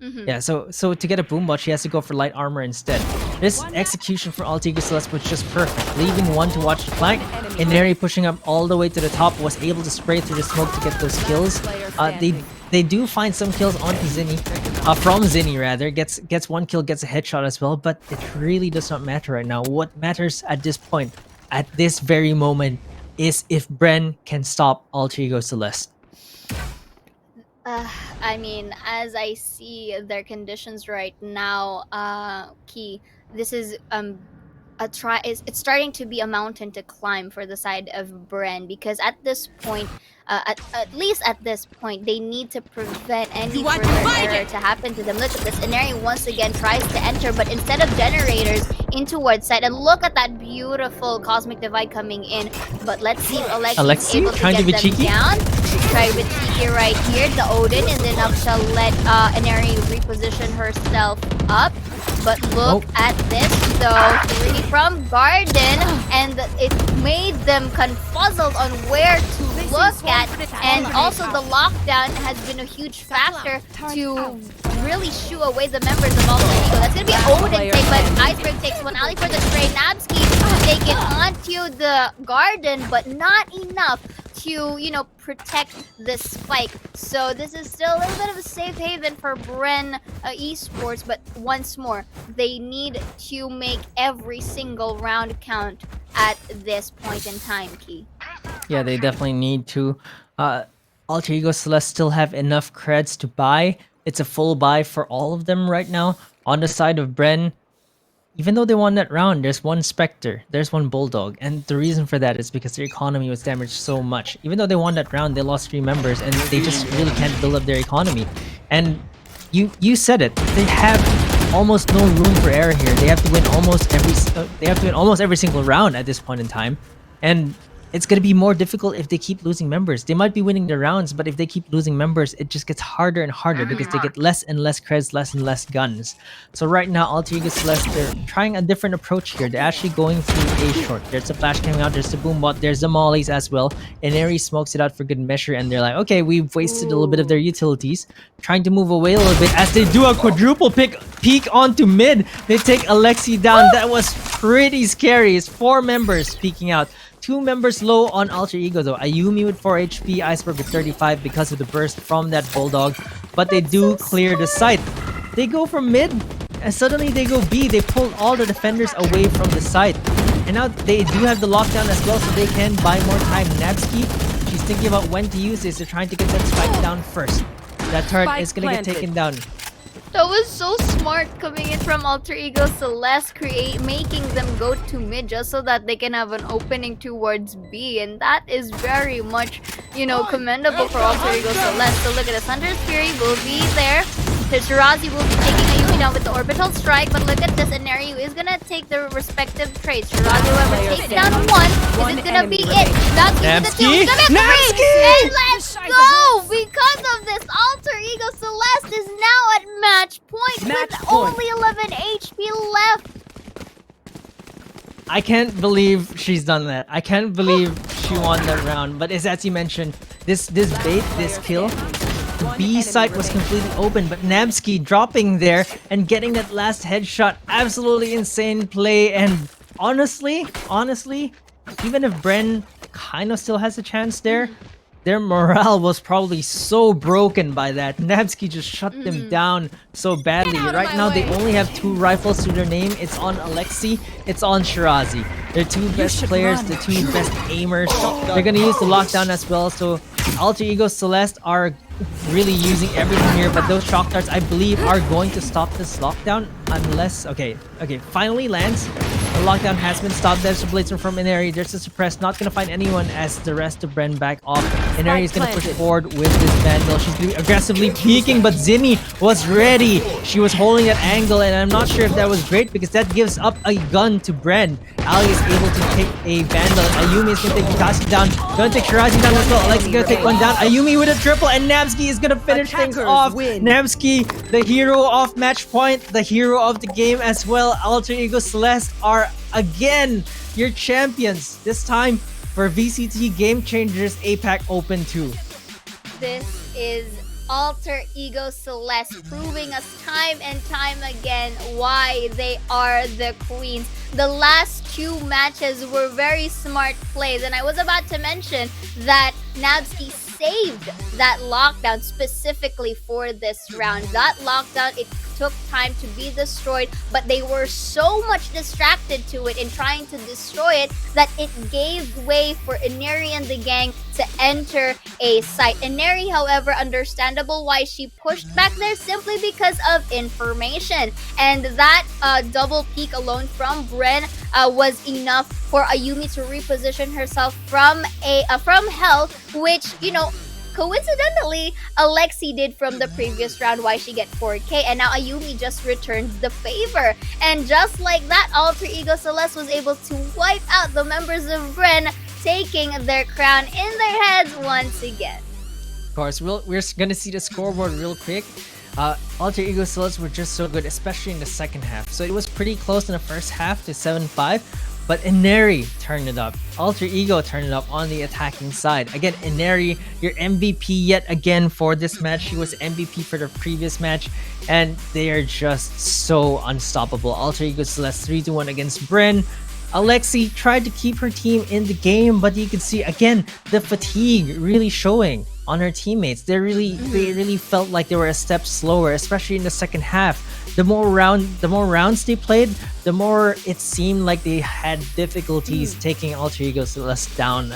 Yeah, so to get a boombot, she has to go for light armor instead. This execution for Alter Ego Celeste was just perfect. Leaving 1 to watch the flank, and Neri pushing up all the way to the top, was able to spray through the smoke to get those kills. They do find some kills onto Zinni, from Zinni rather. Gets 1 kill, gets a headshot as well, but it really does not matter right now. What matters at this point, at this very moment, is if Bren can stop Alter Ego Celeste. I mean, as I see their conditions right now, Key, this is it's starting to be a mountain to climb for the side of Bren, because at this point, at least at this point, they need to prevent any further error to happen to them. Look at this. Inari once again tries to enter, but instead of generators, in towards side. And look at that beautiful Cosmic Divide coming in. But let's see if Alexi is able to get them cheeky down. Try with cheeky right here. The Odin is enough to let Inari reposition herself up. But look at this though. 3 from Garden, and it made them confuzzled on where to look at. And also the lockdown has been a huge factor to really shoo away the members of Alter Ego. That's gonna be Odin take, but Iceberg takes one. Ali for the stray. Nabsky to take it onto the garden, but not enough to, you know, protect the spike. So this is still a little bit of a safe haven for Bren Esports, but once more, they need to make every single round count at this point in time, Key. Yeah, they definitely need to. Alter Ego Celeste still have enough creds to buy. It's a full buy for all of them right now. On the side of Bren, even though they won that round, there's one Spectre, there's one Bulldog, and the reason for that is because their economy was damaged so much. Even though they won that round, they lost 3 members, and they just really can't build up their economy. And you said it, they have almost no room for error here. They have to win almost every single round at this point in time, and it's going to be more difficult if they keep losing members. They might be winning the rounds, but if they keep losing members, it just gets harder and harder because they get less and less creds, less and less guns. So right now, Alter Ego Celeste, they're trying a different approach here. They're actually going through A short. There's a flash coming out, there's the boom bot, there's the mollies as well. And Aries smokes it out for good measure, and they're like, okay, we've wasted a little bit of their utilities. Trying to move away a little bit as they do a quadruple peek onto mid. They take Alexi down. That was pretty scary. It's 4 members peeking out. 2 members low on Alter Ego though. Ayumi with 4 HP, Iceberg with 35 because of the burst from that Bulldog. But they do clear the site. They go from mid and suddenly they go B. They pull all the defenders away from the site. And now they do have the lockdown as well, so they can buy more time. Nabsky, she's thinking about when to use this. They're trying to get that spike down first. That turret is gonna get taken down. That was so smart coming in from Alter Ego Celeste, making them go to mid just so that they can have an opening towards B, and that is very much, you know, commendable for Alter Ego Celeste. So look at this, Thunder's Fury will be there. Shirazi will be taking Ayumi down with the orbital strike, but look at this, and Neryu is gonna take the respective trades. Shirazi, however, takes down 1. Is it gonna be it? Nabsky with the 2. Nabsky! And let's go! Because of this, Alter Ego Celeste is now at match point with only 11 HP left. I can't believe she's done that. I can't believe she won that round. But as you mentioned, this bait, this kill, the B site was completely open, but Nabsky dropping there and getting that last headshot, absolutely insane play. And honestly, even if Bren kind of still has a chance there, their morale was probably so broken by that. Nabsky just shut them down so badly. Right now, they only have 2 rifles to their name. It's on Alexi, it's on Shirazi. They're 2 best players, the 2 best aimers. They're gonna use the lockdown as well, so Alter Ego Celeste are really using everything here, but those shock darts, I believe, are going to stop this lockdown unless... Okay, finally lands. The lockdown has been stopped. There's a Blitzer from Inari. There's a suppress. Not gonna find anyone as the rest of Bren back off. Inari is gonna push forward with this Vandal. She's gonna be aggressively peeking, but Zinni was ready. She was holding that angle, and I'm not sure if that was great because that gives up a gun to Bren. Ali is able to take a Vandal. Ayumi is gonna take Hitachi down. Gonna take Shirazi down as well. Alexi gonna take one down. Ayumi with a triple, and Nabsky is gonna finish things off. Nabsky, the hero of match point, the hero of the game as well. Alter Ego Celeste are again your champions, this time for VCT Game Changers APAC Open 2. This is Alter Ego Celeste proving us time and time again why they are the queens. The last 2 matches were very smart plays, and I was about to mention that Nabsky saved that lockdown specifically for this round. That lockdown, it took time to be destroyed, but they were so much distracted to it in trying to destroy it that it gave way for Inari and the gang to enter a site. Inari, however, understandable why she pushed back there simply because of information, and that double peek alone from Bren was enough for Ayumi to reposition herself from hell, which, you know, coincidentally, Alexi did from the previous round. Why she get 4K, and now Ayumi just returned the favor. And just like that, Alter Ego Celeste was able to wipe out the members of Bren, taking their crown in their heads once again. Of course, we're gonna see the scoreboard real quick. Alter Ego Celeste were just so good, especially in the second half. So it was pretty close in the first half to 7-5. but Ineri turned it up. Alter Ego turned it up on the attacking side. Again, Ineri, your MVP yet again for this match. She was MVP for the previous match, and they are just so unstoppable. Alter Ego Celeste 3-1 against Bren. Alexi tried to keep her team in the game, but you can see again the fatigue really showing on her teammates. They really felt like they were a step slower, especially in the second half. The more rounds they played, the more it seemed like they had difficulties taking Alter Ego Celeste down.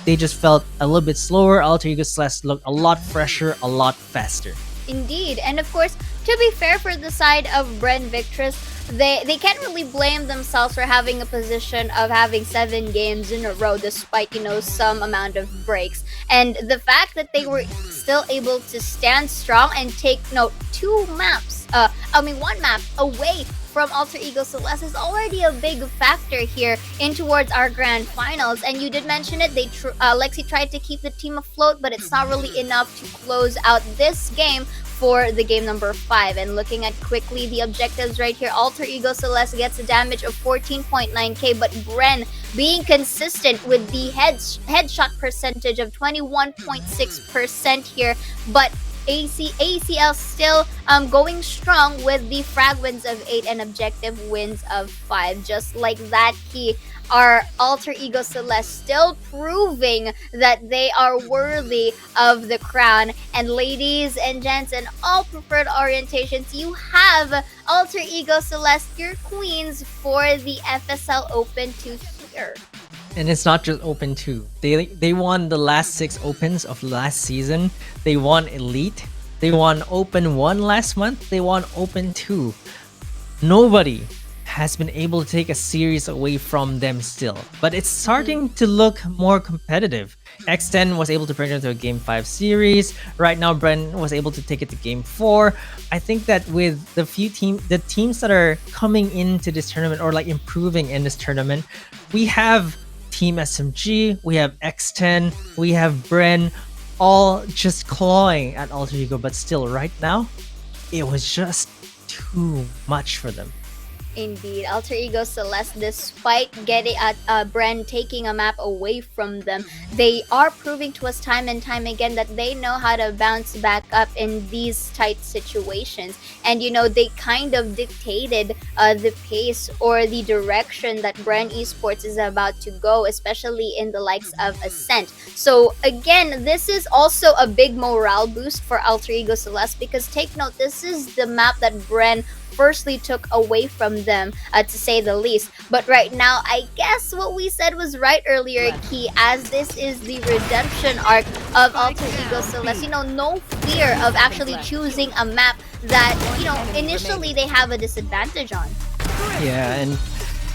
They just felt a little bit slower. Alter Ego Celeste looked a lot fresher, a lot faster. Indeed, and of course, to be fair for the side of Bren Victress, they can't really blame themselves for having a position of having 7 games in a row despite, you know, some amount of breaks. And the fact that they were still able to stand strong and take, no, 1 map away from Alter Ego Celeste is already a big factor here in towards our grand finals. And you did mention it, Lexi tried to keep the team afloat, but it's not really enough to close out this game for the game number 5. And looking at quickly the objectives right here, Alter Ego Celeste gets a damage of 14.9k, but Bren being consistent with the headshot percentage of 21.6% here, but ACL still going strong with the frag wins of 8 and objective wins of 5. Just like that, our Alter Ego Celeste still proving that they are worthy of the crown. And ladies and gents and all preferred orientations, you have Alter Ego Celeste, your queens for the FSL Open 2 here. And it's not just Open 2. They won the last 6 Opens of last season. They won Elite. They won Open 1 last month. They won Open 2. Nobody has been able to take a series away from them still. But it's starting to look more competitive. X10 was able to bring them to a Game 5 series. Right now, Bren was able to take it to Game 4. I think that with the teams that are coming into this tournament or like improving in this tournament, we have Team SMG, we have X10, we have Bren, all just clawing at Alter Ego, but still right now, it was just too much for them. Indeed, Alter Ego Celeste, despite getting Bren taking a map away from them, they are proving to us time and time again that they know how to bounce back up in these tight situations. And you know, they kind of dictated the pace or the direction that Bren Esports is about to go, especially in the likes of Ascent. So again, this is also a big morale boost for Alter Ego Celeste, because take note, this is the map that Bren firstly took away from them, to say the least. But right now, I guess what we said was right earlier, Key, as this is the redemption arc of Alter Ego Celeste. You know, no fear of actually choosing a map that, you know, initially they have a disadvantage on. Yeah, and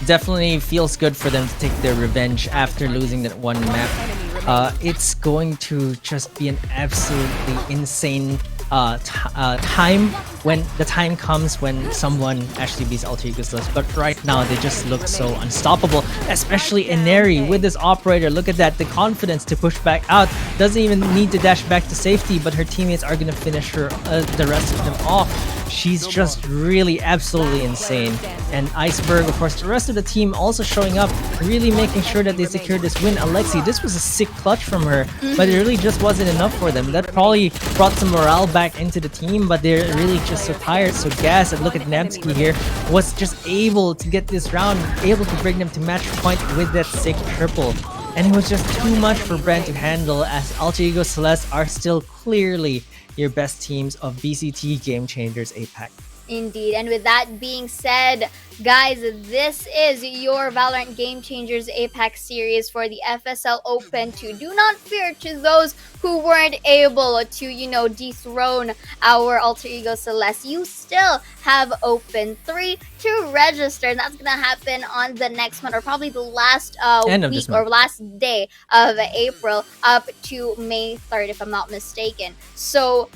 definitely feels good for them to take their revenge after losing that one map. It's going to just be an absolutely insane time when the time comes when someone actually beats Alter Ego Celeste. But right now they just look so unstoppable, especially Ineri with this operator. Look at that, the confidence to push back out, doesn't even need to dash back to safety, but her teammates are gonna finish her the rest of them off. She's just really absolutely insane. And Iceberg, of course, the rest of the team also showing up, really making sure that they secure this win. Alexi, this was a sick clutch from her, but it really just wasn't enough for them. That probably brought some morale back into the team, but they're really just so tired, so gassed. And look at Nemsky here, was just able to get this round, able to bring them to match point with that sick triple. And it was just too much for Bren to handle, as Alter Ego Celeste are still clearly your best teams of VCT Game Changers APAC. Indeed, and with that being said, guys, this is your Valorant Game Changers APAC series for the FSL Open 2. Do not fear to those who weren't able to, you know, dethrone our Alter Ego Celeste. You still have Open 3 to register, and that's gonna happen on the next month, or probably the last week or last day of April, up to May 3rd, if I'm not mistaken. So,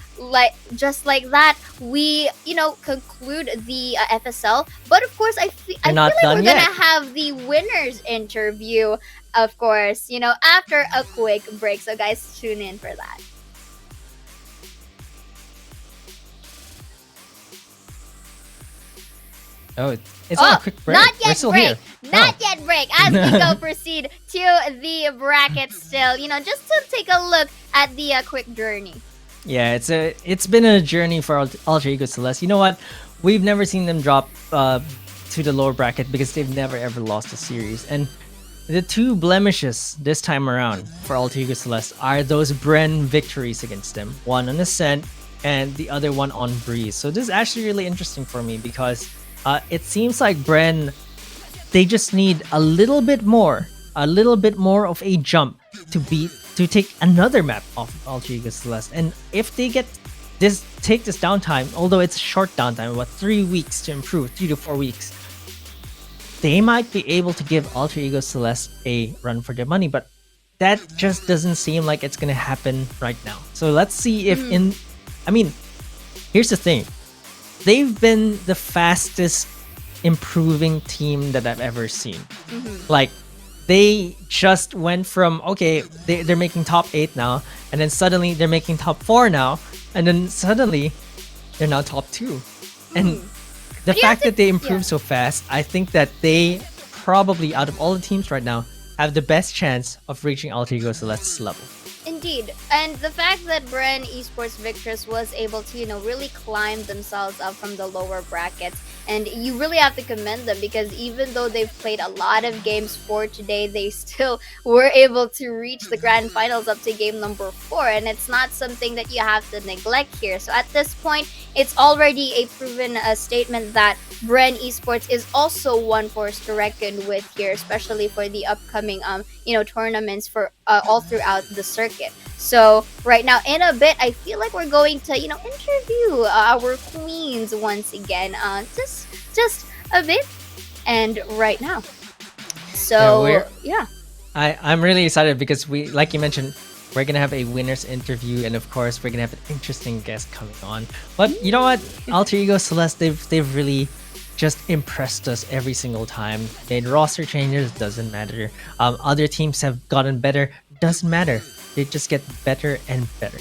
just like that, we, you know, conclude the FSL. But of course, I feel like we're gonna have the winners interview, of course, you know, after a quick break. So guys, tune in for that. Oh, it's on a quick break. Not We're yet still break. here. Not Oh. yet break. As we go proceed to the bracket still, just to take a look at the quick journey. Yeah, it's been a journey for Alter Ego Celeste. You know what? We've never seen them drop to the lower bracket because they've never ever lost a series. And the two blemishes this time around for Alter Ego Celeste are those Bren victories against them. One on Ascent and the other one on Breeze. So this is actually really interesting for me because it seems like Bren, they just need a little bit more of a jump to take another map off of Alter Ego Celeste. And if they take this downtime, although it's a short downtime, about 3 weeks to improve, 3 to 4 weeks, they might be able to give Alter Ego Celeste a run for their money. But that just doesn't seem like it's gonna happen right now. So let's see if here's the thing. They've been the fastest improving team that I've ever seen. Like, they just went from, okay, they're making top 8 now, and then suddenly they're making top 4 now, and then suddenly they're now top 2. And the fact that they improved so fast, I think that they probably, out of all the teams right now, have the best chance of reaching Alter Ego Celeste's level. Indeed. And the fact that Bren Esports Victress was able to, really climb themselves up from the lower brackets. And you really have to commend them because even though they've played a lot of games for today, they still were able to reach the grand finals up to game number 4. And it's not something that you have to neglect here. So at this point, it's already a proven statement that Bren Esports is also one force to reckon with here, especially for the upcoming tournaments for all throughout the circuit. So right now, in a bit, I feel like we're going to interview our queens once again, just a bit, and right now. So yeah, I'm really excited because we, like you mentioned, we're gonna have a winners interview, and of course, we're gonna have an interesting guest coming on. But you know what, Alter Ego Celeste, they've really just impressed us every single time. Made roster changes, doesn't matter. Other teams have gotten better, doesn't matter. They just get better and better.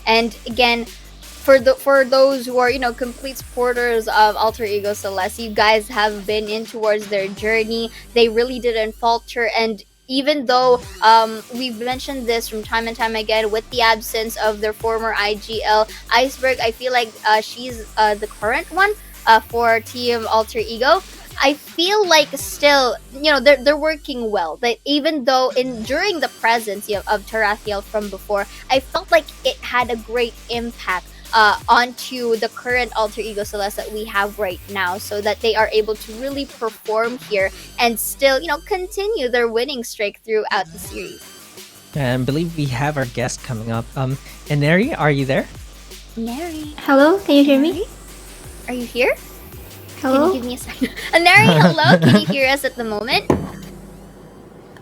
And again, for those who are complete supporters of Alter Ego Celeste, you guys have been in towards their journey. They really didn't falter, and even though we've mentioned this from time and time again with the absence of their former IGL Iceberg, I feel like she's the current one for Team Alter Ego. I feel like still, they're working well. That even though during the presence of Tarathiel from before, I felt like it had a great impact onto the current Alter Ego Celeste that we have right now, so that they are able to really perform here and still, continue their winning streak throughout the series. And I believe we have our guest coming up. Eneri, are you there? Neri, Hello, can you hear me? are you here? Hello? Can you give me a second? Neri, hello, can you hear us at the moment?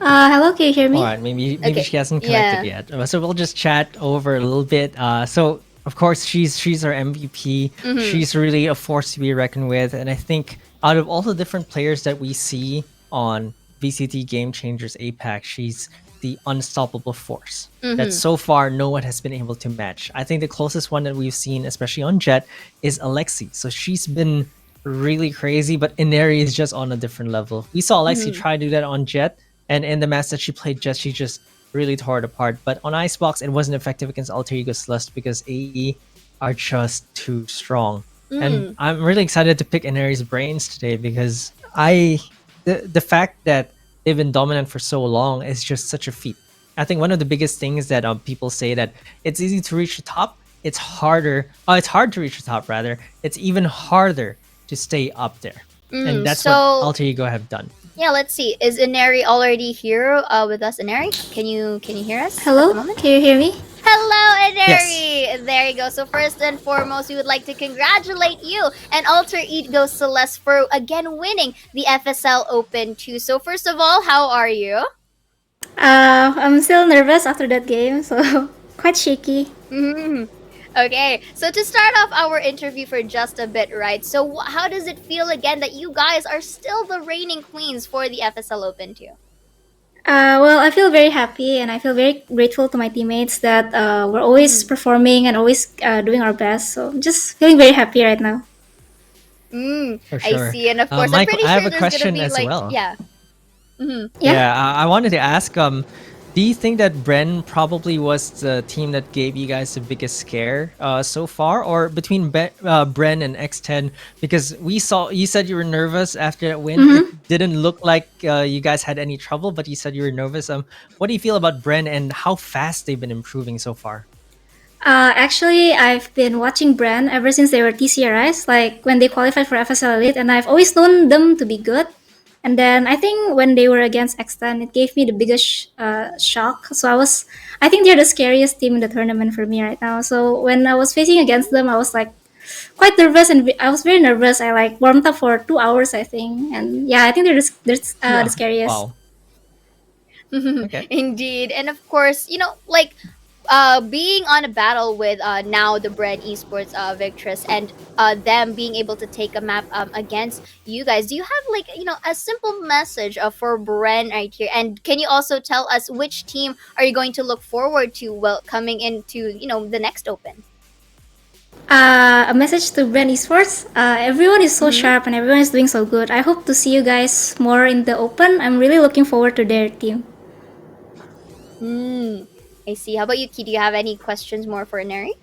Hello, can you hear me? All right, maybe Okay, she hasn't connected yet. So we'll just chat over a little bit. So of course she's our MVP. She's really a force to be reckoned with, and I think out of all the different players that we see on VCT Game Changers APAC, she's the unstoppable force that so far no one has been able to match. I think the closest one that we've seen, especially on Jet, is Alexi. So she's been really crazy, but Ineri is just on a different level. We saw Alexi try to do that on Jet, and in the match that she played Jet, she just really tore it apart. But on Icebox, it wasn't effective against Alter Ego Celeste because AE are just too strong. And I'm really excited to pick Ineri's brains today because the fact that they've been dominant for so long is just such a feat. I think one of the biggest things that people say that it's easy to reach the top, it's harder. It's hard to reach the top rather. It's even harder to stay up there, and that's what Alter Ego have done. Yeah, let's see. Is Ineri already here with us? Ineri, can you hear us? Hello, at the moment? can you hear me? Hello, Ineri! There you go. So first and foremost, we would like to congratulate you and Alter Ego Celeste for again winning the FSL Open 2. So first of all, how are you? I'm still nervous after that game, so quite shaky. Okay, so to start off our interview for just a bit, right? So how does it feel again that you guys are still the reigning queens for the FSL Open 2? Well, I feel very happy and I feel very grateful to my teammates that we're always performing and always doing our best. So I'm just feeling very happy right now. For I sure. see. And of course, I'm Mike, pretty I have sure a there's gonna question be as like, well. yeah. Mm-hmm. Yeah. Yeah, I wanted to ask, do you think that Bren probably was the team that gave you guys the biggest scare so far, or between Bren and X10? Because we saw you said you were nervous after that win. It Mm-hmm. didn't look like you guys had any trouble, but you said you were nervous. What do you feel about Bren and how fast they've been improving so far? Actually, I've been watching Bren ever since they were TCRIs, like when they qualified for FSL Elite, and I've always known them to be good. And then I think when they were against X10, it gave me the biggest shock. So I think they're the scariest team in the tournament for me right now. So when I was facing against them, I was like quite nervous, and I was very nervous. I like warmed up for 2 hours, I think, and yeah, I think they're the scariest. Wow. Okay. Indeed. And of course, like being on a battle with now the Bren Esports Victress and them being able to take a map against you guys, do you have like a simple message for Bren right here? And can you also tell us which team are you going to look forward to coming into the next open? A message to Bren Esports. Everyone is so Mm-hmm. sharp and everyone is doing so good. I hope to see you guys more in the open. I'm really looking forward to their team. I see. How about you, Key? Do you have any questions more for Neri?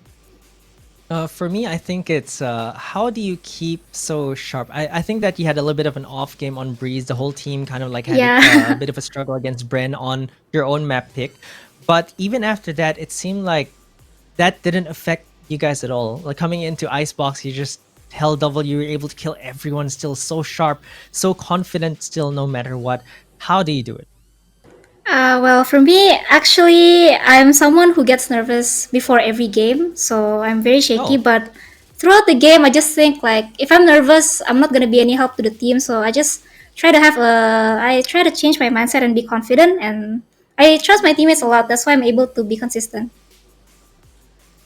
For me, I think it's how do you keep so sharp? I think that you had a little bit of an off game on Breeze. The whole team kind of like had a Yeah. bit of a struggle against Bren on your own map pick. But even after that, it seemed like that didn't affect you guys at all. Like coming into Icebox, you just held W, you were able to kill everyone, still so sharp, so confident, still no matter what. How do you do it? Well, for me, actually, I'm someone who gets nervous before every game, so I'm very shaky. Oh, But throughout the game, I just think like if I'm nervous, I'm not gonna be any help to the team. So I just I try to change my mindset and be confident, and I trust my teammates a lot. That's why I'm able to be consistent.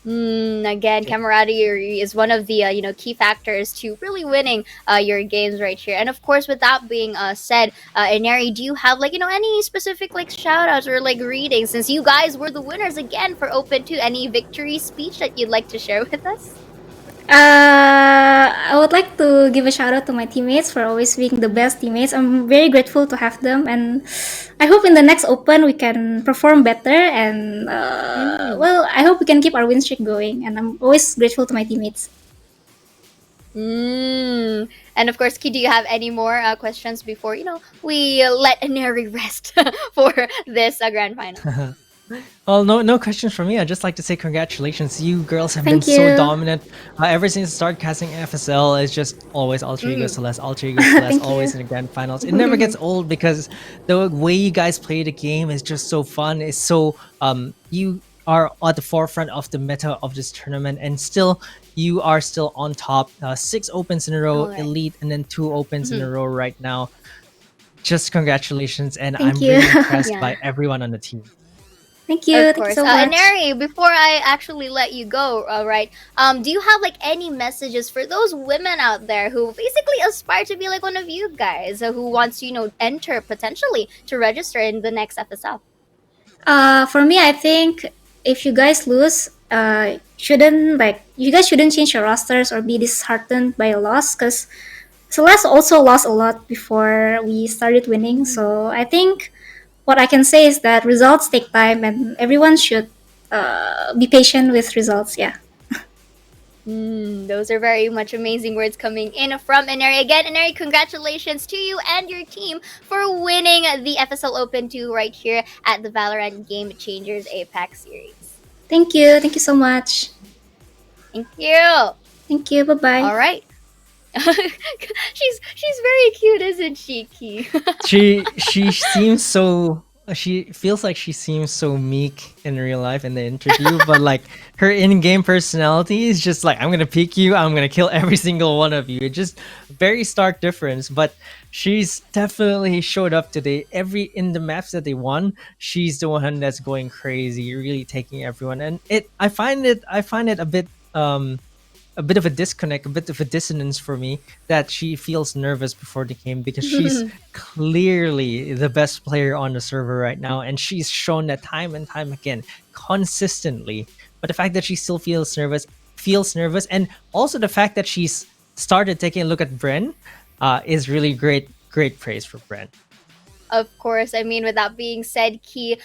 Again, camaraderie is one of the key factors to really winning your games right here. And of course, with that being said, Inari, do you have like any specific like shout outs or like readings since you guys were the winners again for Open 2? Any victory speech that you'd like to share with us? I would like to give a shout out to my teammates for always being the best teammates. I'm very grateful to have them, and I hope in the next Open we can perform better. And Mm. well, I hope we can keep our win streak going. And I'm always grateful to my teammates. And of course, Ki, do you have any more questions before we let Inari rest for this grand final? well, no questions from me. I'd just like to say congratulations. You girls have been Thank so you. dominant ever since I started casting FSL. It's just always Alter Ego Mm. Celeste, Alter Ego Celeste, Thank you. always in the grand finals. It never gets old because the way you guys play the game is just so fun. It's so you are at the forefront of the meta of this tournament, and still you are still on top. 6 opens in a row, All right. elite, and then 2 opens in a Mhm. row right now. Just congratulations, and Thank I'm you. really impressed Yeah. by everyone on the team. Thank you. Of Thank you course. so much. Neri, before I actually let you go, right? Do you have like any messages for those women out there who basically aspire to be like one of you guys, who wants to, enter potentially to register in the next FSL? For me, I think if you guys lose, shouldn't like you guys shouldn't change your rosters or be disheartened by a loss, because Celeste also lost a lot before we started winning. So I think what I can say is that results take time, and everyone should be patient with results. Yeah. Those are very much amazing words coming in from Inari. Again, Inari, congratulations to you and your team for winning the FSL Open 2 right here at the Valorant Game Changers APAC series. Thank you. Thank you so much. Thank you. Thank you. Bye bye. All right. she's very cute, isn't she, Key? She seems so she feels like she seems so meek in real life in the interview, but like her in-game personality is just like, I'm gonna pick you, I'm gonna kill every single one of you. It's just very stark difference. But she's definitely showed up today. Every in the maps that they won, she's the one that's going crazy, really taking everyone. And I find it a bit of a disconnect, a bit of a dissonance for me that she feels nervous before the game, because she's clearly the best player on the server right now, and she's shown that time and time again, consistently. But the fact that she still feels nervous, and also the fact that she's started taking a look at Bren is really great praise for Bren. Of course, I mean, with that being said, Key,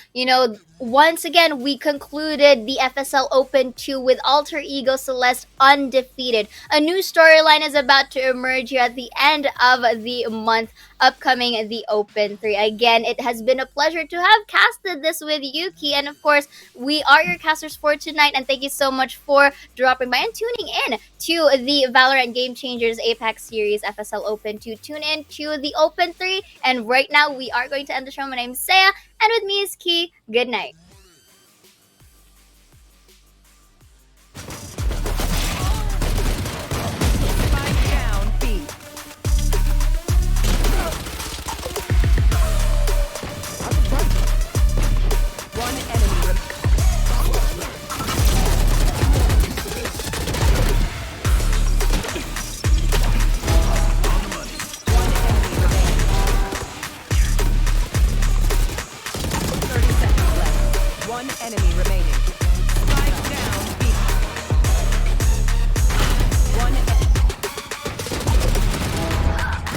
once again, we concluded the FSL Open 2 with Alter Ego Celeste undefeated. A new storyline is about to emerge here at the end of the month, upcoming the Open 3. Again, it has been a pleasure to have casted this with you, Key, and of course, we are your casters for tonight, and thank you so much for dropping by and tuning in to the Valorant Game Changers APAC Series FSL Open 2. Tune in to the Open 3, and right now, we are going to end the show. My name is Saya, and with me is Key. Good night. Spike down B. One enemy One enemy remaining. Spike down B.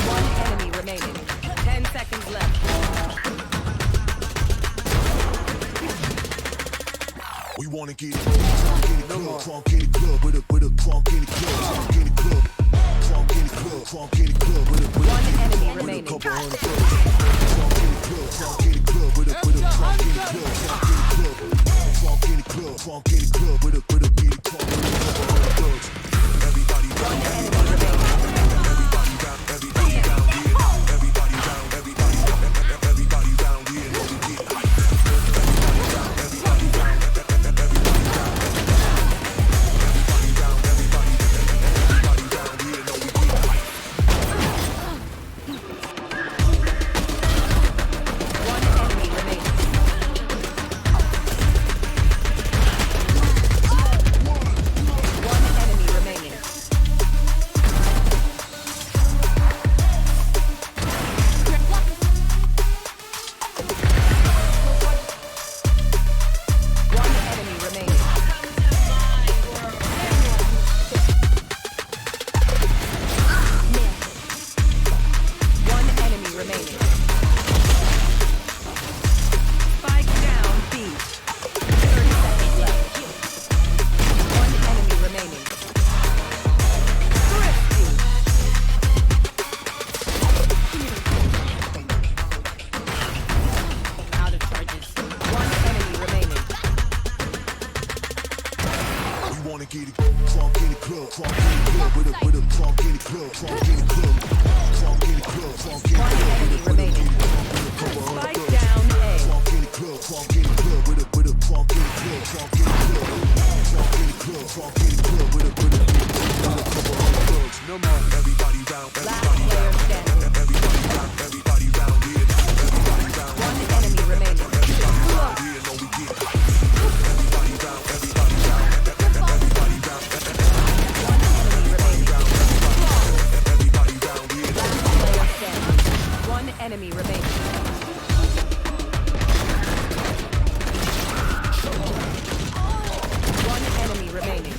One enemy remaining. 10 seconds left. We wanna get it crunk in the club, crunk in the club, with a crunk in the club, crunk in the club, crunk in the club, crunk in the club, with a One enemy remaining. couple hundred crunk in the club, crunk in the club, with a crunk in the club, crunk in the club, crunk in the club, crunk in the club, with a beat crunk with a couple hundred bucks. Everybody down, everybody down, everybody down, everybody down, yeah, everybody down, everybody down, everybody down, yeah, know we get hype. Everybody down, everybody down, everybody down, everybody down, everybody down, yeah, know we get hype. One enemy remaining. One enemy remaining. One enemy remaining. One enemy remaining. Spike down B. 30 seconds left. One enemy remaining. Thrifty. Out of charges. One enemy remaining. We wanna get it crunk in the club, crunk in the club, with a crunk in the club, crunk in the club, crunk in the club, crunk in the One club, enemy remaining. Spike down A. crunk in the club, crunk in the club, with a crunk in the club, crunk in the club, crunk in the club, crunk in the club, with a couple hundred bucks. No more. Everybody down, Last everybody player down, standing. everybody down, everybody down, yeah, everybody down, One enemy remaining. yeah, know we get hype. Everybody down, everybody down, everybody down, One enemy remaining. everybody down, yeah. Last player standing. One enemy remaining. One enemy remaining.